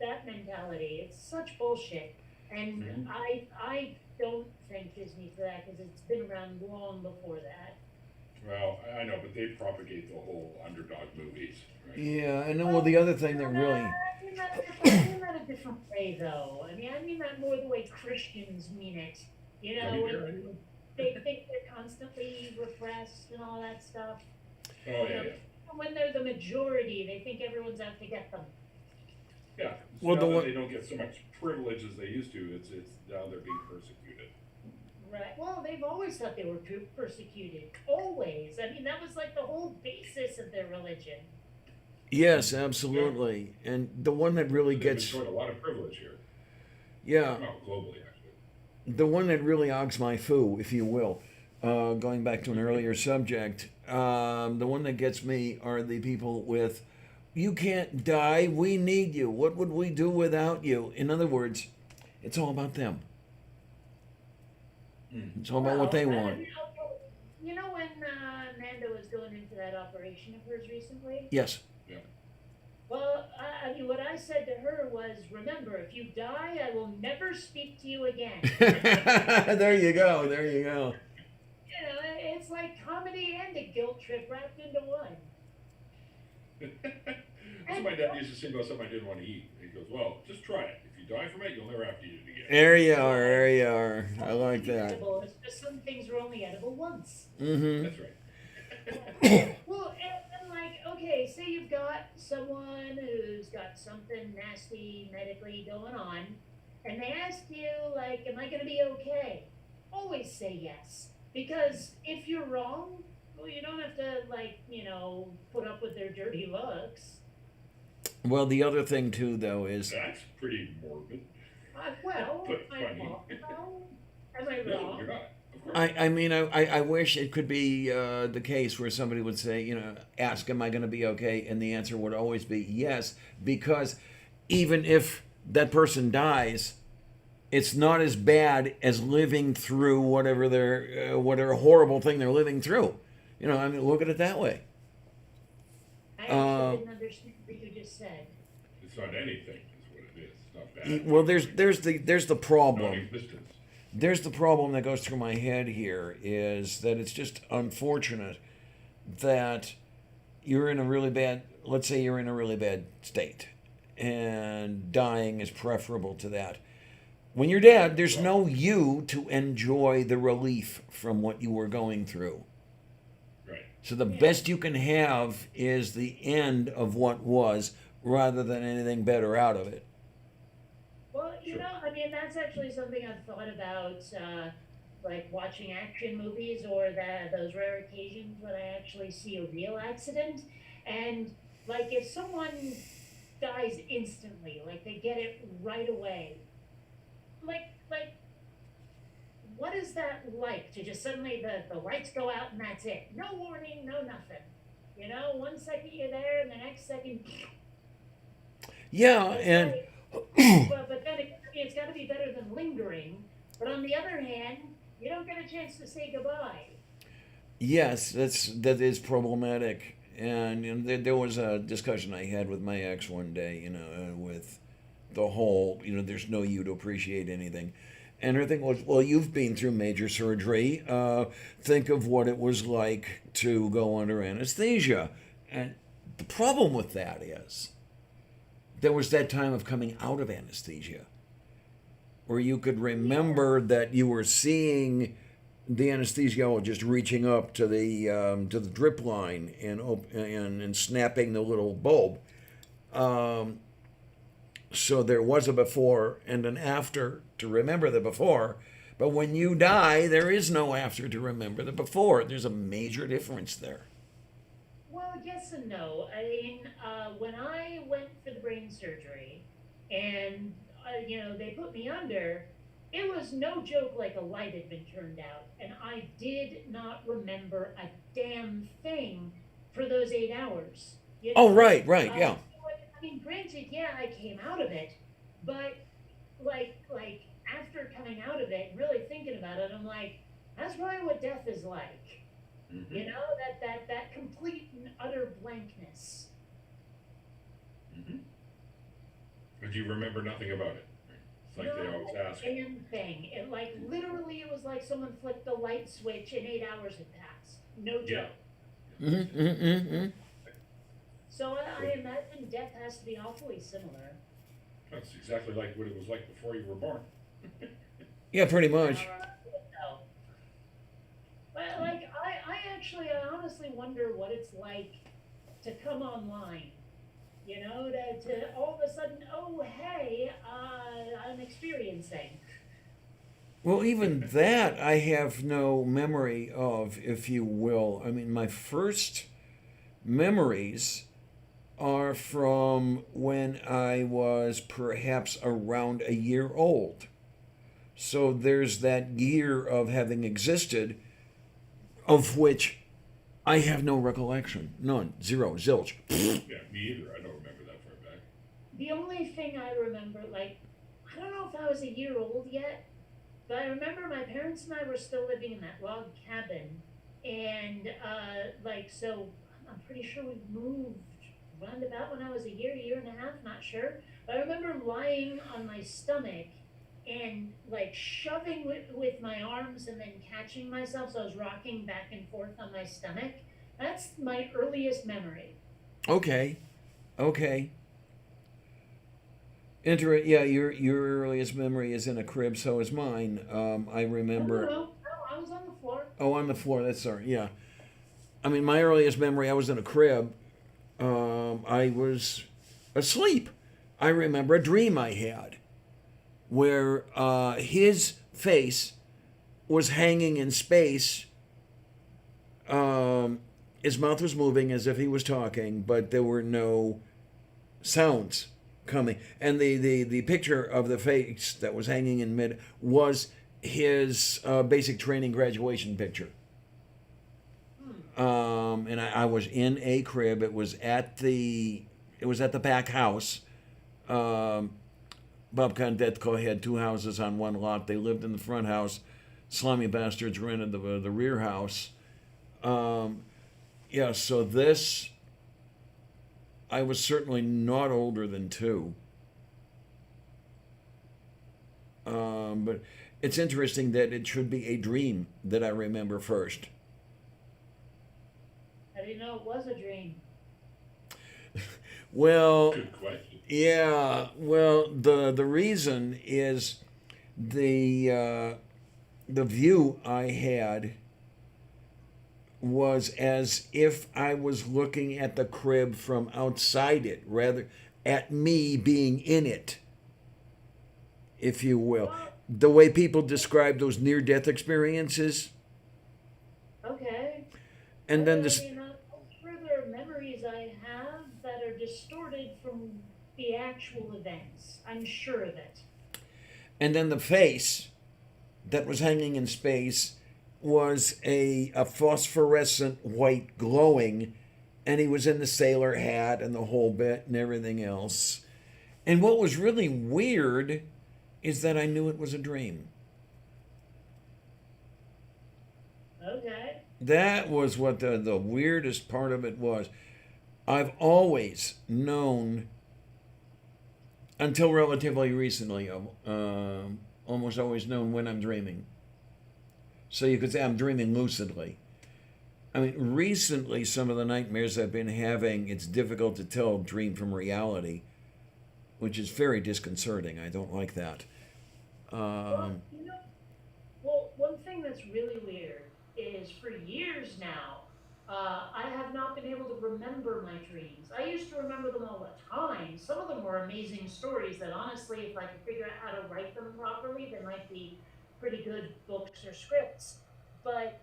That mentality, it's such bullshit, and I don't thank Disney for that because it's been around long before that. Well, I know, but they propagate the whole underdog movies, right? Yeah, and then the other thing that really. I mean that a different way, though. I mean that more the way Christians mean it. They think they're constantly repressed and all that stuff. Oh, yeah. When they're the majority, they think everyone's out to get them. Yeah. Well, Now that they don't get so much privilege as they used to, it's now they're being persecuted. Right. Well, they've always thought they were persecuted. Always. I mean, that was like the whole basis of their religion. Yes, absolutely. And the one that really They've gets. enjoyed a lot of privilege here. Yeah. Well, globally, actually. The one that really ogs my foo, if you will, going back to an earlier subject, the one that gets me are the people with, you can't die, we need you. What would we do without you? In other words, it's all about them. It's all about what they want. You know when Amanda was going into that operation of hers recently? Yes. Yeah. Well, I mean, what I said to her was, remember, if you die, I will never speak to you again. There you go. There you go. It's like comedy and a guilt trip wrapped into one. That's what my dad used to say about something I didn't want to eat. He goes, well, just try it. If you die from it, you'll never have to eat it again. There you are. There you are. I like that. It's just some things are only edible once. Mm-hmm. That's right. Well, and like, okay, say you've got someone who's got something nasty medically going on, and they ask you, like, am I going to be okay? Always say yes. Because if you're wrong, well, you don't have to, like, put up with their dirty looks. Well, the other thing, too, though, is... That's pretty morbid. Well, But am I funny. wrong? Am I No, wrong? you're not. Of I mean, I wish it could be the case where somebody would say, ask, am I going to be okay? And the answer would always be yes, because even if that person dies, it's not as bad as living through whatever horrible thing they're living through. I mean, look at it that way. I Uh, actually didn't understand what you just said. It's not anything, is what it is. It's not bad. Well, there's the problem. Non-existence. There's the problem that goes through my head here is that it's just unfortunate that you're in a really bad, let's say you're in a really bad state, and dying is preferable to that. When you're dead, there's no you to enjoy the relief from what you were going through. Right. So the best you can have is the end of what was rather than anything better out of it. Well, Sure. I mean, that's actually something I've thought about, like watching action movies or those rare occasions when I actually see a real accident. And, like, if someone dies instantly, like they get it right away, like, what is that like to just suddenly the lights go out and that's it? No warning, no nothing. 1 second you're there and the next second, Yeah, it's and like, but then it's got to be better than lingering. But on the other hand, you don't get a chance to say goodbye. yes, that is problematic. And there was a discussion I had with my ex one day, with the whole, there's no you to appreciate anything. And her thing was, well, you've been through major surgery. Think of what it was like to go under anesthesia. And the problem with that is there was that time of coming out of anesthesia where you could remember that you were seeing the anesthesiologist reaching up to the drip line and snapping the little bulb. So there was a before and an after to remember the before, but when you die, there is no after to remember the before. There's a major difference there. Well, yes and no. I mean, when I went for the brain surgery, and they put me under, it was no joke. Like a light had been turned out, and I did not remember a damn thing for those 8 hours. Oh, right, yeah. I mean, granted, yeah, I came out of it, but like after coming out of it, really thinking about it, I'm like, that's probably what death is like. Mm-hmm. That complete and utter blankness. Mm-hmm. But you remember nothing about it. It's like they always ask. Damn thing. It literally, it was like someone flipped the light switch and 8 hours had passed. No joke. Yeah. Mm-hmm, mm-hmm, mm-hmm. So I imagine death has to be awfully similar. That's exactly like what it was like before you were born. Yeah, pretty much. No. But I honestly wonder what it's like to come online. To all of a sudden, oh hey, I'm experiencing. Well, even that I have no memory of, if you will. I mean, my first memories are from when I was perhaps around a year old. So there's that year of having existed, of which I have no recollection. None. Zero. Zilch. Yeah, me either. I don't remember that far back. The only thing I remember, I don't know if I was a year old yet, but I remember my parents and I were still living in that log cabin, and so I'm pretty sure we moved round about when I was a year and a half, not sure. But I remember lying on my stomach and shoving with my arms and then catching myself, so I was rocking back and forth on my stomach. That's my earliest memory. Okay. Yeah, your earliest memory is in a crib. So is mine. I remember. No, I was on the floor. Oh, on the floor. That's sorry. Yeah. I mean, my earliest memory, I was in a crib. I was asleep. I remember a dream I had where his face was hanging in space. His mouth was moving as if he was talking, but there were no sounds coming. And the picture of the face that was hanging in mid was his basic training graduation picture. And I was in a crib. It was at the back house. Um, Bob Kondetko had two houses on one lot. They lived in the front house. Slimy bastards rented the rear house. Um, yeah, so this, I was certainly not older than two. But it's interesting that it should be a dream that I remember first. How do you know it was a dream? Well, Good question. yeah. Well, the reason is the the view I had was as if I was looking at the crib from outside it, rather at me being in it, if you will. Well, The way people describe those near-death experiences, okay. and then this, I'm sure there are memories I have that are distorted from the actual events. I'm sure of it. and then the face that was hanging in space was a phosphorescent white glowing, and he was in the sailor hat and the whole bit and everything else. And what was really weird is that I knew it was a dream. Okay. That was what the weirdest part of it was. I've always known, until relatively recently, almost always known when I'm dreaming. So you could say I'm dreaming lucidly. I mean, recently, some of the nightmares I've been having, it's difficult to tell dream from reality, which is very disconcerting. I don't like that. Well, Um, one thing that's really weird is for years now, I have not been able to remember my dreams. I used to remember them all the time. Some of them were amazing stories that honestly, if I could figure out how to write them properly, they might be pretty good books or scripts. But,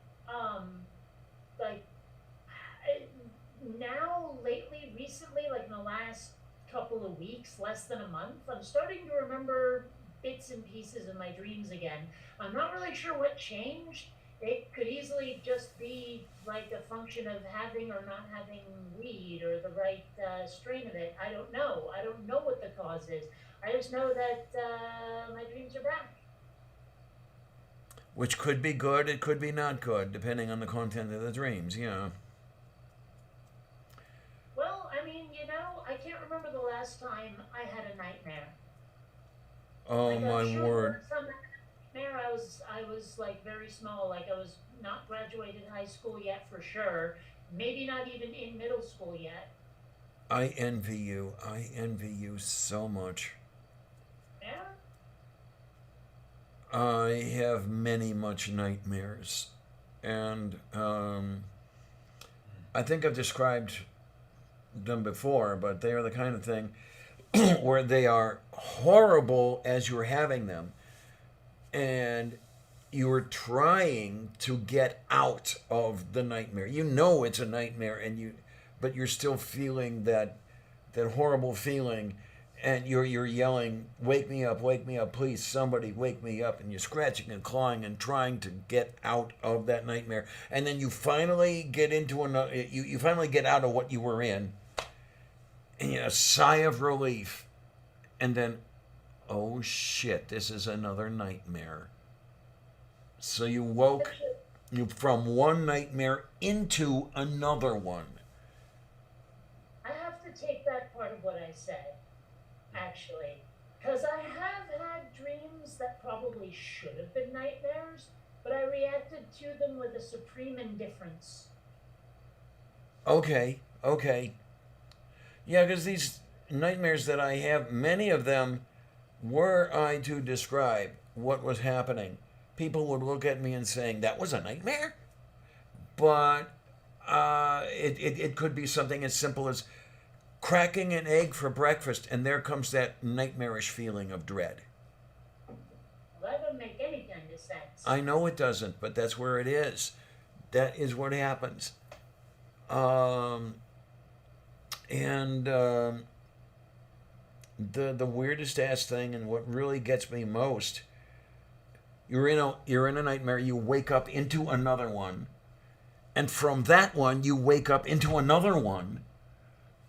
like, I, now, lately, recently, like in the last couple of weeks, less than a month, I'm starting to remember bits and pieces of my dreams again. I'm not really sure what changed. It could easily just be like a function of having or not having weed or the right strain of it. I don't know. I don't know what the cause is. I just know that my dreams are back. which could be good, it could be not good, depending on the content of the dreams, yeah. Well, I mean, I can't remember the last time I had a nightmare. Oh Like I'm my sure the word. last time nightmare I was like very small, like I was not graduated high school yet for sure, maybe not even in middle school yet. I envy you. I envy you so much. Yeah. I have many much nightmares. And I think I've described them before, but they are the kind of thing where they are horrible as you're having them. And you're trying to get out of the nightmare. You know it's a nightmare, but you're still feeling that horrible feeling, and you're yelling, wake me up, please, somebody wake me up," and you're scratching and clawing and trying to get out of that nightmare, and then you finally get into another. You finally get out of what you were in, and a sigh of relief, and then, oh shit, this is another nightmare. So you from one nightmare into another one. I have to take that part of what I said, actually. Because I have had dreams that probably should have been nightmares, but I reacted to them with a supreme indifference. Okay, okay. Yeah, because these nightmares that I have, many of them, were I to describe what was happening, people would look at me and saying, "That was a nightmare?" But it could be something as simple as cracking an egg for breakfast, and there comes that nightmarish feeling of dread. Well, that doesn't make any kind of sense. I know it doesn't, but that's where it is. That is what happens. Um, and the weirdest ass thing, and what really gets me most, You're in a nightmare. You wake up into another one, and from that one you wake up into another one,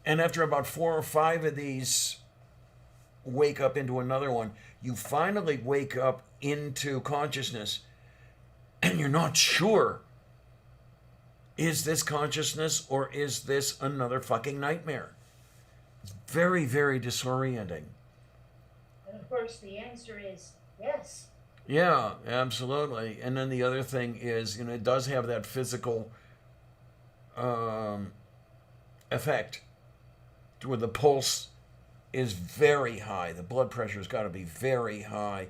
and after about 4 or 5 of these, wake up into another one. You finally wake up into consciousness, and you're not sure. Is this consciousness or is this another fucking nightmare? It's very, very disorienting. And of course, the answer is yes. Yeah, absolutely. And then the other thing is, it does have that physical effect where the pulse is very high. The blood pressure's got to be very high.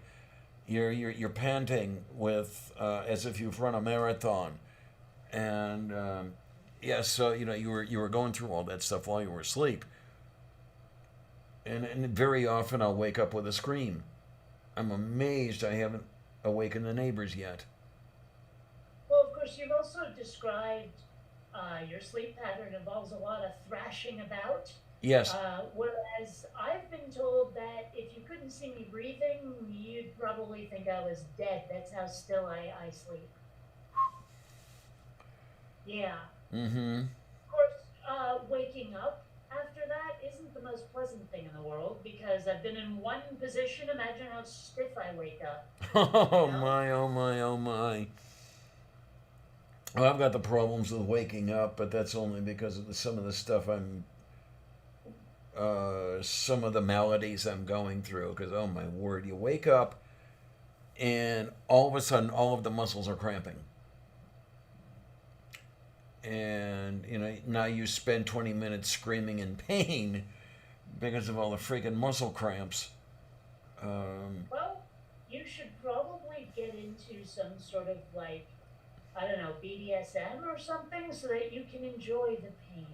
You're panting with as if you've run a marathon, and so you were going through all that stuff while you were asleep. And very often I'll wake up with a scream. I'm amazed I haven't awakened the neighbors yet. Well, of course, you've also described your sleep pattern involves a lot of thrashing about. Yes. Whereas I've been told that if you couldn't see me breathing, you'd probably think I was dead. That's how still I sleep. Yeah. Mm-hmm. Of course, waking up after that isn't the most pleasant thing in the world because I've been in one position. Imagine how stiff I wake up. Oh my, oh my, oh my. Well, I've got the problems with waking up, but that's only because of some of the stuff some of the maladies I'm going through. Because, oh my word, you wake up and all of a sudden all of the muscles are cramping. And, now you spend 20 minutes screaming in pain because of all the freaking muscle cramps. Well, you should probably get into some sort of I don't know, BDSM or something so that you can enjoy the pain.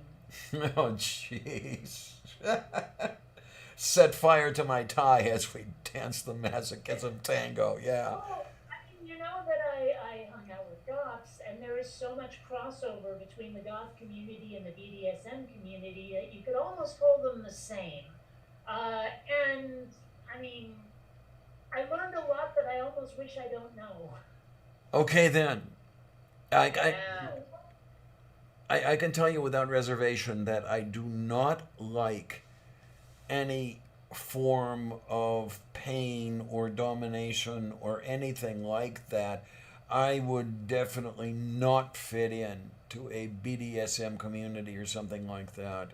Oh, jeez. Set fire to my tie as we dance the masochism tango, yeah. Well, you know that I hung out with goths, and there is so much crossover between the goth community and the BDSM community that you could almost call them the same. And, I learned a lot that I almost wish I don't know. Okay, then. I Yeah. can tell you without reservation that I do not like any form of pain or domination or anything like that. I would definitely not fit in to a BDSM community or something like that.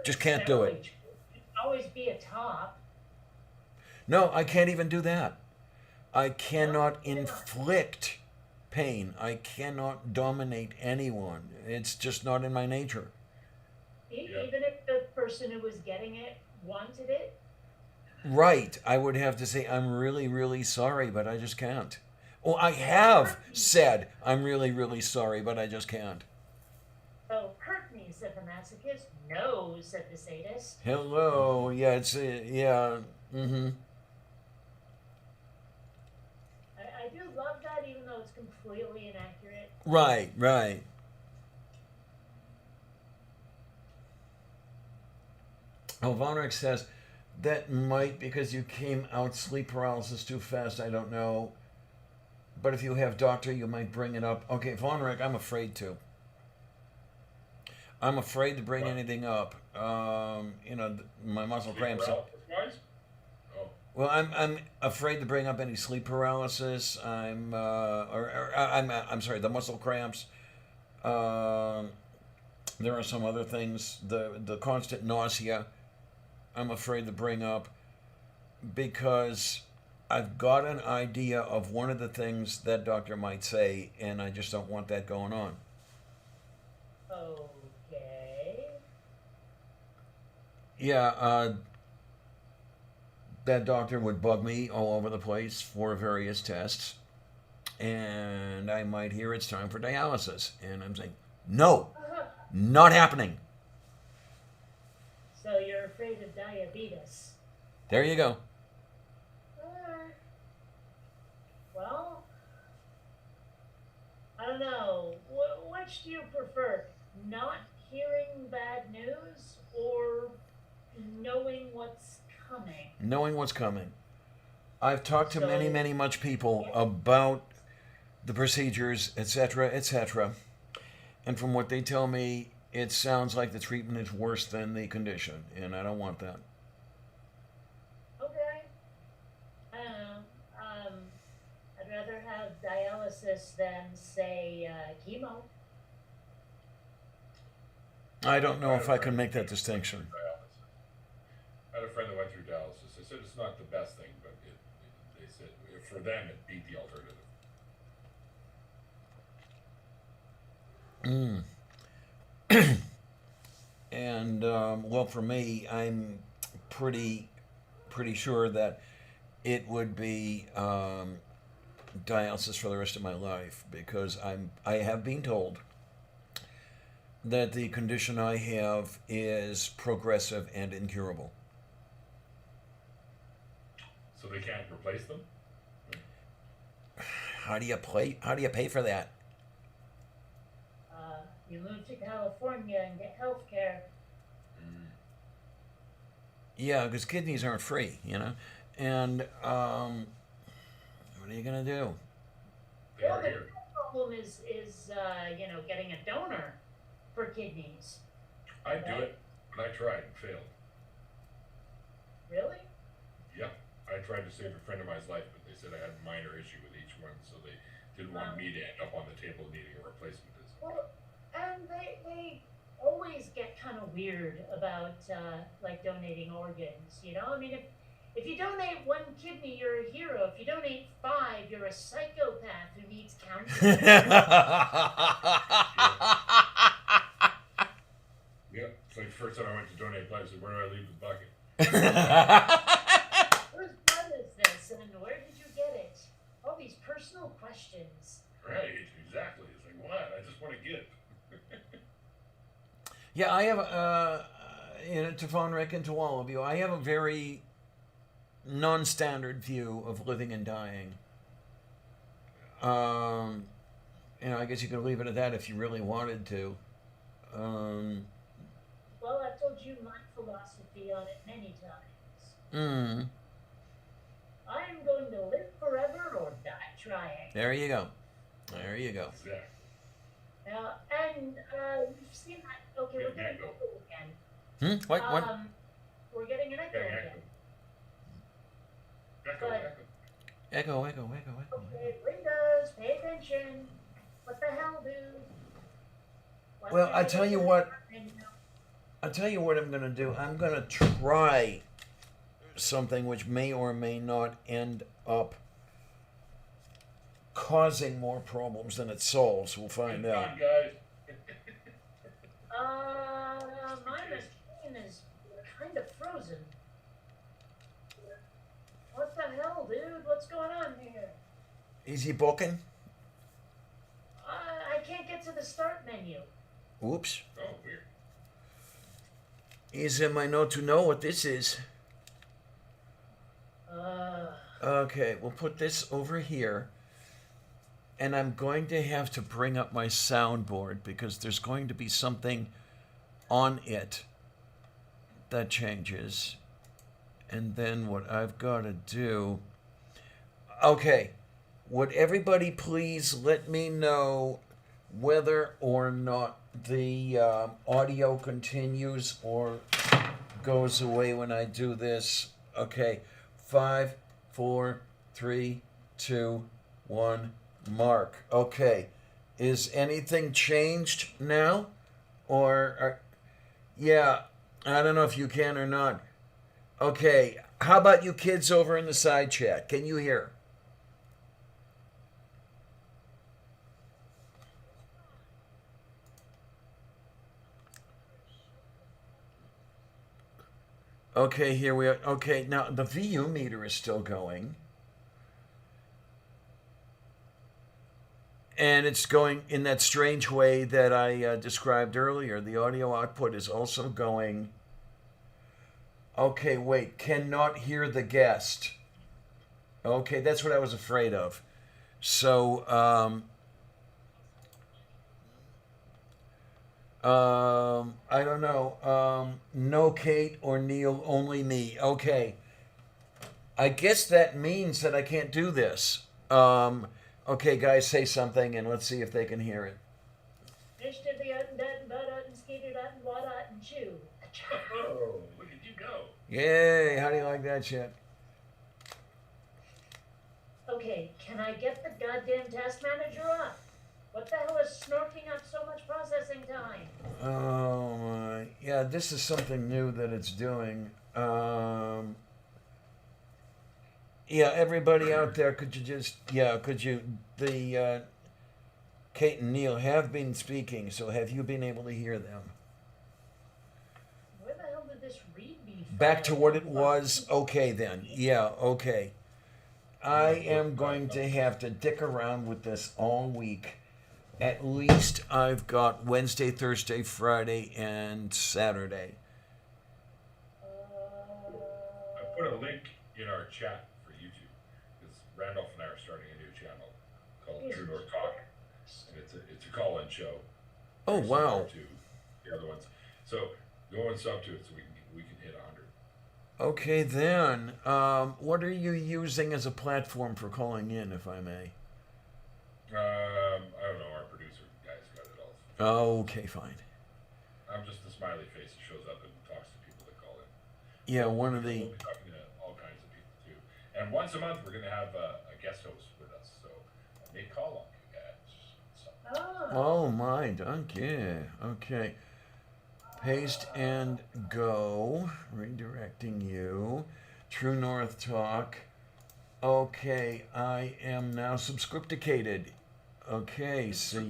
Just can't do it. You can always be a top. No, I can't even do that. I No, cannot yeah. inflict pain. I cannot dominate anyone. It's just not in my nature. Yeah. Even if the person who was getting it wanted it. Right. I would have to say, I'm really, really sorry, but I just can't. Well, I have said, I'm really, really sorry, but I just can't. Oh, hurt me, said the masochist. No, said the sadist. Hello. Yeah, yeah. Mm-hmm. I do love that, even though it's completely inaccurate. Right, right. Oh, Vonrick says, that might because you came out sleep paralysis too fast. I don't know. But if you have doctor, you might bring it up. Okay, Vonrick, I'm afraid to. I'm afraid to bring What? anything up. My muscle cramps. Paralysis-wise? Oh, Well, I'm afraid to bring up any sleep paralysis. I'm sorry, the muscle cramps. There are some other things. The constant nausea. I'm afraid to bring up because I've got an idea of one of the things that doctor might say, and I just don't want that going on. Okay. Yeah, that doctor would bug me all over the place for various tests, and I might hear it's time for dialysis, and I'm saying, no, not happening. So you're afraid of diabetes. There you go. Alright. Well, I don't know. Which do you prefer? Not hearing bad news or knowing what's coming? Knowing what's coming. I've talked to many, So many much people about the procedures, etc., etc. And from what they tell me, it sounds like the treatment is worse than the condition, and I don't want that. okay, I don't know. I'd rather have dialysis than say chemo. I don't I know had a if I friend can make who that distinction. dialysis. I had a friend that went through dialysis. They said it's not the best thing, but they said for them it beat the alternative. Mm. And well, for me, I'm pretty pretty sure that it would be dialysis for the rest of my life because I have been told that the condition I have is progressive and incurable. So they can't replace them. How do you play? How do you pay for that? You move to California and get health care. Mm. Yeah, because kidneys aren't free, you know. And what are you gonna do? They Well, are the here. problem is getting a donor for kidneys. I'd do Right? it, but I tried and failed. Really? Yep. I tried to save a friend of mine's life, but they said I had a minor issue with each one, so they didn't want me to end up on the table needing a replacement. Well, and they always get kind of weird about like donating organs. You know, I mean, if you donate one kidney, you're a hero. If you donate five, you're a psychopath who needs counseling. Yep. It's like the first time I went to donate blood, I said, "Where do I leave the bucket?" Whose blood is this, and where did you get it? All these personal questions. Right. Exactly. It's like what? I just want to give. Yeah, I have, to phone Rick and to all of you, I have a very non-standard view of living and dying. I guess you could leave it at that if you really wanted to. Um, Well, I've told you my philosophy on it many times. mm, I am going to live forever or die trying. there you go. There you go. Exactly. And you've seen that. Okay, we're Getting getting echo. echo again. What? We're getting an echo Getting again. echo. Echo. But- Echo. Echo, echo, echo, echo. Okay, Windows, pay attention. What the hell, dude? Why Well, can't I get tell you to what. the menu? I'll tell you what I'm going to do. I'm going to try something which may or may not end up causing more problems than it solves. We'll find Good out. God, guys. My machine is kind of frozen. What the hell, dude? What's going on here? Is he booking? I can't get to the start menu. Oops. Oh, weird. Is in my note to know what this is. Okay, we'll put this over here. And I'm going to have to bring up my soundboard because there's going to be something on it that changes. And then what I've got to do. Okay, would everybody please let me know whether or not the audio continues or goes away when I do this? Okay, 5, 4, 3, 2, 1. Mark. Okay. Is anything changed now? Yeah, I don't know if you can or not. Okay. How about you kids over in the side chat? Can you hear? Okay, here we are. Okay, now the VU meter is still going. And it's going in that strange way that I described earlier. The audio output is also going. Okay, wait, cannot hear the guest. Okay, that's what I was afraid of. So, I don't know. No Kate or Neil, only me. Okay. I guess that means that I can't do this. Okay, guys, say something and let's see if they can hear it. Fish to the ut and dut and bud ut and skeeter dut and what ut and chew. Oh, look at you go. Yay! How do you like that shit? Okay, can I get the goddamn task manager up? What the hell is snorking up so much processing time? Oh my! Yeah, this is something new that it's doing. Yeah, everybody out there, could you just could you the Kate and Neil have been speaking, so have you been able to hear them? Where the hell did this read me? Back to what it was. Okay then. Yeah, okay. I am going to have to dick around with this all week. At least I've got Wednesday, Thursday, Friday, and Saturday. I put a link in our chat for YouTube because Randolph and I are starting a new channel called True North Talk, and it's a call-in show. Oh Very similar wow! To the other ones, so go and sub to it so we can hit 100. Okay then. What are you using as a platform for calling in, if I may? I don't know. Our producer guy's got it all. Okay, fine. I'm just the smiley face that shows up and talks to people that call in. Yeah, one of We'll the. be talking to all kinds of people too. And once a month, we're going to have a guest host with us. So I may call on you guys. So, Oh my, donkey. Okay. Paste and go. Redirecting you. True North Talk. Okay, I am now subscripticated. Okay, so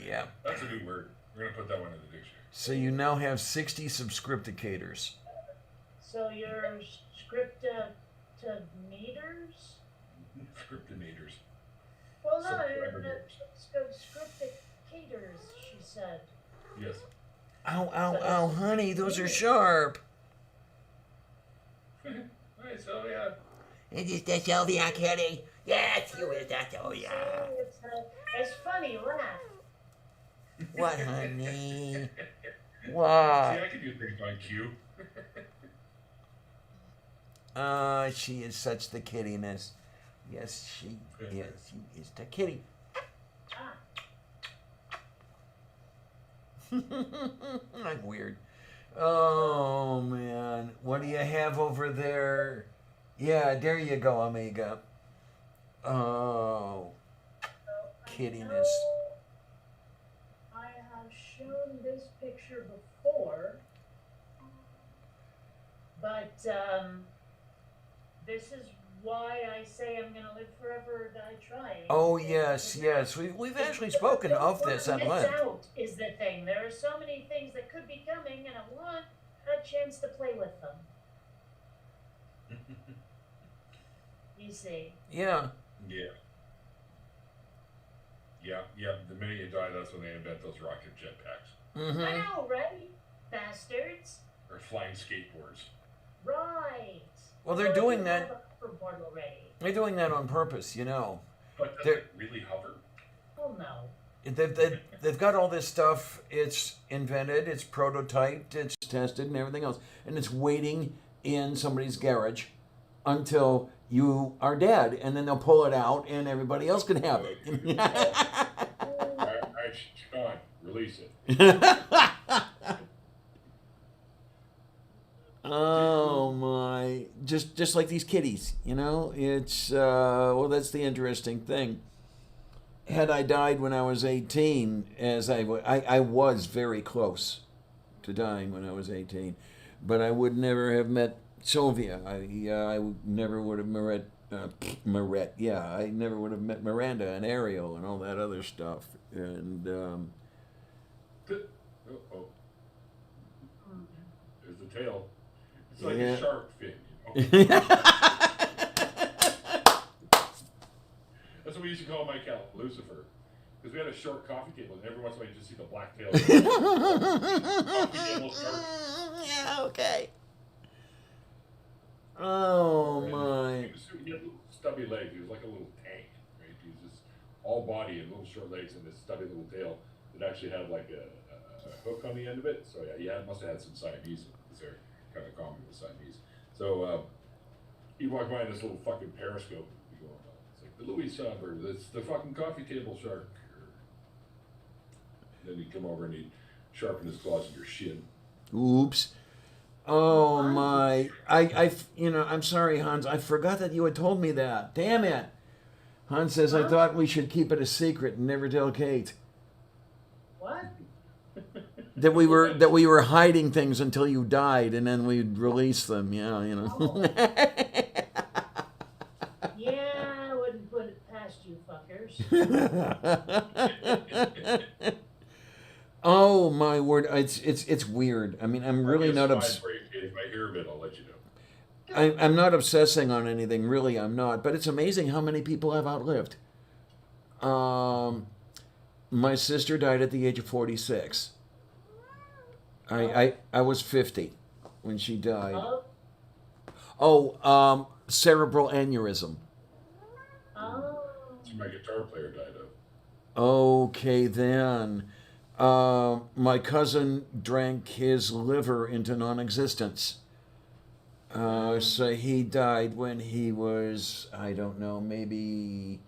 yeah. That's a new word. We're going to put that one in the dictionary. So you now have 60 subscripticators. So your script to meters? Scriptinators. Well, no, Subscriber the scripticators, she said. Yes. Ow, ow, ow, honey, those are sharp. Alright, so yeah. Is this the Sylvia Kitty? Yes, you is that Sylvia. It's funny, laugh. What, honey? Wow. See, I can do things on cue. She is such the kittiness. Yes, she is. She is the kitty. I'm weird. Oh man, what do you have over there? Yeah, there you go, Omega. Oh, kittiness. I have shown this picture before, but this is why I say I'm gonna live forever or die trying. Oh yes, yes. We've actually spoken of this at length. Out is the thing. There are so many things that could be coming, and I want a chance to play with them. You see. Yeah. Yeah. Yeah. The minute you die, that's when they invent those rocket jetpacks. I Mm-hmm. know, right? Bastards. Or flying skateboards. Right. Well, they're doing that. Have a hoverboard already. They're doing that on purpose, you know. But does They're- it really hover? Oh no. They've got all this stuff. It's invented, it's prototyped, it's tested, and everything else, and it's waiting in somebody's garage until you are dead, and then they'll pull it out, and everybody else can have it. Alright, Sean, release it. Oh my! Just like these kitties, you know. It's well, that's the interesting thing. Had I died when I was 18, as I was very close to dying when I was 18, but I would never have met Sylvia. I never would have Mirette. Yeah, I never would have met Miranda and Ariel and all that other stuff. And Oh. There's the tail. It's like Yeah. a shark fin, you know? That's what we used to call my cat, Lucifer. Because we had a short coffee table, and every once in a while you just see the black tail. Coffee table shark. Yeah, okay. Oh And my! he had little stubby legs. He was like a little tank, right? He was just all body and little short legs and this stubby little tail that actually had like a hook on the end of it. So yeah, he must have had some Siamese because they're kind of common with Siamese. So You walk by this little fucking periscope. You go, it's like the Louis Sauber. That's the fucking coffee table shark. Then he'd come over and he'd sharpen his claws in your shin. Oops. Oh my! I'm sorry, Hans. I forgot that you had told me that. Damn it! Hans says I thought we should keep it a secret and never tell Kate What? that we were hiding things until you died, and then we'd release them. Yeah, you know. Yeah, I wouldn't put it past you fuckers. Oh my word! It's weird. I mean, I'm really not If I hear of it, I'll let you know. I'm not obsessing on anything, really. I'm not. But it's amazing how many people I've outlived. My sister died at the age of 46. I was 50 when she died. Oh, Cerebral aneurysm. oh. So my guitar player died of. Okay, then. My cousin drank his liver into non-existence. So he died when he was, I don't know, maybe.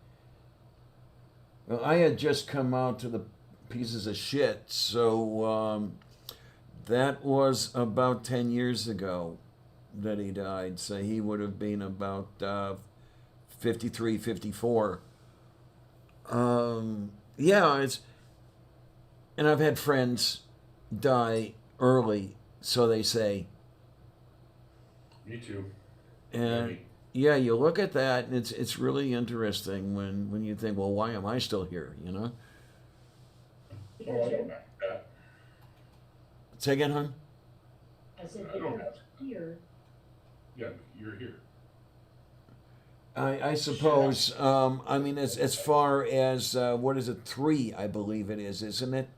Well, I had just come out to the pieces of shit, so that was about 10 years ago that he died. So he would have been about 53, 54. Yeah, and I've had friends die early, so they say. Me too. And Maybe. yeah, you look at that, and it's really interesting when you think, well, why am I still here? You know? Oh, I Because don't you're, know that. Say again, hon? I said, I don't because here. Yeah, you're here. I suppose. I mean, as far as what is it, 3? I believe it is, isn't it?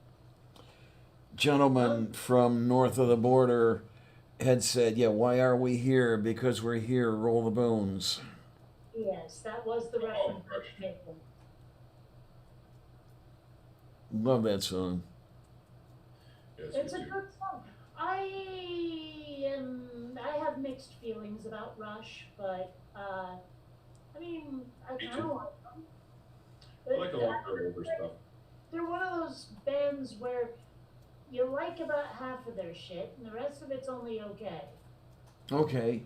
Gentleman from north of the border had said, "Yeah, why are we here? Because we're here. Roll the bones." Yes, that was the reference I was making. Love that song. Yes, It's me a too. good song. I have mixed feelings about Rush, but I mean, I Me kind of too. like them. I But like a lot of older stuff. they're one of those bands where you like about half of their shit, and the rest of it's only okay. Okay.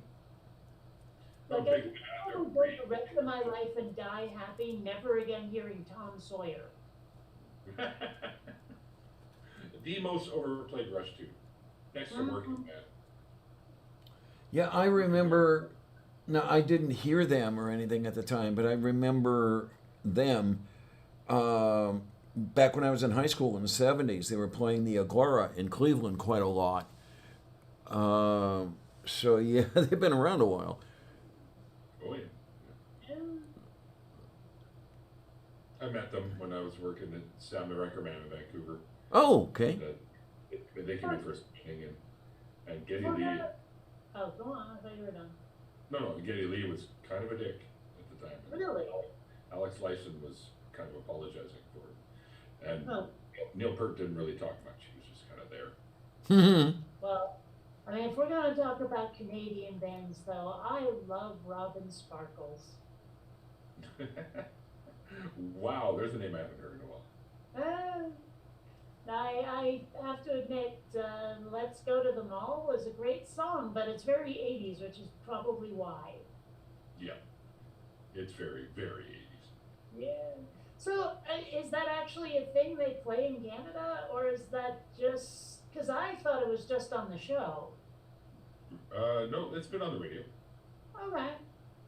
I'm Like a I big could fan. probably go the rest of my life and die happy, never again hearing Tom Sawyer. The most overplayed Rush too. Next to Working Man. Yeah, I remember. Now, I didn't hear them or anything at the time, but I remember them back when I was in high school in the 70s. They were playing the Agora in Cleveland quite a lot. So, yeah, they've been around a while. Oh yeah. And I met them when I was working at Sound the Record Man in Vancouver. Oh, okay. They came in for a meeting and Geddy oh, Lee. oh, go on, I thought you were done. No, Geddy Lee was kind of a dick at the time. Really? Alex Lifeson was kind of apologizing for it. And Oh, Neil Peart didn't really talk much. He was just kind of there. well, I mean, if we're going to talk about Canadian bands, though, I love Robin Sparkles. Wow, there's a name I haven't heard in a while. I have to admit, Let's Go to the Mall was a great song, but it's very 80s, which is probably why. Yeah. It's very, very 80s. Yeah. So, is that actually a thing they play in Canada, or is that just because I thought it was just on the show? No, it's been on the radio. All right.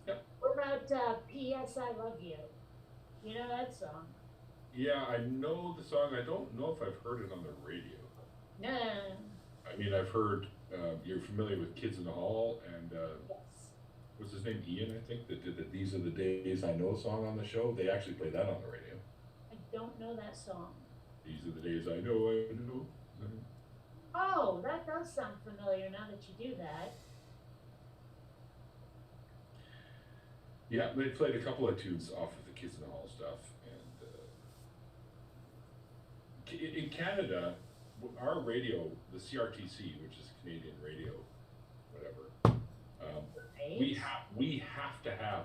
Yep. What about P.S. I Love You? You know that song? Yeah, I know the song. I don't know if I've heard it on the radio. No. I mean, I've heard, you're familiar with Kids in the Hall and, Yes. what's his name? Ian, I think, that did the These Are the Days I Know song on the show. They actually play that on the radio. I don't know that song. These are the days I know, I know. Oh, that does sound familiar now that you do that. Yeah, they played a couple of tunes off of the Kids in the Hall stuff. And in Canada, our radio, the CRTC, which is Canadian radio, whatever, Right? we have to have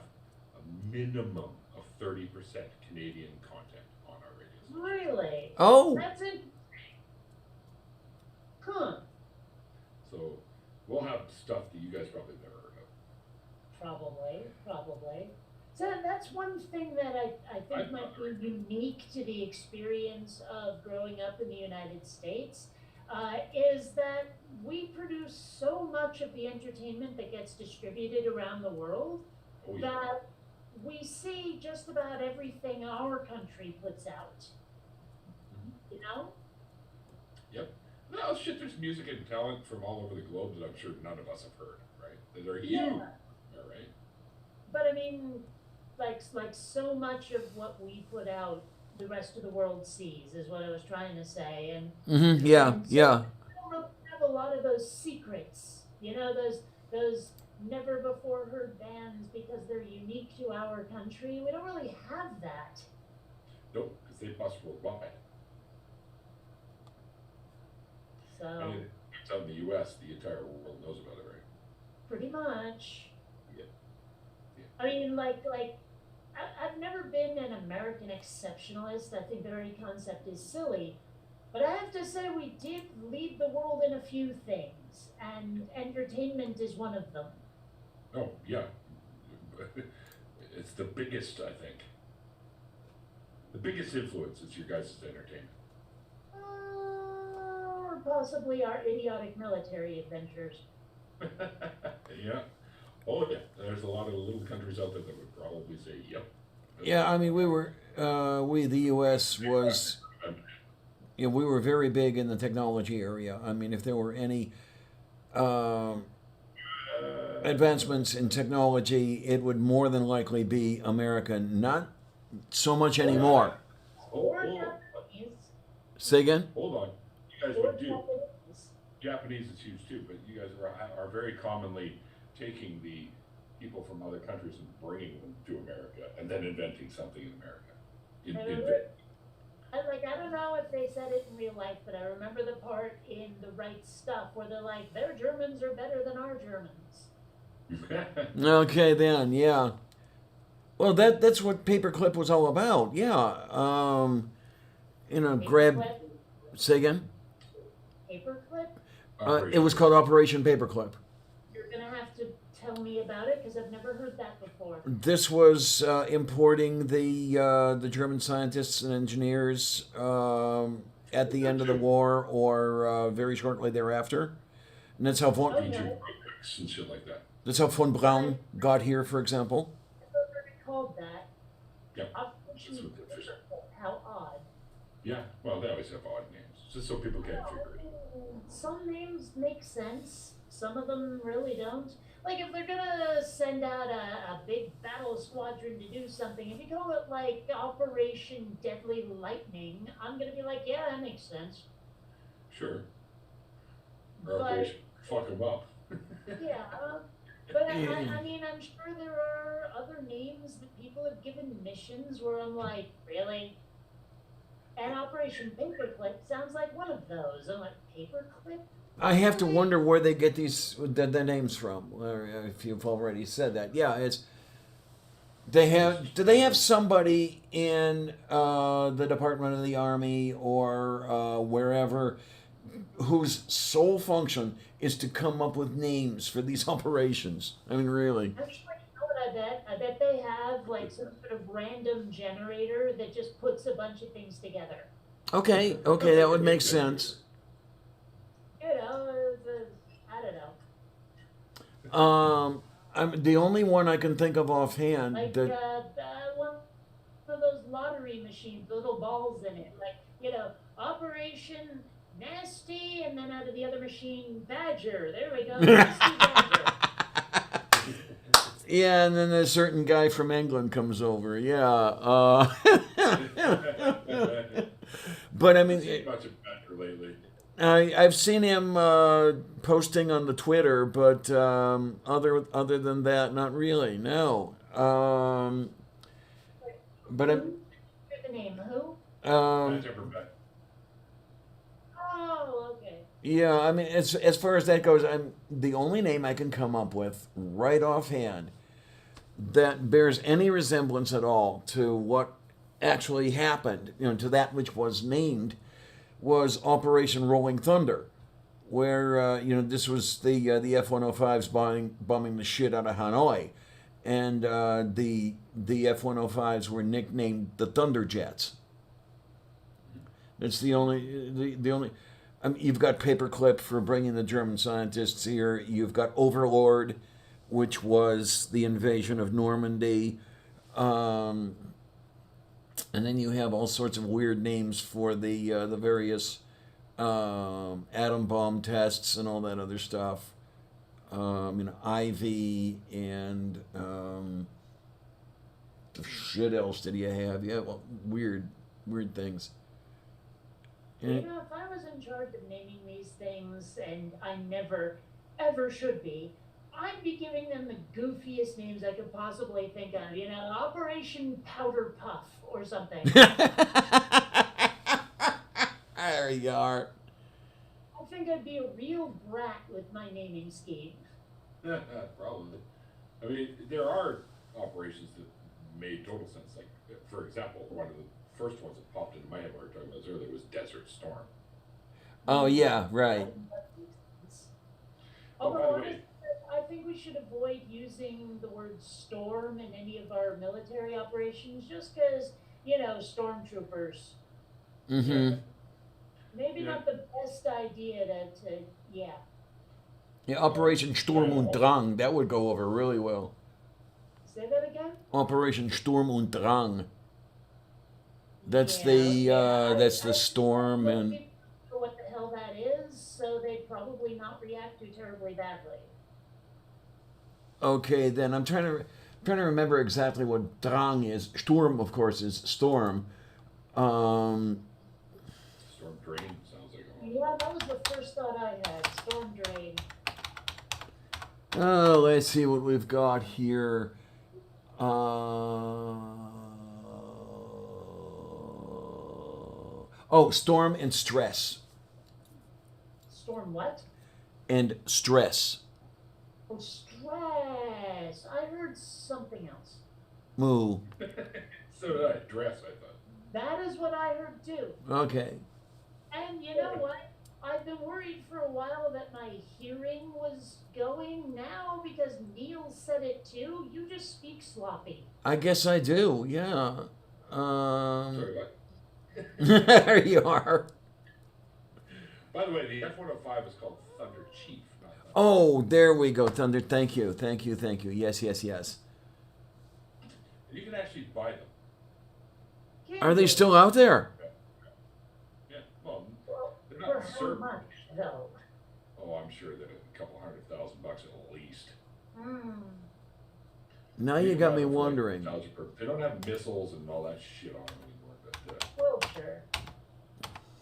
a minimum of 30% Canadian content on our radio station. Really? Oh, That's it. Huh. So we'll have stuff that you guys probably never heard of. Probably. So that's one thing that I think might be unique to the experience of growing up in the United States, is that we produce so much of the entertainment that gets distributed around the world Oh yeah. that we see just about everything our country puts out. You know? Yep. No shit. There's music and talent from all over the globe that I'm sure none of us have heard. Right? That are huge. Yeah. All right. But I mean, like so much of what we put out, the rest of the world sees, is what I was trying to say. yeah, And so yeah. we don't really have a lot of those secrets, you know, those never before heard bands because they're unique to our country. We don't really have that. Nope. Because they bust worldwide. So And it's out in the U.S. The entire world knows about it, right? pretty much. Yeah. I mean, I've never been an American exceptionalist. I think the very concept is silly. But I have to say, we did lead the world in a few things, and entertainment is one of them. Oh yeah. It's the biggest, I think. The biggest influence is your guys' entertainment. Or possibly our idiotic military adventures. Yeah. Oh yeah. There's a lot of little countries out there that would probably say, "Yep." Yeah, I mean, the U.S. was, we were very big in the technology area. I mean, if there were any advancements in technology, it would more than likely be American. Not so much anymore. Or Hold Japanese. Say again? on. You guys Or would do. Japanese. Japanese is huge too, but you guys are very commonly taking the people from other countries and bringing them to America and then inventing something in America. I don't know if they said it in real life, but I remember the part in The Right Stuff where they're like, their Germans are better than our Germans. Okay, then, yeah. Well, that's what Paperclip was all about. Yeah. Grab. Paperclip? Say again? Paperclip? It was called Operation Paperclip. You're going to have to tell me about it because I've never heard that before. This was importing the German scientists and engineers at the end of the war or very shortly thereafter. And that's how von Okay. and shit like that. that's how von Braun got here, for example. I've never called that. Yep. Operation That's what they're Paperclip. How odd. Yeah. Well, they always have odd names, just so people can't figure it. Some names make sense. Some of them really don't. Like if they're gonna send out a big battle squadron to do something, if you call it like Operation Deadly Lightning, I'm gonna be like, yeah, that makes sense. Sure. Or But Operation Fuck them up. yeah, but I mean, I'm sure there are other names that people have given missions where I'm like, really? And Operation Paperclip sounds like one of those. I'm like, Paperclip? I have to wonder where they get the names from. Or if you've already said that, yeah, it's do they have somebody in the Department of the Army or wherever whose sole function is to come up with names for these operations? I mean, really. Actually, you know what I bet? I bet they have like some sort of random generator that just puts a bunch of things together. Okay, that would make sense. You know, I don't know. I'm the only one I can think of offhand Like that. one of those lottery machines, little balls in it. Like, you know, Operation Nasty, and then out of the other machine, Badger. There we go. Nasty Badger. Yeah, and then a certain guy from England comes over. Yeah. But I mean, Seen much of Badger lately. I've seen him posting on the Twitter, but other than that, not really. No. But I'm. Here's the name. Who? Um, Badger from Badger. Oh, okay. Yeah, I mean, as far as that goes, I'm the only name I can come up with right offhand that bears any resemblance at all to what actually happened, to that which was named, was Operation Rolling Thunder, where this was the F-105s bombing the shit out of Hanoi, and the F-105s were nicknamed the Thunderjets. It's the only. I mean, you've got Paperclip for bringing the German scientists here. You've got Overlord, which was the invasion of Normandy. And then you have all sorts of weird names for the various atom bomb tests and all that other stuff. Ivy and the shit else did you have? Yeah, well, weird things. You know, if I was in charge of naming these things, and I never, ever should be, I'd be giving them the goofiest names I could possibly think of. You know, Operation Powder Puff or something. There you are. I think I'd be a real brat with my naming scheme. Probably. I mean, there are operations that made total sense. Like, for example, one of the first ones that popped into my head when we were talking about this earlier was Desert Storm. Oh yeah, right. Oh, by the Although way, I think we should avoid using the word storm in any of our military operations just because, you know, stormtroopers. Mm-hmm. Maybe Yeah. not the best idea to yeah. Yeah, Operation Sturm und Drang, that would go over really well. Say that again? Operation Sturm und Drang. That's Yeah, that's the I storm don't and know what the hell that is, so they'd probably not react too terribly badly. okay, then I'm trying to remember exactly what Drang is. Sturm, of course, is storm. Storm Drain sounds like a Yeah, that was the first thought I had. Storm drain. Let's see what we've got here. Storm and stress. Storm what? And stress. Oh, stress. I heard something else. Moo. So did I. Dress, I thought. That is what I heard too. Okay. And you know what? I've been worried for a while that my hearing was going. Now, because Neil said it too, you just speak sloppy. I guess I do, yeah. Sorry, what? There you are. By the way, the F-105 is called Thunder Chief, not Thunder. Oh, there we go, Thunder. Thank you. Yes. You can actually buy them. Are they still out there? Yeah, well, they're For not how certain. much, though? Oh, I'm sure that a couple $100,000 at least. Hmm. Now You you can got buy me them for, like, wondering. 1,000 per- They don't have missiles and all that shit on them anymore, but Well, sure.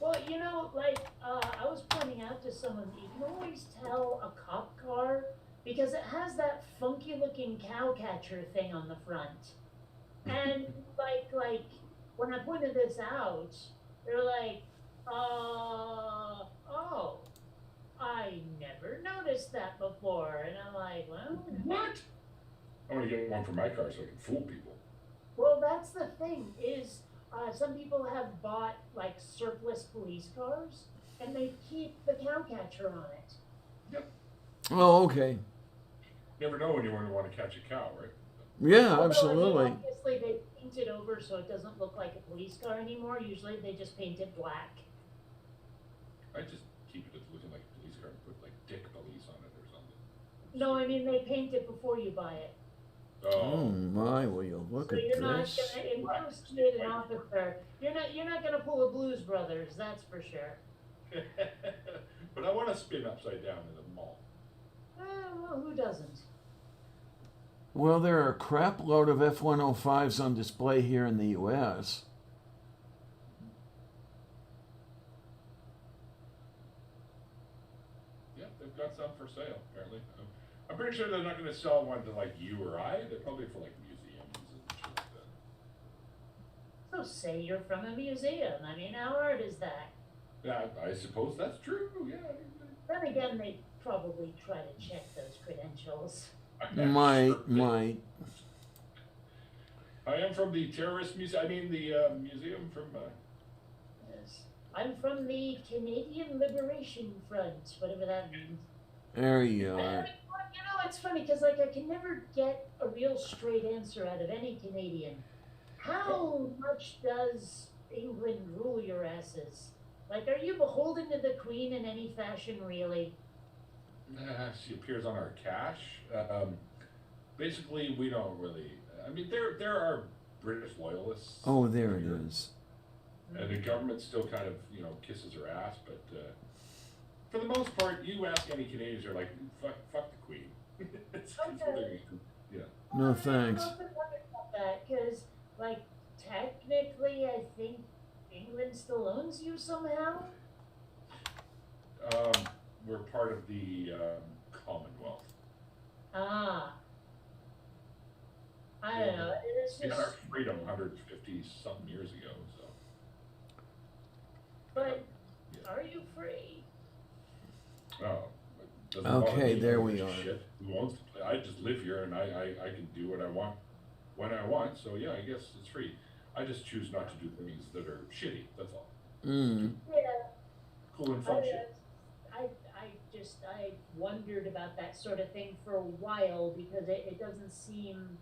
Well, you know, like, I was pointing out to someone, you can always tell a cop car because it has that funky looking cow catcher thing on the front. And, like, when I pointed this out, they're like, oh, I never noticed that before. And I'm like, well, what? I want to get one for my car so I can fool people. well, that's the thing is, some people have bought like surplus police cars, and they keep the cow catcher on it. Oh, okay. Never know when you want to catch a cow, right? Yeah, Although, I mean, absolutely. obviously, they paint it over so it doesn't look like a police car anymore. Usually, they just paint it black. I just keep it looking like a police car and put like Dick Police on it or something. No, I mean they paint it before you buy it. Oh my, will you look So at you're not this? gonna impersonate an officer. You're not gonna pull a Blues Brothers, that's for sure. But I want to spin upside down in the mall. Well, who doesn't? Well, there are a crap load of F-105s on display here in the U.S. Yeah, they've got some for sale, apparently. I'm pretty sure they're not going to sell one to like you or I. They're probably for like museums and shit like that. So say you're from a museum. I mean, how hard is that? Yeah, I suppose that's true. Yeah, Then again, they probably try to check those credentials. Might. I am from the terrorist museum. I mean, the museum from. Yes. I'm from the Canadian Liberation Front, whatever that means. There you I, are. you know, it's funny because like I can never get a real straight answer out of any Canadian. How much does England rule your asses? Like, are you beholden to the Queen in any fashion, really? She appears on our cash. Basically, we don't really. I mean, there are British loyalists. Oh, there it here, is. and the government still kind of kisses her ass, but for the most part, you ask any Canadians, they're like, fuck the Queen. It's what they're gonna do. Yeah. No thanks. I often wonder about that because, like, technically, I think England still owns you somehow. We're part of the Commonwealth. Ah, I don't know. It's We had just, our freedom 150 something years ago, so. but Yeah. are you free? Oh, doesn't Okay, bother me. there I we give a are. shit. Who owns the place? I just live here and I can do what I want when I want. So yeah, I guess it's free. I just choose not to do things that are shitty. That's all. Mm. Yeah, Cool and fun shit. I wondered about that sort of thing for a while because it doesn't seem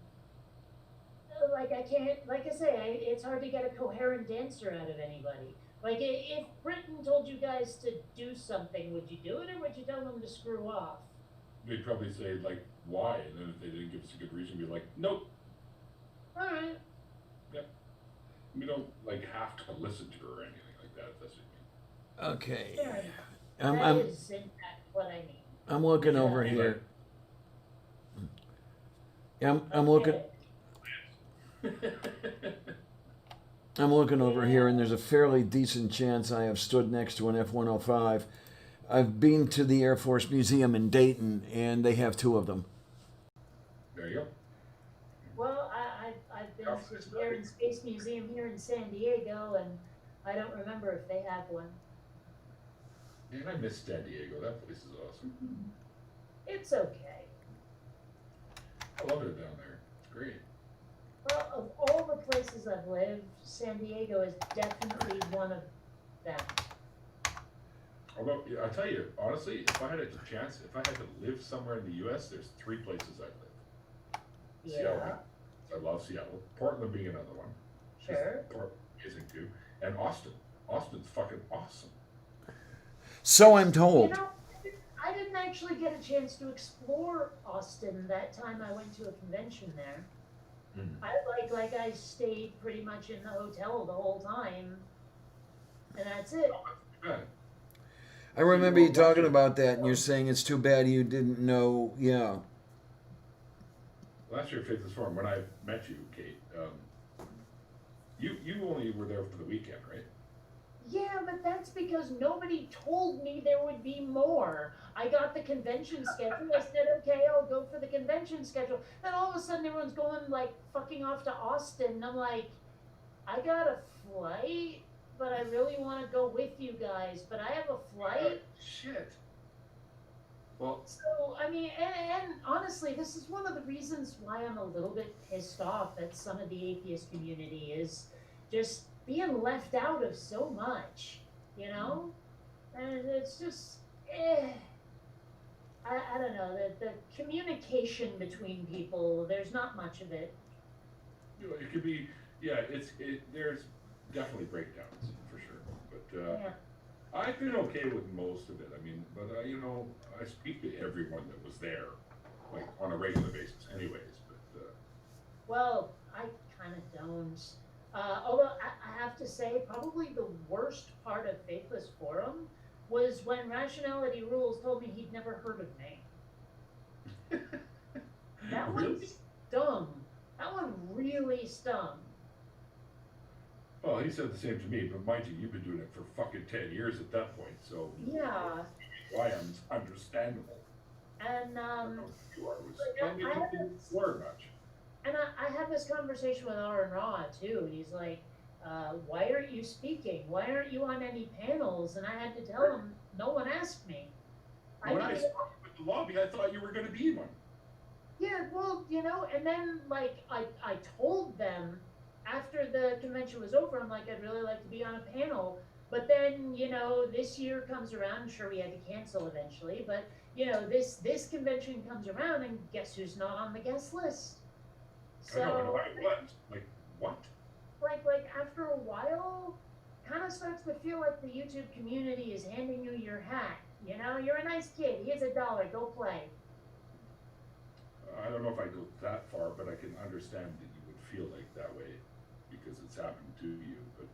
like I can't, like I say, it's hard to get a coherent answer out of anybody. Like, if Britain told you guys to do something, would you do it or would you tell them to screw off? They'd probably say like, why? And then if they didn't give us a good reason, we'd be like, nope. All right. Yep. We don't like have to listen to her or anything like that. If that's what you mean. Okay. Fair enough. I'm, That I'm, is, in fact, what I mean. I'm looking over here. I'm looking. I'm looking over here, and there's a fairly decent chance I have stood next to an F-105. I've been to the Air Force Museum in Dayton, and they have two of them. There you go. Well, I've been to the Air and Space Museum here in San Diego, and I don't remember if they have one. Man, I miss San Diego. That place is awesome. It's okay. I love it down there. It's great. Well, of all the places I've lived, San Diego is definitely one of them. Although, yeah, I tell you, honestly, if I had a chance, if I had to live somewhere in the U.S., there's three places I'd live. Yeah, Seattle. I love Seattle. Portland being another one. sure. Portland amazing too. And Austin. Austin's fucking awesome. So I'm You told. know, I didn't actually get a chance to explore Austin that time I went to a convention there. Mm-hmm. I I stayed pretty much in the hotel the whole time, and that's it. Good. I remember you talking about that, and you're saying it's too bad you didn't know. Yeah. Last year, Faithless Forum, when I met you, Kate, you only were there for the weekend, right? Yeah, but that's because nobody told me there would be more. I got the convention schedule. I said, okay, I'll go for the convention schedule. Then all of a sudden, everyone's going like fucking off to Austin. And I'm like, I got a flight, but I really want to go with you guys. But I have a flight. Shit. Well, So, I mean, and honestly, this is one of the reasons why I'm a little bit pissed off at some of the atheist community is just being left out of so much, you know? And it's just, I don't know, the communication between people, there's not much of it. it could be, yeah, there's definitely breakdowns for sure. But Yeah. I've been okay with most of it. I mean, but I speak to everyone that was there, like on a regular basis, anyways. But Well, I kind of don't. Although I have to say, probably the worst part of Faithless Forum was when Rationality Rules told me he'd never heard of me. That one Really? stung. That one really stung. Well, he said the same to me, but mind you, you've been doing it for fucking 10 years at that point, so Yeah. why I'm understandable. And You are was Like, maybe I you didn't haven't- swear much. and I had this conversation with Aaron Ra too. He's like, why aren't you speaking? Why aren't you on any panels? And I had to tell him, no one asked me. I When I mean, saw you at the lobby, I thought you were going to be one. yeah, well, and then like I told them after the convention was over, I'm like, I'd really like to be on a panel. But then, this year comes around. Sure, we had to cancel eventually, but this convention comes around, and guess who's not on the guest list? I know, and So, I was like, what? like after a while, kind of starts to feel like the YouTube community is handing you your hat. You're a nice kid. Here's $1. Go play. I don't know if I go that far, but I can understand that you would feel like that way because it's happened to you. But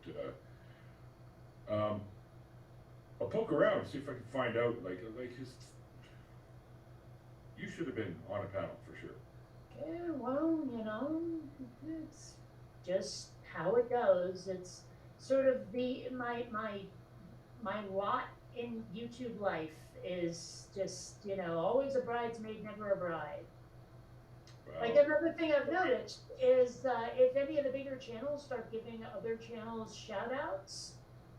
I'll poke around, see if I can find out. You should have been on a panel for sure. Yeah, well, it's just how it goes. It's sort of my lot in YouTube life is just, always a bridesmaid, never a bride. Like Well, another thing I've noticed is if any of the bigger channels start giving other channels shout outs,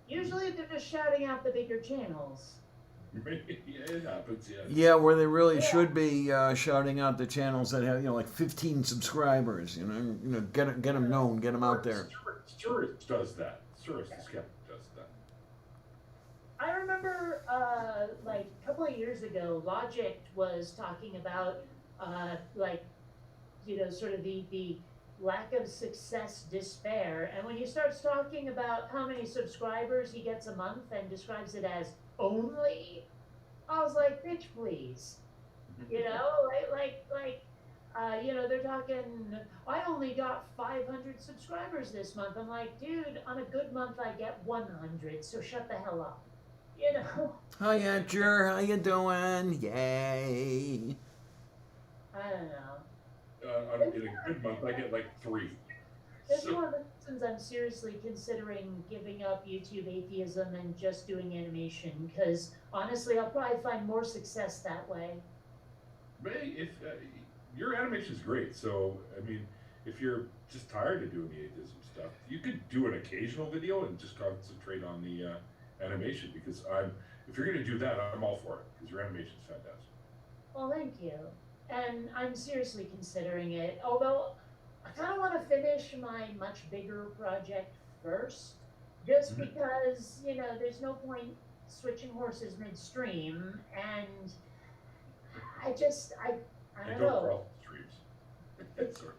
usually they're just shouting out the bigger channels. yeah, it happens. Yeah. Yeah, where they really Yeah. should be shouting out the channels that have like 15 subscribers. Get them known, get them out there. Surus does that. Surus the Skeptic does that. I remember like a couple of years ago, Logic was talking about sort of the lack of success despair. And when he starts talking about how many subscribers he gets a month and describes it as only, I was like, bitch, please. They're talking, I only got 500 subscribers this month. I'm like, dude, on a good month, I get 100, so shut the hell up. Hi, Etcher. How you doing? Yay. I don't know. In a good month, I get like 3. This is So, one of the reasons I'm seriously considering giving up YouTube atheism and just doing animation, because honestly, I'll probably find more success that way. Ray, if your animation is great, so I mean, if you're just tired of doing the atheism stuff, you could do an occasional video and just concentrate on the animation. Because if you're going to do that, I'm all for it because your animation is fantastic. Well, thank you. And I'm seriously considering it, although I kind of want to finish my much bigger project first, just Mhm. because, there's no point switching horses midstream, and I And don't don't know. crawl streams. Sorry.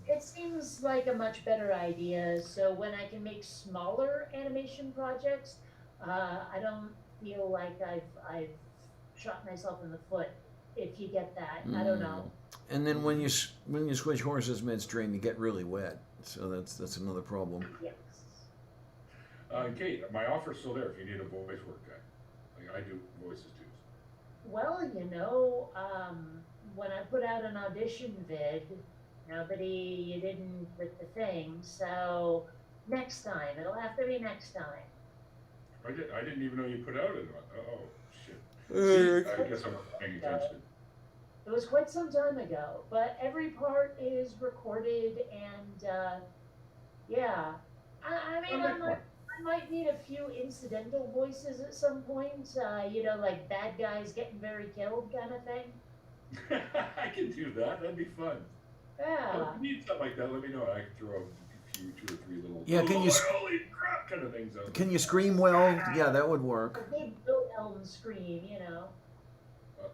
It seems like a much better idea. So when I can make smaller animation projects, I don't feel like I've shot myself in the foot. If you get that, I don't know. And then when you switch horses midstream, you get really wet. So that's another problem. Yes. Kate, my offer's still there if you need a voice work guy. Like I do voices too. Well, when I put out an audition vid, you didn't with the thing. So next time, it'll have to be next time. I didn't even know you put out an. Oh shit. Uh, I guess I'm not paying attention. It was quite some time ago, but every part is recorded, and yeah. I mean, I might need a few incidental voices at some point. Like bad guys getting very killed, kind of thing. I can do that. That'd be fun. Yeah. If you need something like that, let me know. I can throw a few, 2 or 3 little. Yeah, can you Holy crap! Kind of things out. Can you scream well? Yeah, that would work. A big Wilhelm scream,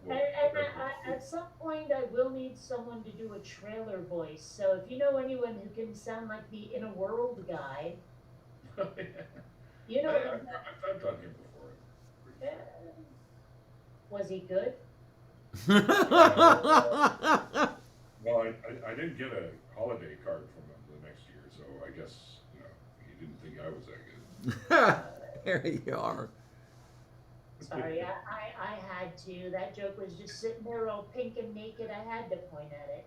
Well, At some point, I will need someone to do a trailer voice. So if you know anyone who can sound like the In a World guy, you know, I've done him before. uh, was he good? Well, I didn't get a holiday card from him the next year, so I guess he didn't think I was that good. There you are. Sorry, I had to. That joke was just sitting there all pink and naked. I had to point at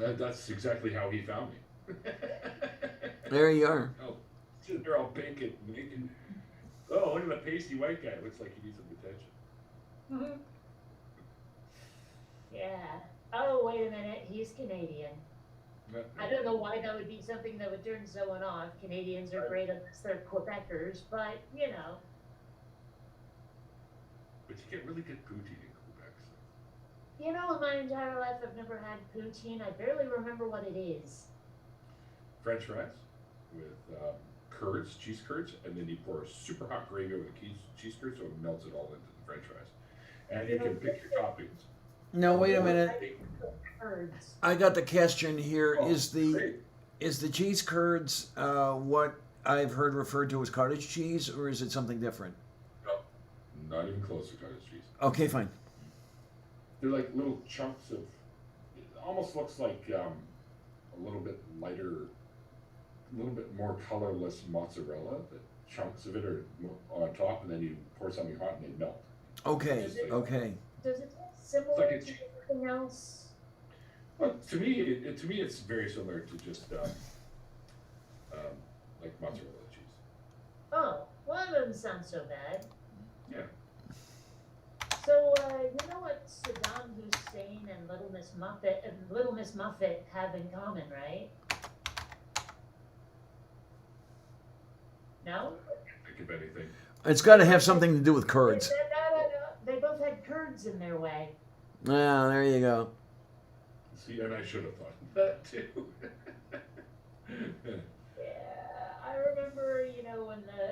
it. That's exactly how he found me. There you are. Oh, sitting there all pink and naked. Oh, look at that pasty white guy. Looks like he needs some attention. Yeah. Oh, wait a minute. He's Canadian. I don't know why that would be something that would turn someone off. Canadians are great unless they're Quebecers, but But you get really good poutine in You know, in my entire life, I've never had poutine. I barely remember what it is. French fries with curds, cheese curds, and then you pour a super hot gravy over the cheese curds so it melts it all into the French fries. And you can pick your toppings. No, wait a I minute. like curds. I got the question here. Oh, great. Is the cheese curds what I've heard referred to as cottage cheese, or is it something different? No, not even close to cottage cheese. Okay, fine. They're like little chunks of. It almost looks like a little bit lighter, a little bit more colorless mozzarella. The chunks of it are on top, and then you pour something hot and they melt. Okay, okay. Does it taste similar Like a to cheese. anything else? Well, to me, to me, it's very similar to just like mozzarella cheese. Oh, well, that doesn't sound so bad. Yeah. So, you know what Saddam Hussein and Little Miss Muffet have in common, right? No? Think of anything. It's got to have something to do with curds. They both had curds in their way. Ah, there you go. See, and I should have thought of that too. Yeah, I remember, you know,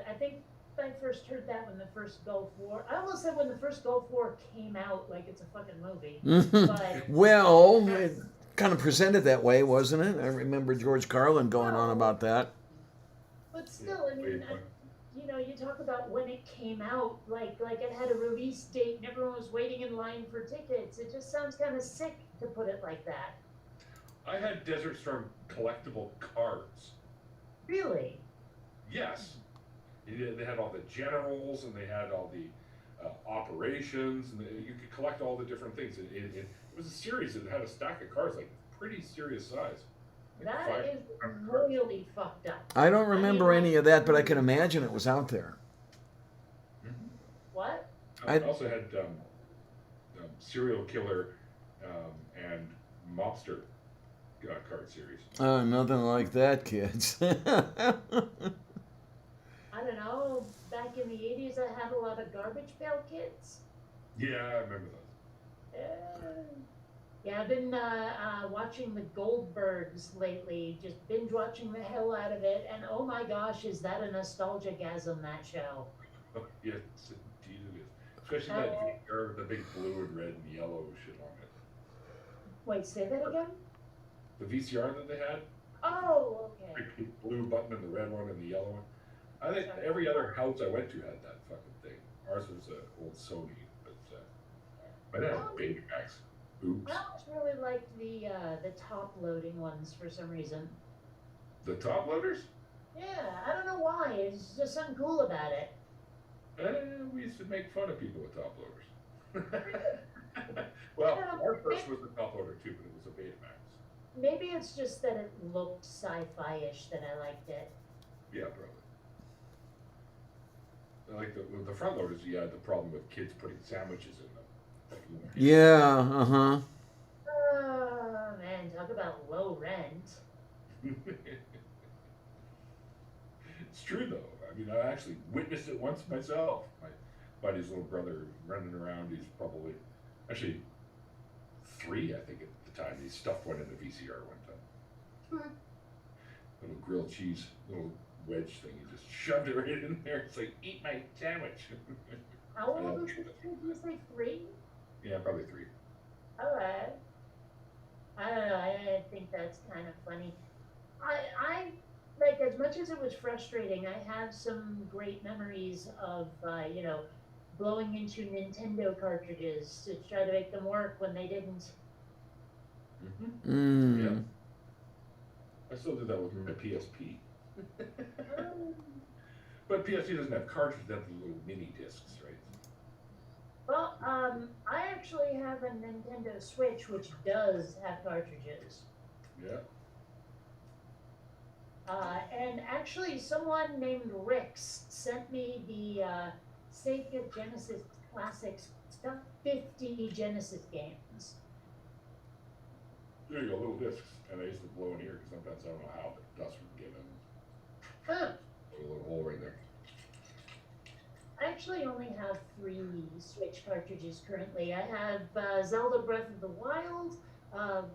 I think I first heard that when the first Gulf War. I almost said when the first Gulf War came out, like it's a fucking movie. But Well, it kind of presented that way, wasn't it? I remember George Carlin going on about that. But still, I mean, you know, you talk about when it came out, like it had a release date and everyone was waiting in line for tickets. It just sounds kind of sick to put it like that. I had Desert Storm collectible cards. Really? Yes. They had all the generals and they had all the operations, and you could collect all the different things. It was a series that had a stack of cards, like pretty serious size. Like That is really fucked up. I don't remember I mean, any of that, but I can imagine it was out there. What? I also had serial killer and mobster card series. Oh, nothing like that, kids. I don't know. Back in the 80s, I had a lot of Garbage Pail Kids. Yeah, I remember those. Yeah, I've been watching the Goldbergs lately, just binge watching the hell out of it, and oh my gosh, is that a nostalgia-gasm, that show? Yes, indeed it is. Especially that VCR with the big blue and red and yellow shit on it. Wait, say that again? The VCR that they had, Oh, okay. big blue button and the red one and the yellow one. I think every other house I went to had that fucking thing. Ours was an old Sony, but my dad had Betamax. Oops. I always really liked the top-loading ones for some reason. The top loaders? Yeah, I don't know why. It's just something cool about it. We used to make fun of people with top loaders. Well, our first was the top loader too, but it was a Betamax. Maybe it's just that it looked sci-fi-ish that I liked it. Yeah, probably. Like the front loaders, you had the problem with kids putting sandwiches in them. Yeah, uh-huh. Oh, man, talk about low rent. It's true though. I mean, I actually witnessed it once myself. My buddy's little brother running around. He's probably actually 3, I think, at the time. He stuffed one in the VCR one time. Little grilled cheese, little wedge thing. He just shoved it right in there. It's like, eat my sandwich. How old was this kid? Did you say 3? Yeah, probably 3. Alright. I don't know, I think that's kind of funny. I like, as much as it was frustrating, I have some great memories of, you know, blowing into Nintendo cartridges to try to make them work when they didn't. Yeah. Mm. I still do that with my PSP. But PSP doesn't have cartridges, they have the little mini discs, right? Well, I actually have a Nintendo Switch which does have cartridges. Yeah. And actually, someone named Rix sent me the Sega Genesis Classics stuff 50 Genesis games. There you go, little discs. And I used to blow in here because sometimes I don't know how, but dust would get in. Huh. There's a little hole right there. I actually only have 3 Switch cartridges currently. I have Zelda Breath of the Wild,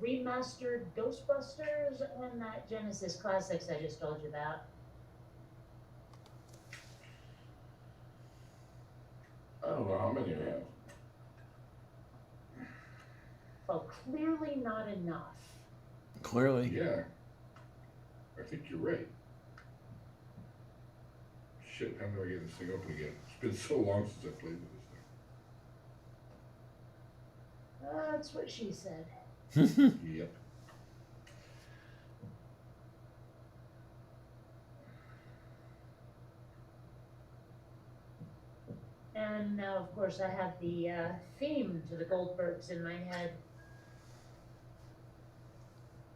remastered Ghostbusters, and that Genesis Classics I just told you about. I don't know how many I have. Well, clearly not enough. Clearly. Yeah. I think you're right. Shit, how do I get this thing open again? It's been so long since I played with this That's what she said. thing. Yep. And now, of course, I have the theme to the Goldbergs in my head.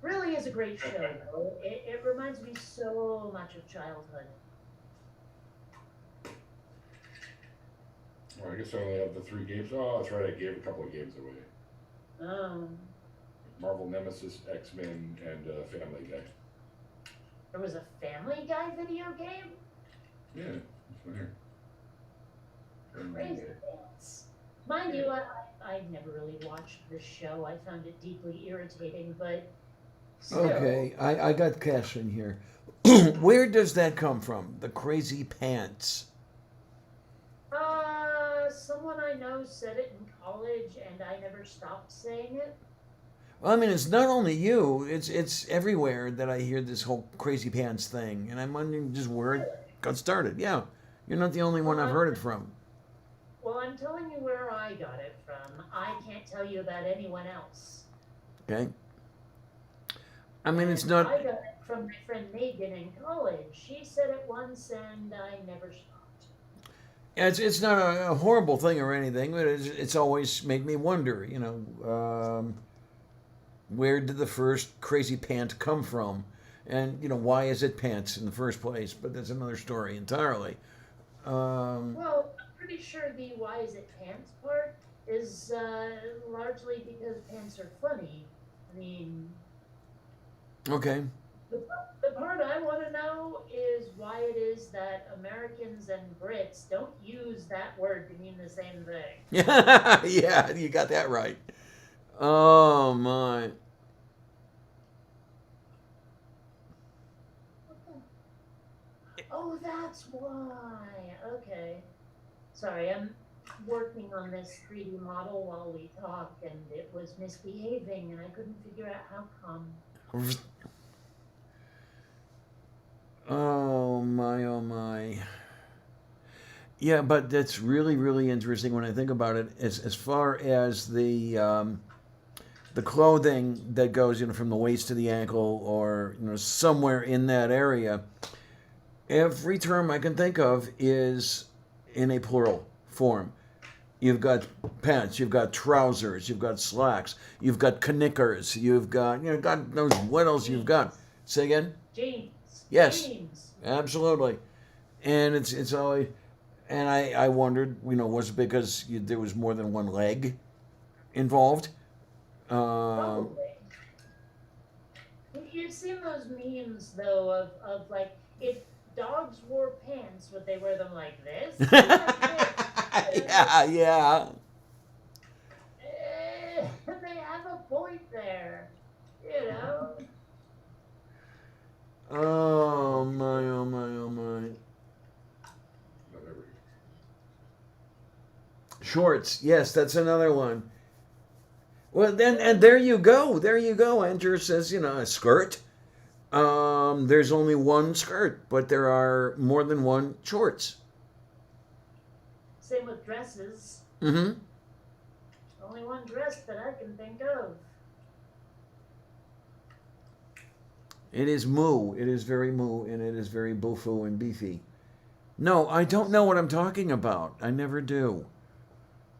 Really is a great show, though. It reminds me so much of childhood. Well, I guess I only have the 3 games. Oh, that's right. I gave a couple of games away. Marvel Nemesis, X-Men, and Family Guy. There was a Family Guy video game? Yeah, it's right here. Crazy pants. Mind you, I never really watched this show. I found it deeply irritating, but still. Okay, I got cash in here. Where does that come from? The crazy pants. Someone I know said it in college, and I never stopped saying it. Well, I mean, it's not only you; it's everywhere that I hear this whole crazy pants thing, and I'm wondering just where it got started. Yeah, you're not the only one I've heard it from. Well, I'm telling you where I got it from. I can't tell you about anyone else. Okay. I mean, it's And not. I got it from my friend Megan in college. She said it once, and I never stopped. It's not a horrible thing or anything, but it's always made me wonder. You know, where did the first crazy pant come from, and why is it pants in the first place? But that's another story entirely. Well, I'm pretty sure the why is it pants part is largely because pants are funny. I mean, Okay. the part I want to know is why it is that Americans and Brits don't use that word to mean the same thing. Yeah, you got that right. Oh my. Oh, that's why. Okay. Sorry, I'm working on this 3D model while we talk, and it was misbehaving, and I couldn't figure out how come. Oh my, oh my. Yeah, but that's really, really interesting when I think about it. As far as the clothing that goes, from the waist to the ankle, or somewhere in that area, every term I can think of is in a plural form. You've got pants, you've got trousers, you've got slacks, you've got knickers, you've got, God knows what else you've got. Say again? Jeans. Yes. Jeans. Absolutely. And it's always, and I wondered, was it because there was more than one leg involved? Probably. You've seen those memes, though, of like, if dogs wore pants, would they wear them like this? Yeah, yeah. They have a point there, Oh my, oh my, oh my. Shorts, yes, that's another one. Well, then, and there you go. There you go. Andrew says, a skirt. There's only one skirt, but there are more than one shorts. Same with dresses. Mm-hmm. Only one dress that I can think of. It is moo. It is very moo, and it is very boofoo and beefy. No, I don't know what I'm talking about. I never do.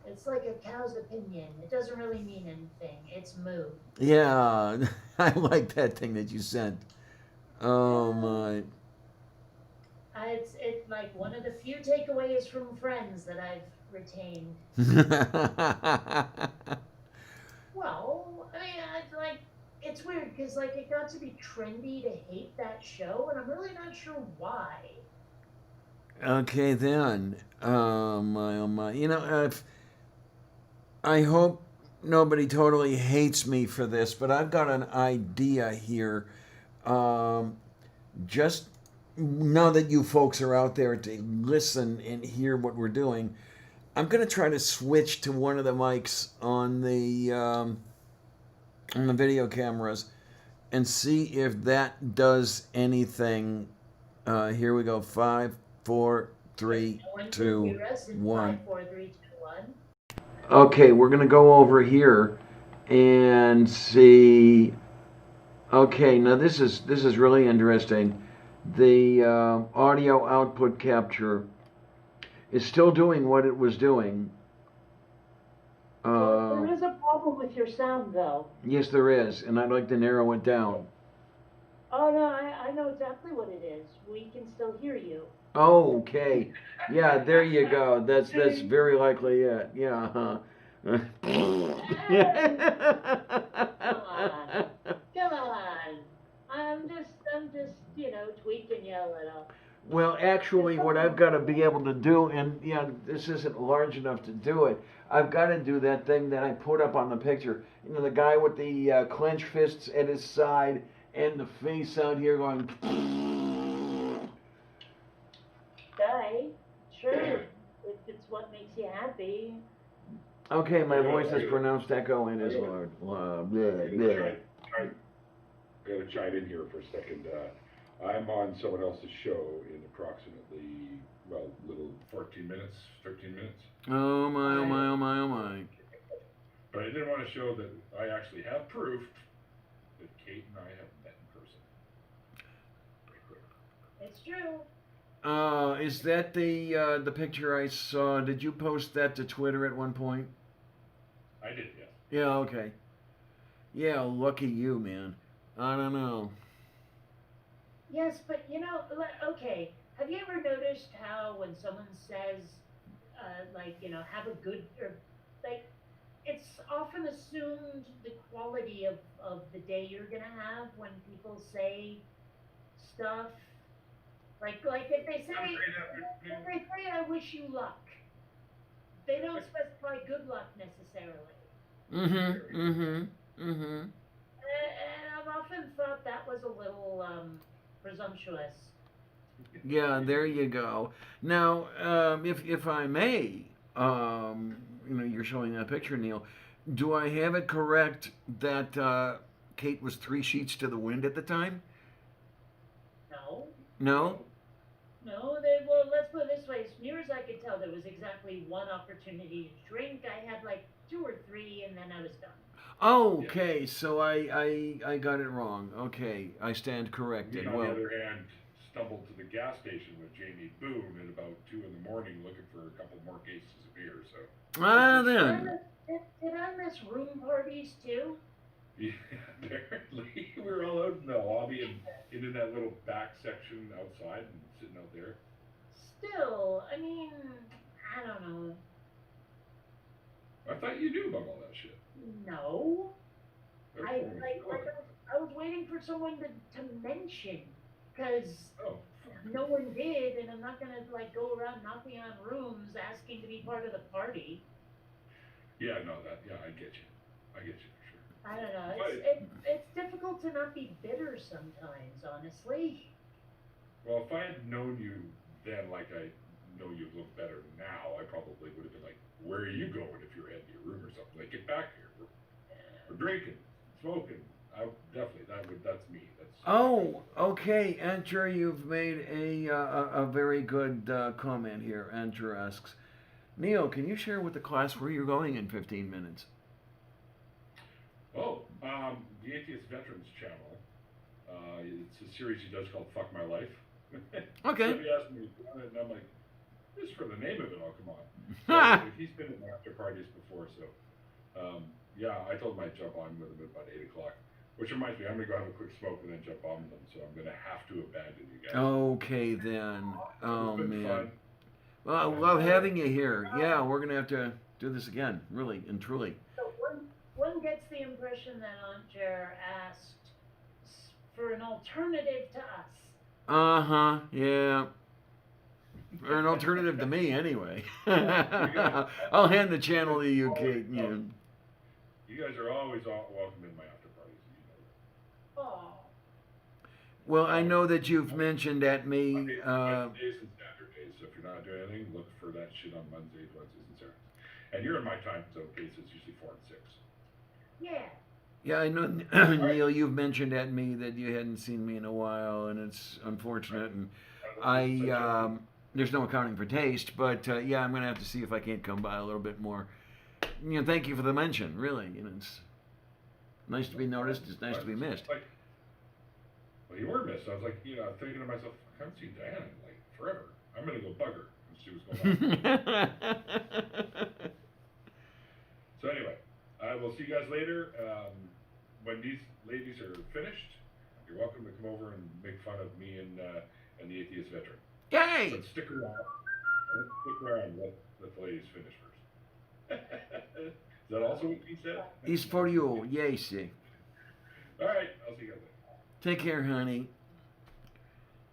It's like a cow's opinion. It doesn't really mean anything. It's moo. Yeah, I like that thing that you sent. Oh my. It's like one of the few takeaways from Friends that I've retained. Well, I mean, it's weird because it got to be trendy to hate that show, and I'm really not sure why. Okay, then. Oh my, oh my. You know, I hope nobody totally hates me for this, but I've got an idea here. Um, just now that you folks are out there to listen and hear what we're doing, I'm gonna try to switch to one of the mics on the video cameras and see if that does anything. Here we go. 5, 4, 3, No one can 2, hear us in 1. 5, 4, 3, 2, 1. Okay, we're gonna go over here and see. Okay, now this is really interesting. The audio output capture is still doing what it was doing. Well, there is a problem with your sound, though. Yes, there is, and I'd like to narrow it down. Oh no, I know exactly what it is. We can still hear you. Okay, yeah, there you go. That's very likely it. Yeah. Huh. Come on. I'm just, tweaking you a little. Well, actually, what I've got to be able to do, and yeah, this isn't large enough to do it. I've got to do that thing that I put up on the picture. You know, the guy with the clenched fists at his side and the face out here going. Okay, sure. If it's what makes you happy. Okay, my voice is pronounced echo in his Lord. Blah, blah, blah. Gotta chime in here for a second. I'm on someone else's show in approximately, little 14 minutes, 13 minutes. Oh my, oh my, oh my, oh my. But I didn't want to show that I actually have proof that Kate and I have met in person. It's true. Is that the picture I saw? Did you post that to Twitter at one point? I did, yes. Yeah, okay. Yeah, lucky you, man. I don't know. Yes, but okay. Have you ever noticed how when someone says, have a good, or like, it's often assumed the quality of the day you're gonna have when people say stuff. Like if they say I wish you luck, they don't specify good luck necessarily. Mm-hmm, mm-hmm, mm-hmm. And I've often thought that was a little presumptuous. Yeah, there you go. Now, if I may, you're showing that picture, Neil. Do I have it correct that Kate was 3 sheets to the wind at the time? No. No? No, let's put it this way. As near as I could tell, there was exactly one opportunity to drink. I had like 2 or 3, and then I was done. Okay, so I got it wrong. Okay, I stand corrected. Me, on Well, the other hand, stumbled to the gas station with Jamie Boone at about 2 in the morning looking for a couple more cases of beer, so. then. Did I miss room parties too? Yeah, apparently. We were all out in the lobby and in that little back section outside and sitting out there. Still, I mean, I don't know. I thought you knew about all that shit. No. I Okay. was waiting for someone to mention, because Oh, no one did, and I'm not gonna go around knocking on rooms asking to be part of the party. yeah, no, I get you. I get you for sure. I don't know. But- It's difficult to not be bitter sometimes, honestly. Well, if I had known you then like I know you look better now, I probably would have been like, where are you going if you're heading to your room or something? Like, get back here. We're drinking, smoking. That's me. Oh, okay, Andrew, you've made a very good comment here. Andrew asks, Neil, can you share with the class where you're going in 15 minutes? Oh, the Atheist Veterans Channel. It's a series he does called Fuck My Life. Okay. Somebody asked me, and I'm like, just for the name of it, oh, come on. So, he's been in after parties before, so, yeah, I told him I'd jump on with him at about 8 o'clock. Which reminds me, I'm going to go have a quick smoke and then jump on them, so I'm going to have to abandon you guys. Okay, then. Oh, It's been man. fun. Well, I love having you here. Yeah, we're going to have to do this again, really and truly. So one gets the impression that Aunt Jer asked for an alternative to us. Uh-huh, yeah. Or an alternative to me, anyway. I'll hand the channel to you, Kate. You. You guys are always welcome in my after parties. You know. Oh, Well, I know that you've mentioned at me. Mondays and Saturdays. So if you're not doing anything, look for that shit on Wednesdays and Saturdays. And you're in my time zone case. It's usually 4 and 6. yeah. Yeah, I know, Neil. You've mentioned at me that you hadn't seen me in a while, and it's unfortunate. And there's no accounting for taste, but yeah, I'm gonna have to see if I can't come by a little bit more. Thank you for the mention. Really, it's nice to be noticed. It's nice to be missed. Like, well, you were missed. I was like, thinking to myself, I haven't seen Diana in like forever. I'm gonna go bug her and see what's going on. So anyway, I will see you guys later. When these ladies are finished, you're welcome to come over and make fun of me and the atheist veteran. Yay! But stick around. Stick around. Let the ladies finish first. Is that also what you said? It's for you. Yay, see. All right. I'll see you guys later. Take care, honey.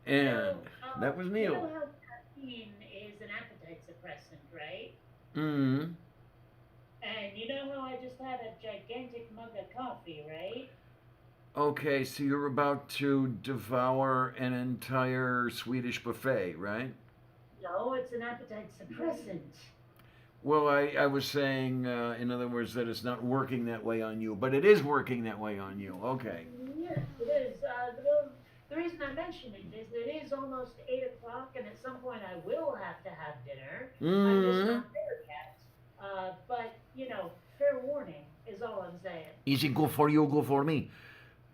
And that was You Neil. know how caffeine is an appetite suppressant, right? Mm-hmm. And you know how I just had a gigantic mug of coffee, right? Okay, so you're about to devour an entire Swedish buffet, right? No, it's an appetite suppressant. Well, I was saying, in other words, that it's not working that way on you, but it is working that way on you. Okay. Yes, it is. Well, the reason I'm mentioning this, it is almost 8 o'clock, and at some point I will have to have dinner. I'm just Mm-hmm. not there yet. But, fair warning is all I'm saying. Easy, go for you, go for me.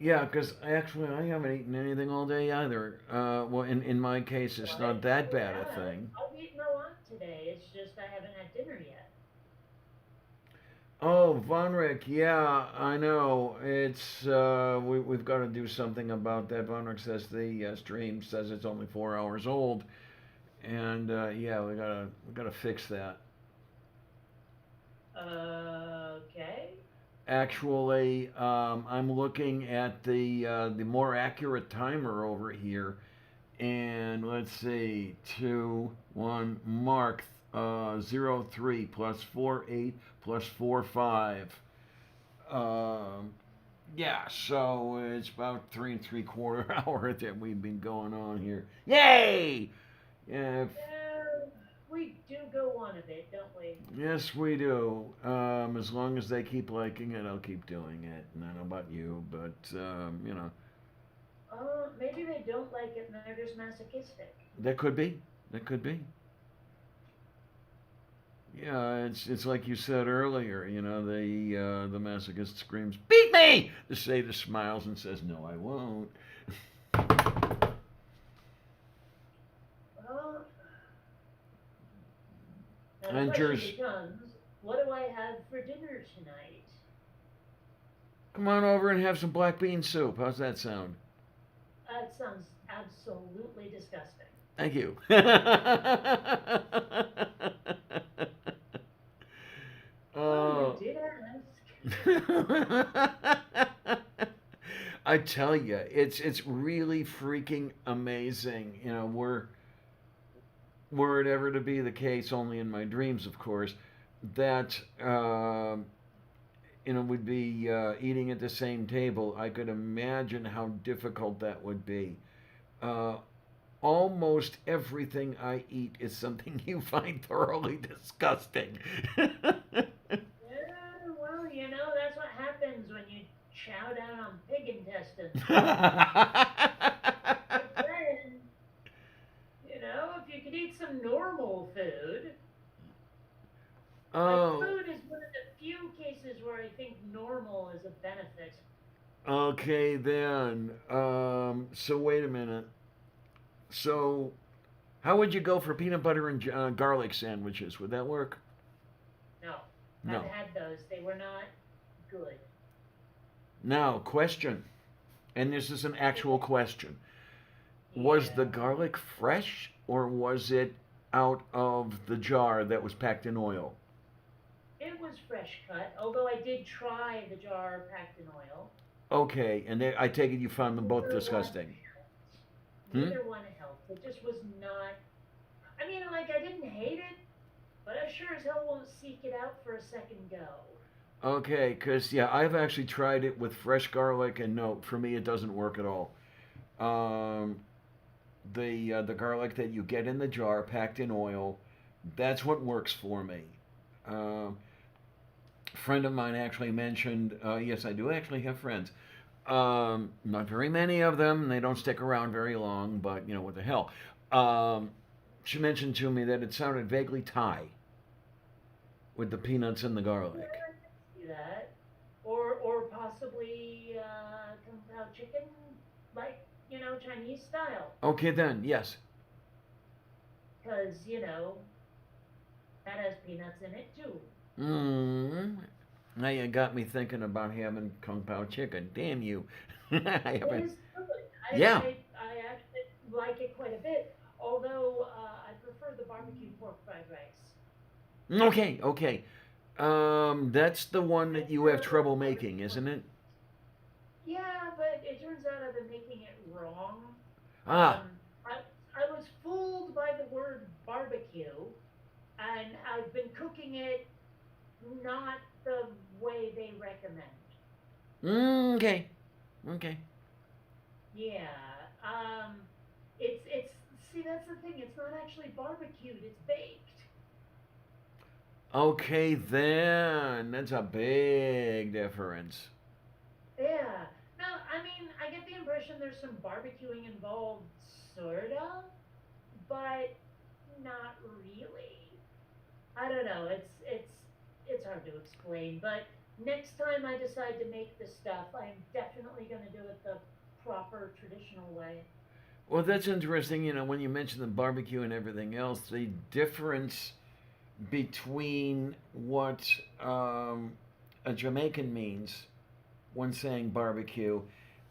Yeah, because actually I haven't eaten anything all day either. Well, in my case, it's not that bad a thing. I've eaten a lot today. It's just I haven't had dinner yet. Oh, Vonrick, yeah, I know. It's we've got to do something about that. Vonrick says the stream says it's only 4 hours old, and yeah, we gotta fix that. Okay. Actually, I'm looking at the more accurate timer over here, and let's see, 2 1 mark 0 3 plus 4 8 plus 4 5. Yeah, so it's about 3 3/4 hour that we've been going on here. Yay! Yeah, We do go on a bit, don't we? yes, we do. As long as they keep liking it, I'll keep doing it. And I don't know about you, but Maybe they don't like it and they're just masochistic. that could be. That could be. Yeah, it's like you said earlier. The masochist screams, "Beat me!" The sadist smiles and says, "No, I won't." Well, now the And question yours- becomes, what do I have for dinner tonight? Come on over and have some black bean soup. How's that sound? That sounds absolutely disgusting. Thank you. Oh, you did ask. I tell you, it's really freaking amazing. Were it ever to be the case, only in my dreams, of course, that we'd be eating at the same table. I could imagine how difficult that would be. Almost everything I eat is something you find thoroughly disgusting. Yeah, well, that's what happens when you chow down on pig intestines. But then, if you could eat some normal food, Oh, food is one of the few cases where I think normal is a benefit. okay then. So wait a minute. So, how would you go for peanut butter and garlic sandwiches? Would that work? No, No. I've had those. They were not good. Now, question, and this is an actual question. Was the Yeah. garlic fresh or was it out of the jar that was packed in oil? It was fresh cut, although I did try the jar packed in oil. Okay, and I take it you found them both disgusting. Hmm? Neither one helped. It just was not I mean, like, I didn't hate it, but I sure as hell won't seek it out for a second go. Okay, because yeah, I've actually tried it with fresh garlic, and no, for me it doesn't work at all. Um, the garlic that you get in the jar, packed in oil, that's what works for me. Um, Friend of mine actually mentioned, yes, I do actually have friends. Not very many of them. They don't stick around very long, but you know what the hell. Um, she mentioned to me that it sounded vaguely Thai with the peanuts and the Yeah, garlic. I can see that. Or possibly kung pao chicken, like, Chinese style. Okay, then, yes. Because, that has peanuts in it too. Mm. Now you got me thinking about having kung pao chicken. Damn you. I It haven't. is good. Yeah. I actually like it quite a bit, although I prefer the barbecue pork fried rice. Okay, okay. That's the one that you have trouble making, isn't it? Yeah, but it turns out I've been making it wrong. Ah, I was fooled by the word barbecue, and I've been cooking it not the way they recommend. okay. Okay. Yeah, it's see that's the thing. It's not actually barbecued. It's baked. Okay, then. That's a big difference. Yeah. Now, I mean, I get the impression there's some barbecuing involved, sorta, but not really. I don't know. It's hard to explain, but next time I decide to make this stuff, I'm definitely going to do it the proper traditional way. Well, that's interesting. You know, when you mention the barbecue and everything else, the difference between what a Jamaican means when saying barbecue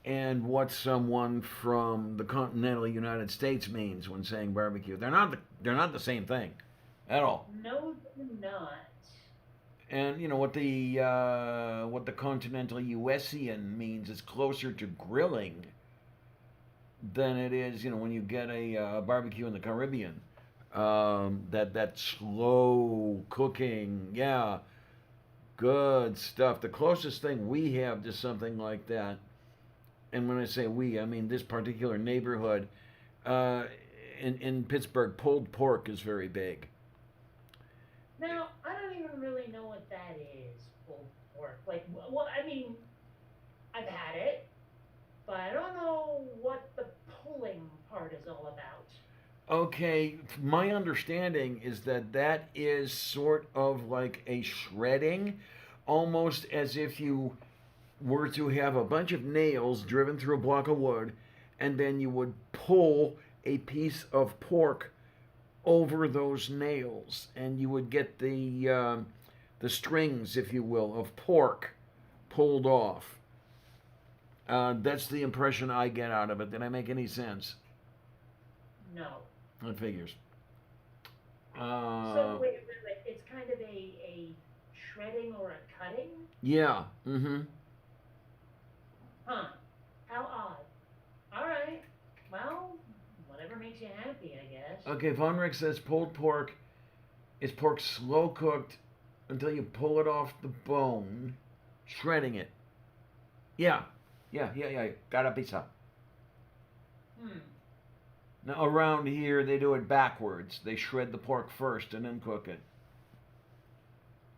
and what someone from the continental United States means when saying barbecue. They're not the same thing at all. No, they're not. And you know what the continental USian means is closer to grilling than it is, you know, when you get a barbecue in the Caribbean. That slow cooking, yeah, good stuff. The closest thing we have to something like that, and when I say we, I mean this particular neighborhood uh, in Pittsburgh, pulled pork is very big. Now, I don't even really know what that is, pulled pork. Like, well, I mean, I've had it, but I don't know what the pulling part is all about. Okay, my understanding is that that is sort of like a shredding, almost as if you were to have a bunch of nails driven through a block of wood, and then you would pull a piece of pork over those nails, and you would get the strings, if you will, of pork pulled off. That's the impression I get out of it. Did I make any sense? No. That figures. So wait. It's kind of a shredding or a cutting? Yeah. Mm-hmm. Huh. How odd. All right. Well, whatever makes you happy, I guess. Okay, Von Rick says pulled pork is pork slow cooked until you pull it off the bone, shredding it. Yeah. Yeah. Got a pizza. Hmm. Now around here they do it backwards. They shred the pork first and then cook it.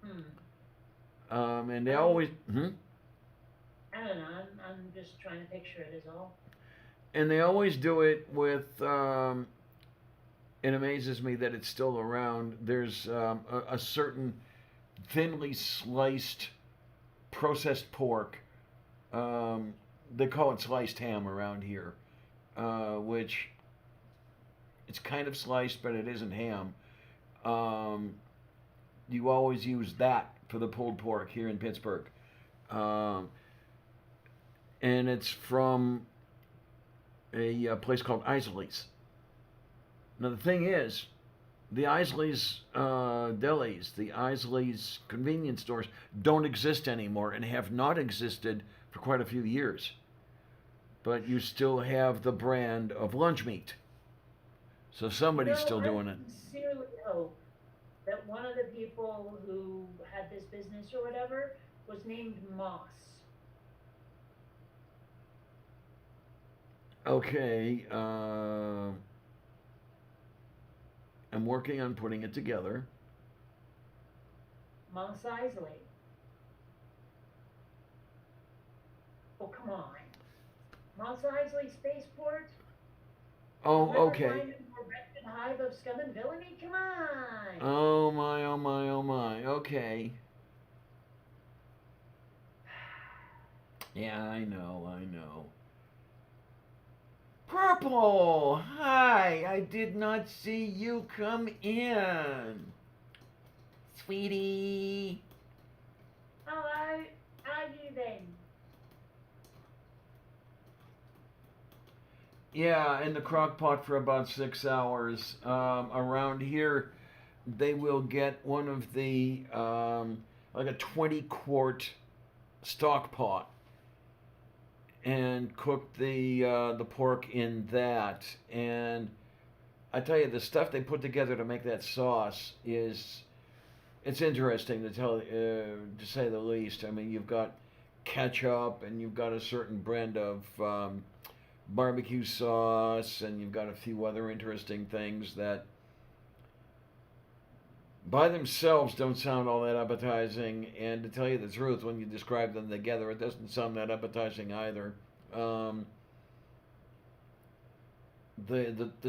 Hmm. And they always I don't know. I'm just trying to picture it, is all. and they always do it with. It amazes me that it's still around. There's a certain thinly sliced processed pork. They call it sliced ham around here, which it's kind of sliced, but it isn't ham. Um, you always use that for the pulled pork here in Pittsburgh. Um, and it's from a place called Isley's. Now, the thing is, the Isley's delis, the Isley's convenience stores don't exist anymore and have not existed for quite a few years. But you still have the brand of lunch meat. So somebody's still I doing it. sincerely hope that one of the people who had this business or whatever was named Moss. Okay. I'm working on putting it together. Moss Isley. Oh, come on. Moss Isley Spaceport? Oh, River okay. climbing or wretched hive of scum and villainy? Come on. Oh my, oh my, oh my. Okay. Yeah, I know, I know. Purple! Hi! I did not see you come in. Sweetie. Hello. How you then? Yeah, in the crock pot for about 6 hours. Around here, they will get one of the, like a 20-quart stock pot and cook the pork in that. And I tell you, the stuff they put together to make that sauce it's interesting to say the least. I mean, you've got ketchup and you've got a certain brand of barbecue sauce, and you've got a few other interesting things that by themselves don't sound all that appetizing. And to tell you the truth, when you describe them together, it doesn't sound that appetizing either. The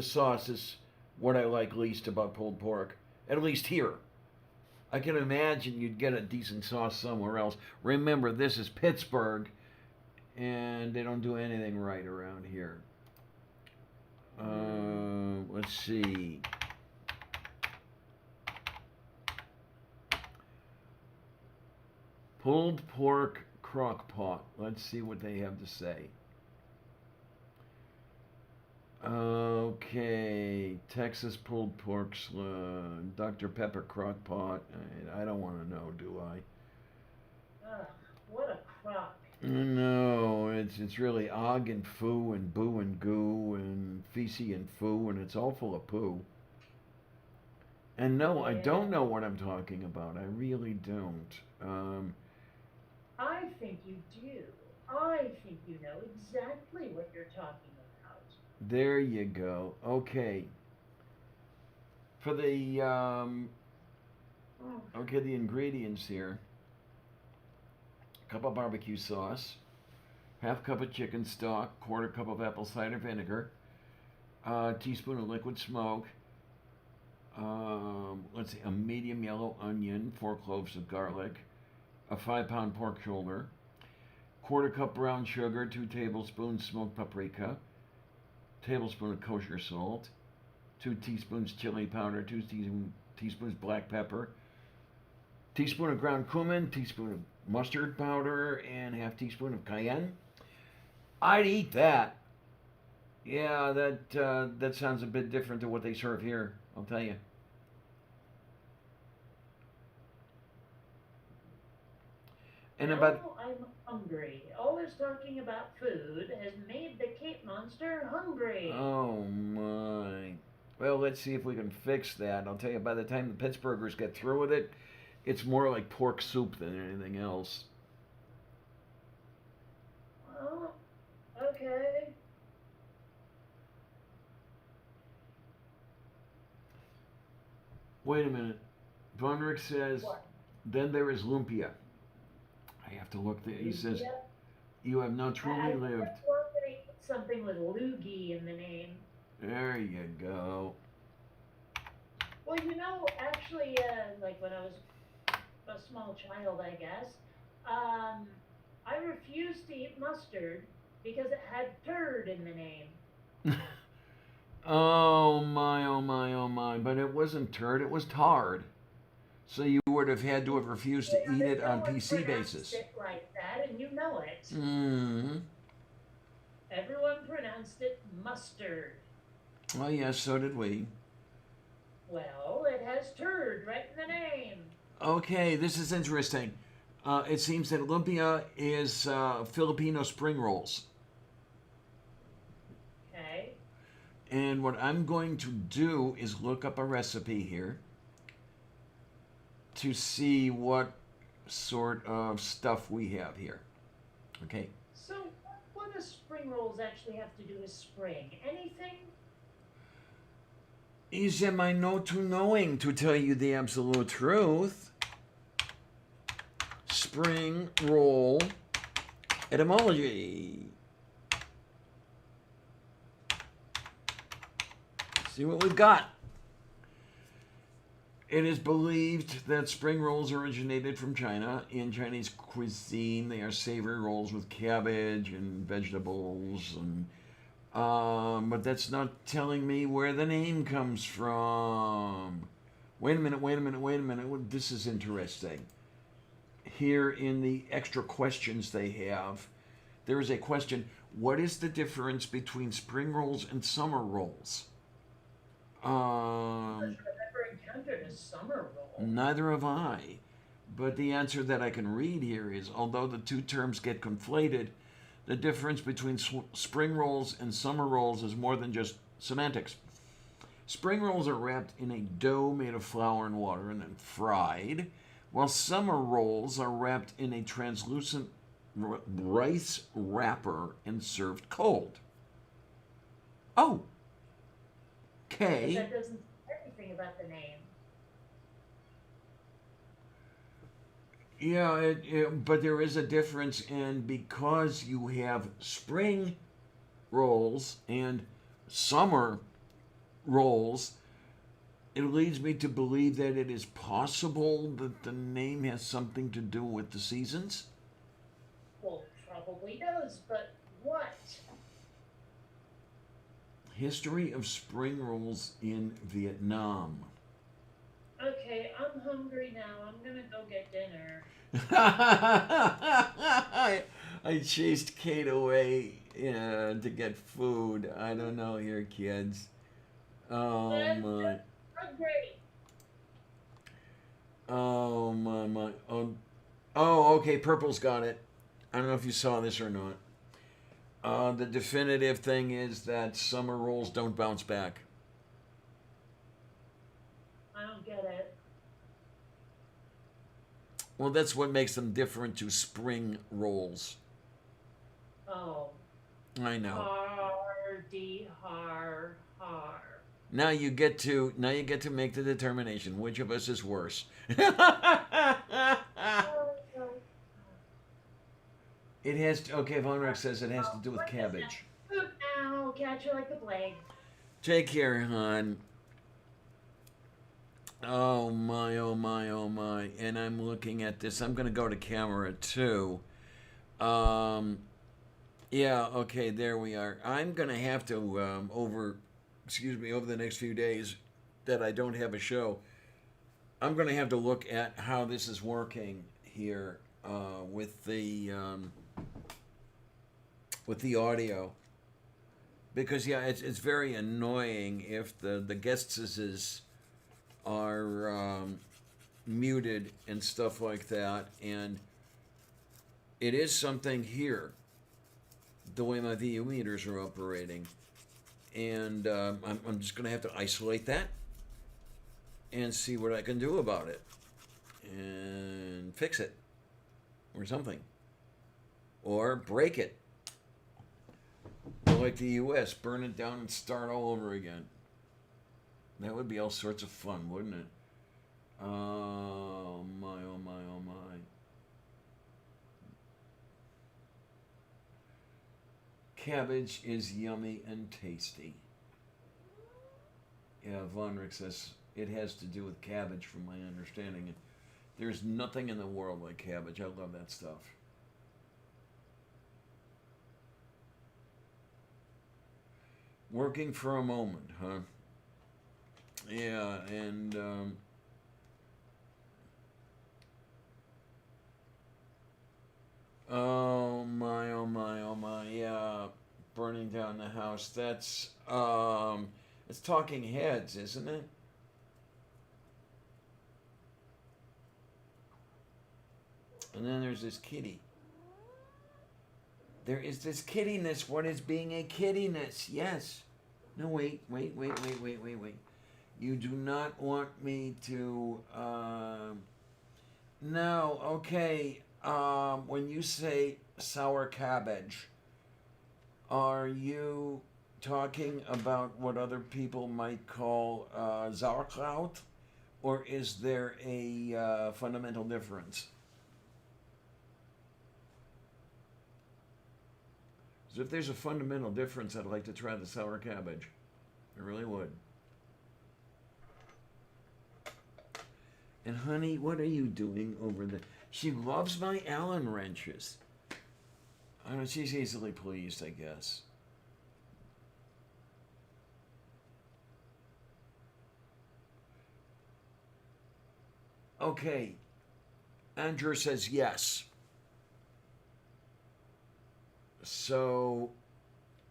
sauce is what I like least about pulled pork, at least here. I can imagine you'd get a decent sauce somewhere else. Remember, this is Pittsburgh, and they don't do anything right around here. Let's see. Pulled pork crock pot. Let's see what they have to say. Okay, Texas pulled pork, Dr. Pepper crock pot. I don't want to know, do I? Ugh, what a crock. No, it's really og and foo and boo and goo and feces and foo, and it's all full of poo. And no, I don't know what I'm talking about. I really don't. I think you do. I think you know exactly what you're talking about. There you go. Okay. For the okay, the ingredients here: cup of barbecue sauce, half cup of chicken stock, quarter cup of apple cider vinegar, teaspoon of liquid smoke. Let's see, a medium yellow onion, 4 cloves of garlic, a 5-pound pork shoulder, quarter cup brown sugar, 2 tablespoons smoked paprika, tablespoon of kosher salt, 2 teaspoons chili powder, 2 teaspoons black pepper, teaspoon of ground cumin, teaspoon of mustard powder, and half teaspoon of cayenne. I'd eat that. Yeah, that sounds a bit different to what they serve here, I'll tell you. And about Now I'm hungry. All this talking about food has made the Cape Monster hungry. oh my. Well, let's see if we can fix that. I'll tell you, by the time the Pittsburghers get through with it, it's more like pork soup than anything else. Well, okay. Wait a minute. Vonrick says, What? then there is lumpia. I have to look there. He says, Yeah. you have now truly lived. I want to eat something with loogie in the name. There you go. Well, actually, like when I was a small child, I guess, I refused to eat mustard because it had turd in the name. Oh my, oh my, oh my. But it wasn't turd, it was tard. So you would have had to have refused to eat it on No one PC pronounced basis. it like that, and you know it. Hmm. Everyone pronounced it mustard. Well, yes, so did we. Well, it has turd right in the name. Okay, this is interesting. It seems that lumpia is Filipino spring rolls. Okay. And what I'm going to do is look up a recipe here to see what sort of stuff we have here. Okay. So, what does spring rolls actually have to do with spring? Anything? Is am I no too knowing to tell you the absolute truth? Spring roll etymology. See what we've got. It is believed that spring rolls originated from China. In Chinese cuisine, they are savory rolls with cabbage and vegetables, and but that's not telling me where the name comes from. Wait a minute. This is interesting. Here in the extra questions they have, there is a question: what is the difference between spring rolls and summer rolls? I've never encountered a summer roll. Neither have I. But the answer that I can read here is, although the two terms get conflated, the difference between spring rolls and summer rolls is more than just semantics. Spring rolls are wrapped in a dough made of flour and water and then fried, while summer rolls are wrapped in a translucent rice wrapper and served cold. Oh, But okay. that doesn't say anything about the name. Yeah, but there is a difference, and because you have spring rolls and summer rolls, it leads me to believe that it is possible that the name has something to do with the seasons. Well, probably does, but what? History of spring rolls in Vietnam. Okay, I'm hungry now. I'm gonna go get dinner. I chased Kate away to get food. I don't know here, kids. Oh I'm my. hungry. Oh my. Oh, okay. Purple's got it. I don't know if you saw this or not. The definitive thing is that summer rolls don't bounce back. I don't get it. Well, that's what makes them different to spring rolls. Oh. I know. Hardy har. Now you get to make the determination which of us is worse. It has to, okay. Von Rex says it has to do with cabbage. Food now. Catch you like the plague. Take care, hon. Oh my, oh my, oh my. And I'm looking at this. I'm gonna go to camera too. Yeah, okay, there we are. I'm gonna have to over the next few days that I don't have a show. I'm gonna have to look at how this is working here with the audio, because yeah, it's very annoying if the guests are muted and stuff like that, and it is something here the way my VU meters are operating, and I'm just gonna have to isolate that and see what I can do about it and fix it or something, or break it like the US, burn it down and start all over again. That would be all sorts of fun, wouldn't it? Oh my, oh my, oh my. Cabbage is yummy and tasty. Yeah, Von Rick says it has to do with cabbage from my understanding. There's nothing in the world like cabbage. I love that stuff. Working for a moment, huh? Yeah, and oh my, oh my, oh my, yeah, burning down the house. That's it's Talking Heads, isn't it? And then there's this kitty. There is this kiddiness. What is being a kiddiness? Yes. No, wait. You do not want me to. No, okay. When you say sour cabbage, are you talking about what other people might call sauerkraut? Or is there a fundamental difference? So if there's a fundamental difference, I'd like to try the sour cabbage. I really would. And honey, what are you doing over there? She loves my Allen wrenches. I don't know, she's easily pleased, I guess. Okay. Andrew says yes. So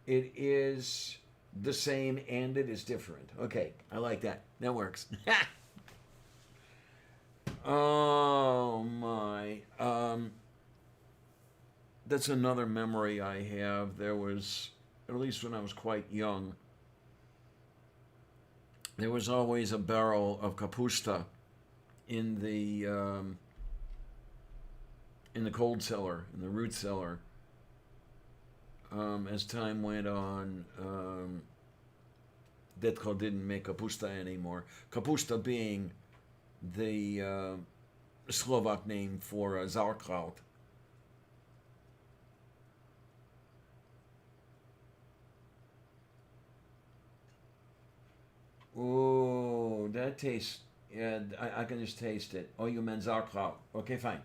it is the same and it is different. Okay, I like that. That works. Oh my. That's another memory I have. There was, at least when I was quite young, there was always a barrel of kapusta in the cold cellar, in the root cellar. As time went on, Detko didn't make kapusta anymore. Kapusta being the Slovak name for sauerkraut. Oh, that tastes. Yeah, I can just taste it. Oh, you meant sauerkraut. Okay, fine.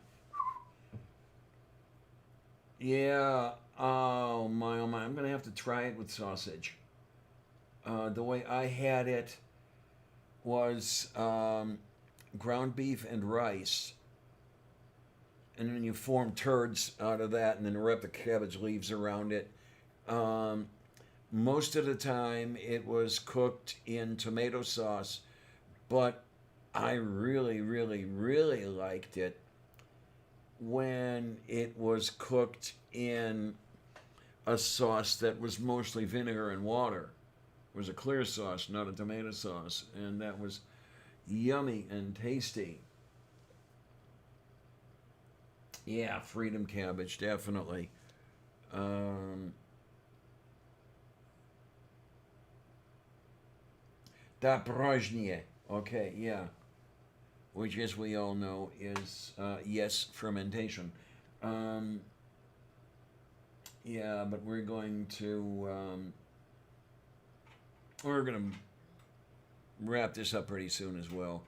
Yeah. Oh my, oh my. I'm gonna have to try it with sausage. The way I had it was ground beef and rice, and then you form turds out of that, and then wrap the cabbage leaves around it. Most of the time, it was cooked in tomato sauce, but I really, really, really liked it when it was cooked in a sauce that was mostly vinegar and water. It was a clear sauce, not a tomato sauce, and that was yummy and tasty. Yeah, freedom cabbage, definitely. Dabrozhnie. Okay, yeah. Which, as we all know, is, yes, fermentation. Yeah, but we're going to wrap this up pretty soon as well.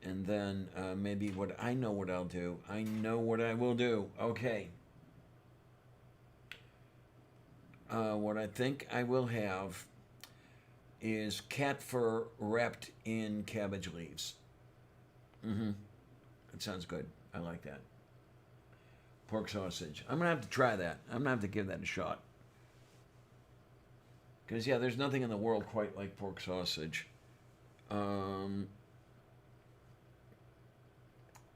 And then maybe what I'll do. I know what I will do. Okay. What I think I will have is cat fur wrapped in cabbage leaves. That sounds good. I like that. Pork sausage. I'm gonna have to try that. I'm gonna have to give that a shot. Because yeah, there's nothing in the world quite like pork sausage. Oh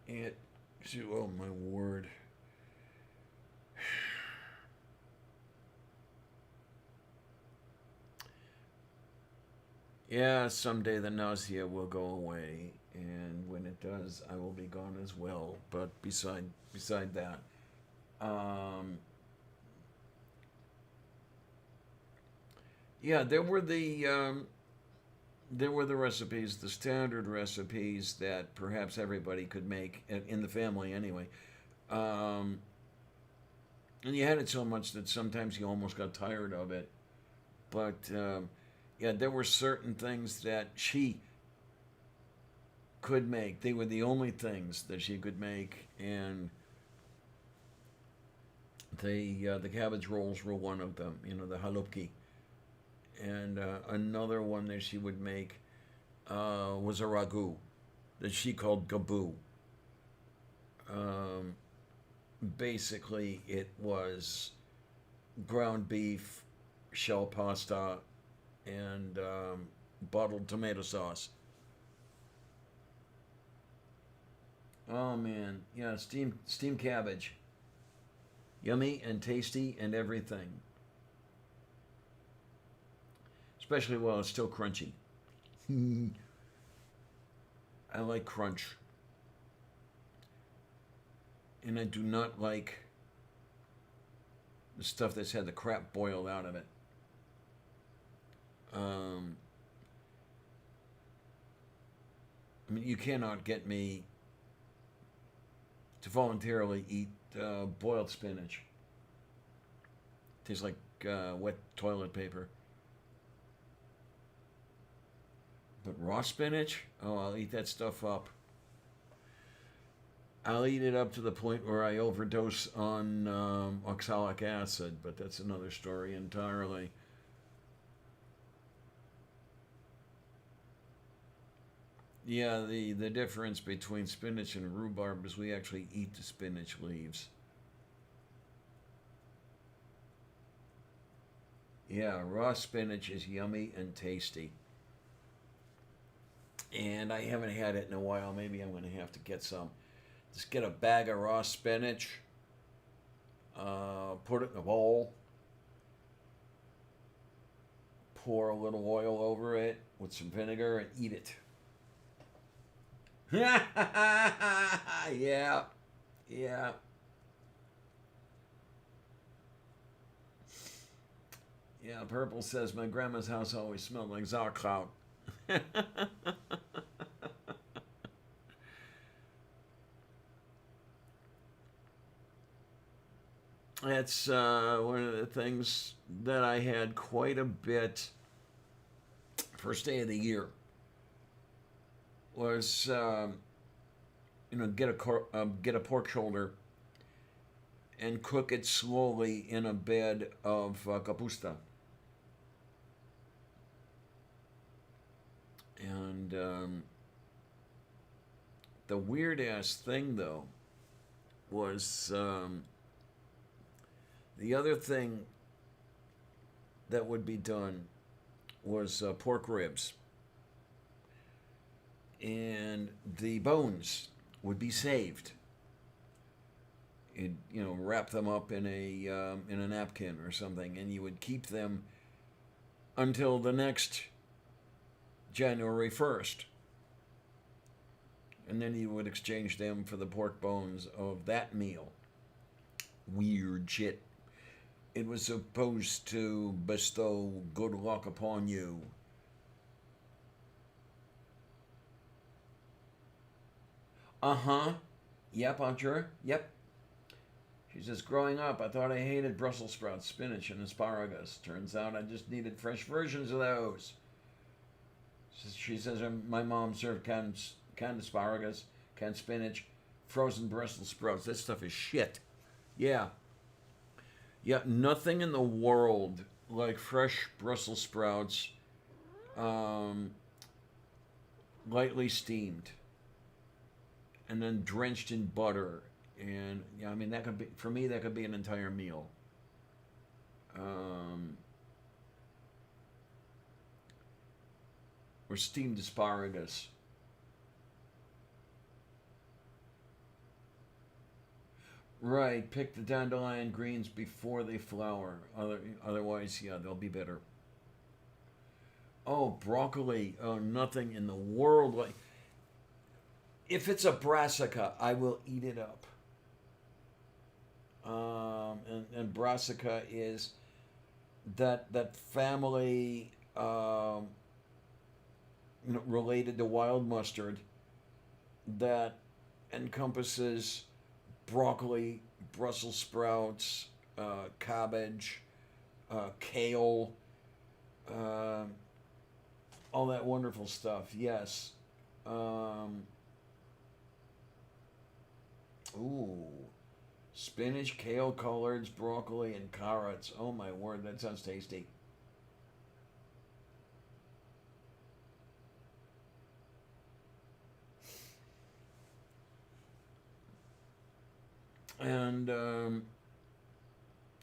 my word. Yeah, someday the nausea will go away, and when it does, I will be gone as well. But beside that, yeah, there were the recipes, the standard recipes that perhaps everybody could make in the family anyway. And you had it so much that sometimes you almost got tired of it. But yeah, there were certain things that she could make. They were the only things that she could make, and the cabbage rolls were one of them. You know, the halupki. And another one that she would make was a ragu that she called gabu. Basically, it was ground beef, shell pasta, and bottled tomato sauce. Oh man, yeah, steamed cabbage, yummy and tasty and everything. especially while it's still crunchy. I like crunch. And I do not like the stuff that's had the crap boiled out of it. I mean, you cannot get me to voluntarily eat boiled spinach. Tastes like wet toilet paper. But raw spinach? Oh, I'll eat that stuff up. I'll eat it up to the point where I overdose on oxalic acid, but that's another story entirely. Yeah, the difference between spinach and rhubarb is we actually eat the spinach leaves. Yeah, raw spinach is yummy and tasty. And I haven't had it in a while. Maybe I'm going to have to get some. Just get a bag of raw spinach, put it in a bowl, pour a little oil over it with some vinegar, and eat it. Yeah, yeah. Yeah, Purple says, my grandma's house always smelled like sauerkraut. That's one of the things that I had quite a bit first day of the year was get a pork shoulder and cook it slowly in a bed of kapusta. And the weird ass thing though was the other thing that would be done was pork ribs. And the bones would be saved. You'd, wrap them up in a napkin or something, and you would keep them until the next January 1st. And then you would exchange them for the pork bones of that meal. Weird shit. It was supposed to bestow good luck upon you. Uh-huh. Yep, Aunt Jura. Yep. She says, growing up, I thought I hated Brussels sprouts, spinach, and asparagus. Turns out I just needed fresh versions of those. She says my mom served canned asparagus, canned spinach, frozen Brussels sprouts. That stuff is shit. Yeah. Yeah, nothing in the world like fresh Brussels sprouts, lightly steamed, and then drenched in butter. And yeah, I mean that could be, for me, that could be an entire meal. Or steamed asparagus. Right, pick the dandelion greens before they flower. Otherwise, yeah, they'll be bitter. Oh, broccoli. Oh, nothing in the world like. If it's a brassica, I will eat it up. And brassica is that family related to wild mustard that encompasses broccoli, Brussels sprouts, cabbage, kale, all that wonderful stuff. Yes. Ooh. Spinach, kale, collards, broccoli, and carrots. Oh my word, that sounds tasty. And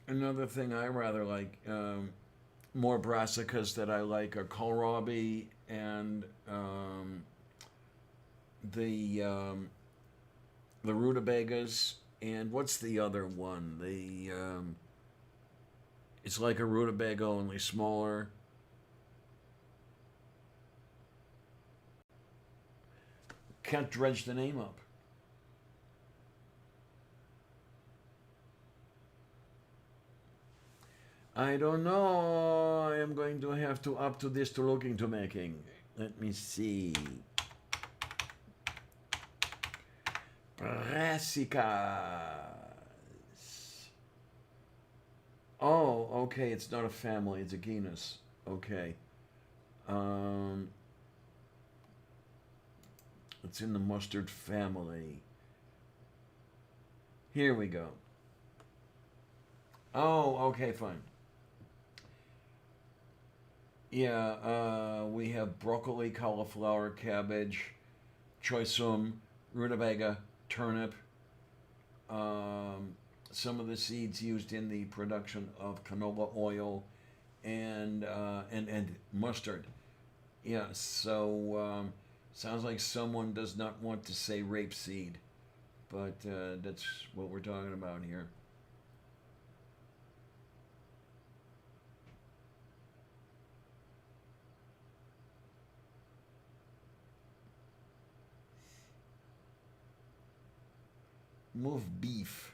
another thing I rather like, more brassicas that I like are kohlrabi and the rutabagas. And what's the other one? It's like a rutabaga, only smaller. can't dredge the name up. I don't know. I am going to have to up to this to look into making. Let me see. Brassicas. Oh, okay. It's not a family. It's a genus. Okay. It's in the mustard family. Here we go. Oh, okay, fine. Yeah, we have broccoli, cauliflower, cabbage, choysum, rutabaga, turnip. Some of the seeds used in the production of canola oil and mustard. Yeah, so sounds like someone does not want to say rapeseed, but that's what we're talking about here. Move beef.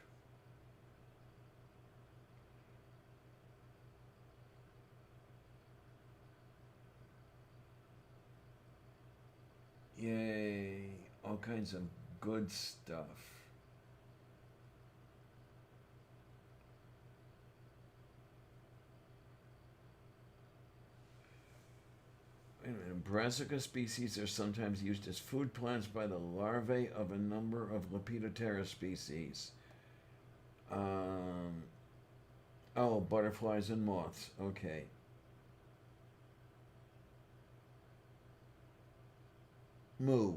Yay, all kinds of good stuff. Wait a minute. Brassica species are sometimes used as food plants by the larvae of a number of Lepidoptera species. Oh, butterflies and moths. Okay. Moo.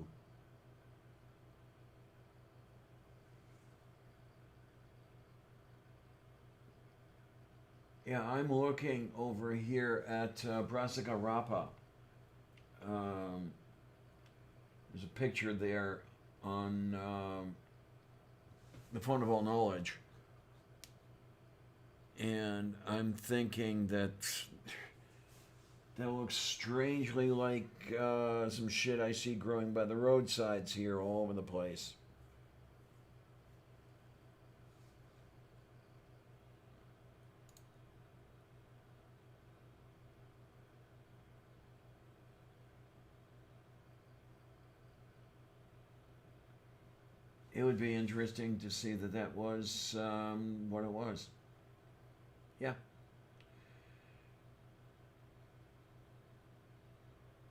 Yeah, I'm looking over here at Brassica rapa. There's a picture there on the Font of All Knowledge. And I'm thinking that that looks strangely like some shit I see growing by the roadsides here all over the place. It would be interesting to see that that was what it was. Yeah.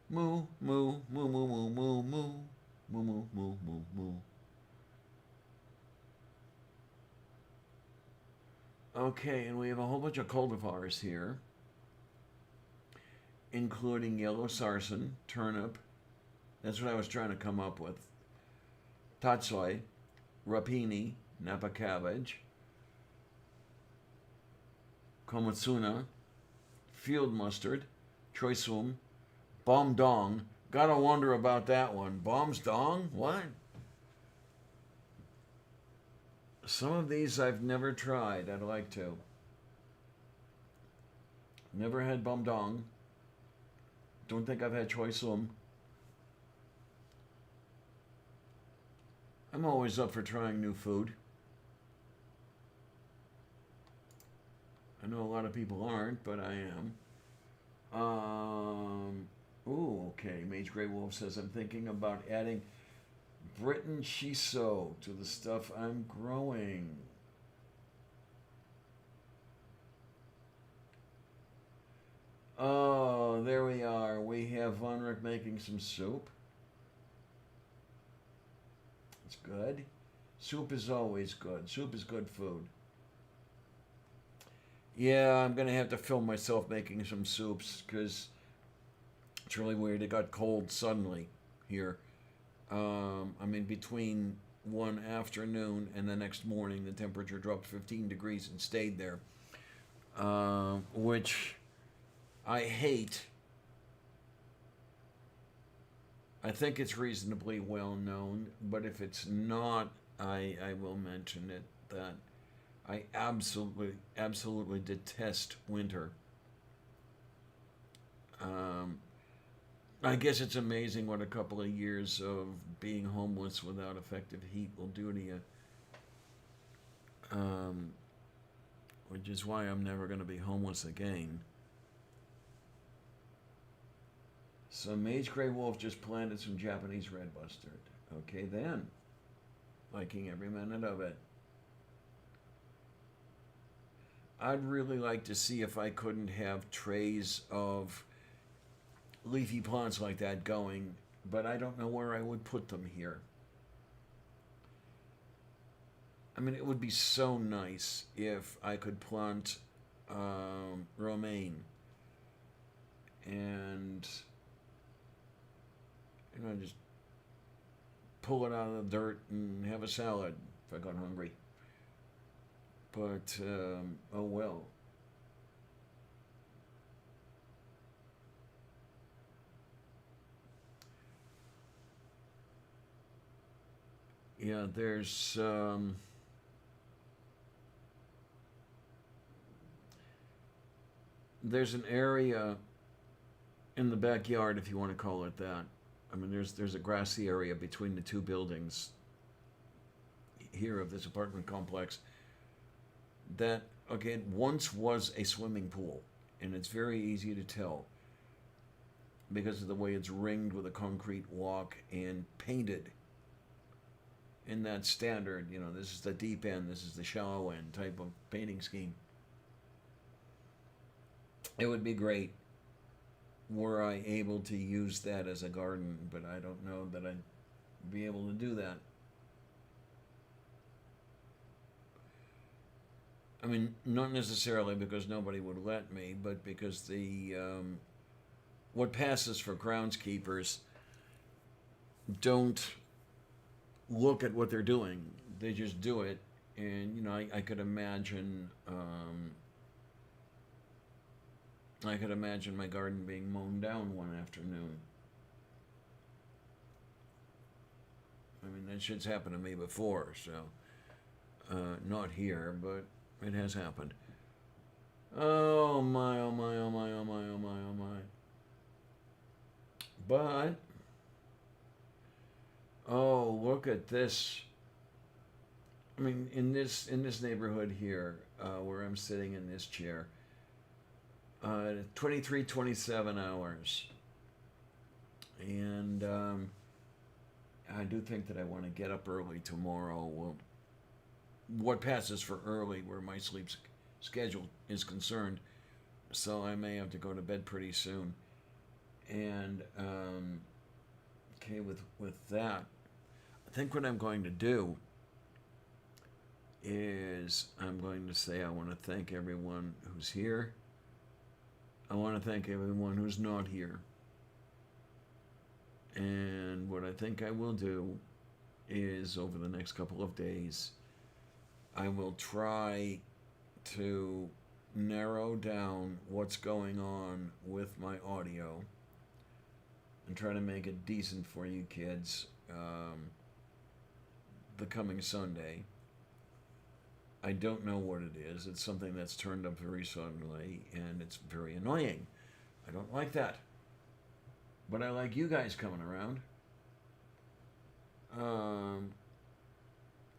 Moo, moo, moo, moo, moo, moo, moo, moo, moo, moo, moo, moo. Okay, and we have a whole bunch of cultivars here, including yellow sarsen, turnip. That's what I was trying to come up with. Tatsoi, rapini, Napa cabbage, komatsuna, field mustard, choysum, bom dong. Gotta wonder about that one. Bom's dong? What? Some of these I've never tried. I'd like to. Never had bom dong. Don't think I've had choysum. I'm always up for trying new food. I know a lot of people aren't, but I am. Ooh, okay. Mage Grey Wolf says, I'm thinking about adding Britain shiso to the stuff I'm growing. Oh, there we are. We have Von Rick making some soup. It's good. Soup is always good. Soup is good food. Yeah, I'm going to have to film myself making some soups because it's really weird. It got cold suddenly here. I mean, between one afternoon and the next morning, the temperature dropped 15 degrees and stayed there, which I hate. I think it's reasonably well known, but if it's not, I will mention it, that I absolutely detest winter. I guess it's amazing what a couple of years of being homeless without effective heat will do to you. Which is why I'm never going to be homeless again. So Mage Grey Wolf just planted some Japanese red mustard. Okay then. Liking every minute of it. I'd really like to see if I couldn't have trays of leafy plants like that going, but I don't know where I would put them here. I mean, it would be so nice if I could plant romaine and, just pull it out of the dirt and have a salad if I got hungry. But, oh well. Yeah, there's an area in the backyard, if you want to call it that. I mean, there's a grassy area between the two buildings here of this apartment complex that, okay, once was a swimming pool, and it's very easy to tell because of the way it's ringed with a concrete walk and painted in that standard, this is the deep end, this is the shallow end type of painting scheme. It would be great were I able to use that as a garden, but I don't know that I'd be able to do that. I mean, not necessarily because nobody would let me, but because what passes for groundskeepers don't look at what they're doing. They just do it, and I could imagine. I could imagine my garden being mown down one afternoon. I mean, that shit's happened to me before, so not here, but it has happened. Oh my, oh my, oh my, oh my, oh my, oh my. But, oh, look at this. I mean, in this neighborhood here, where I'm sitting in this chair, 27 hours. And I do think that I want to get up early tomorrow. Well, what passes for early where my sleep schedule is concerned, so I may have to go to bed pretty soon. And okay, with that, I think what I'm going to do is I'm going to say I want to thank everyone who's here. I want to thank everyone who's not here. And what I think I will do is over the next couple of days, I will try to narrow down what's going on with my audio and try to make it decent for you kids the coming Sunday. I don't know what it is. It's something that's turned up very suddenly, and it's very annoying. I don't like that. But I like you guys coming around.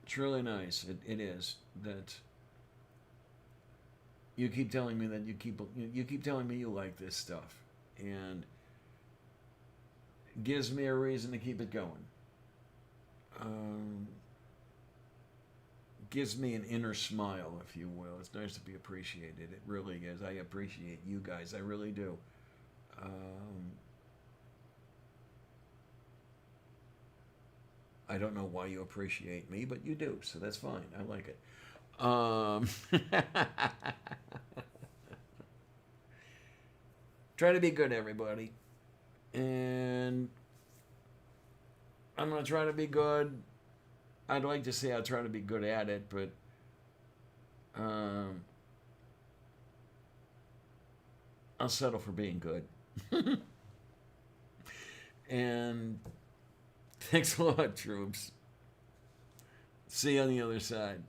It's really nice. It is that you keep telling me that you keep telling me you like this stuff, and it gives me a reason to keep it going. Gives me an inner smile, if you will. It's nice to be appreciated. It really is. I appreciate you guys. I really do. I don't know why you appreciate me, but you do, so that's fine. I like it. Try to be good, everybody. And I'm going to try to be good. I'd like to say I'll try to be good at it, but I'll settle for being good. And thanks a lot, troops. See you on the other side.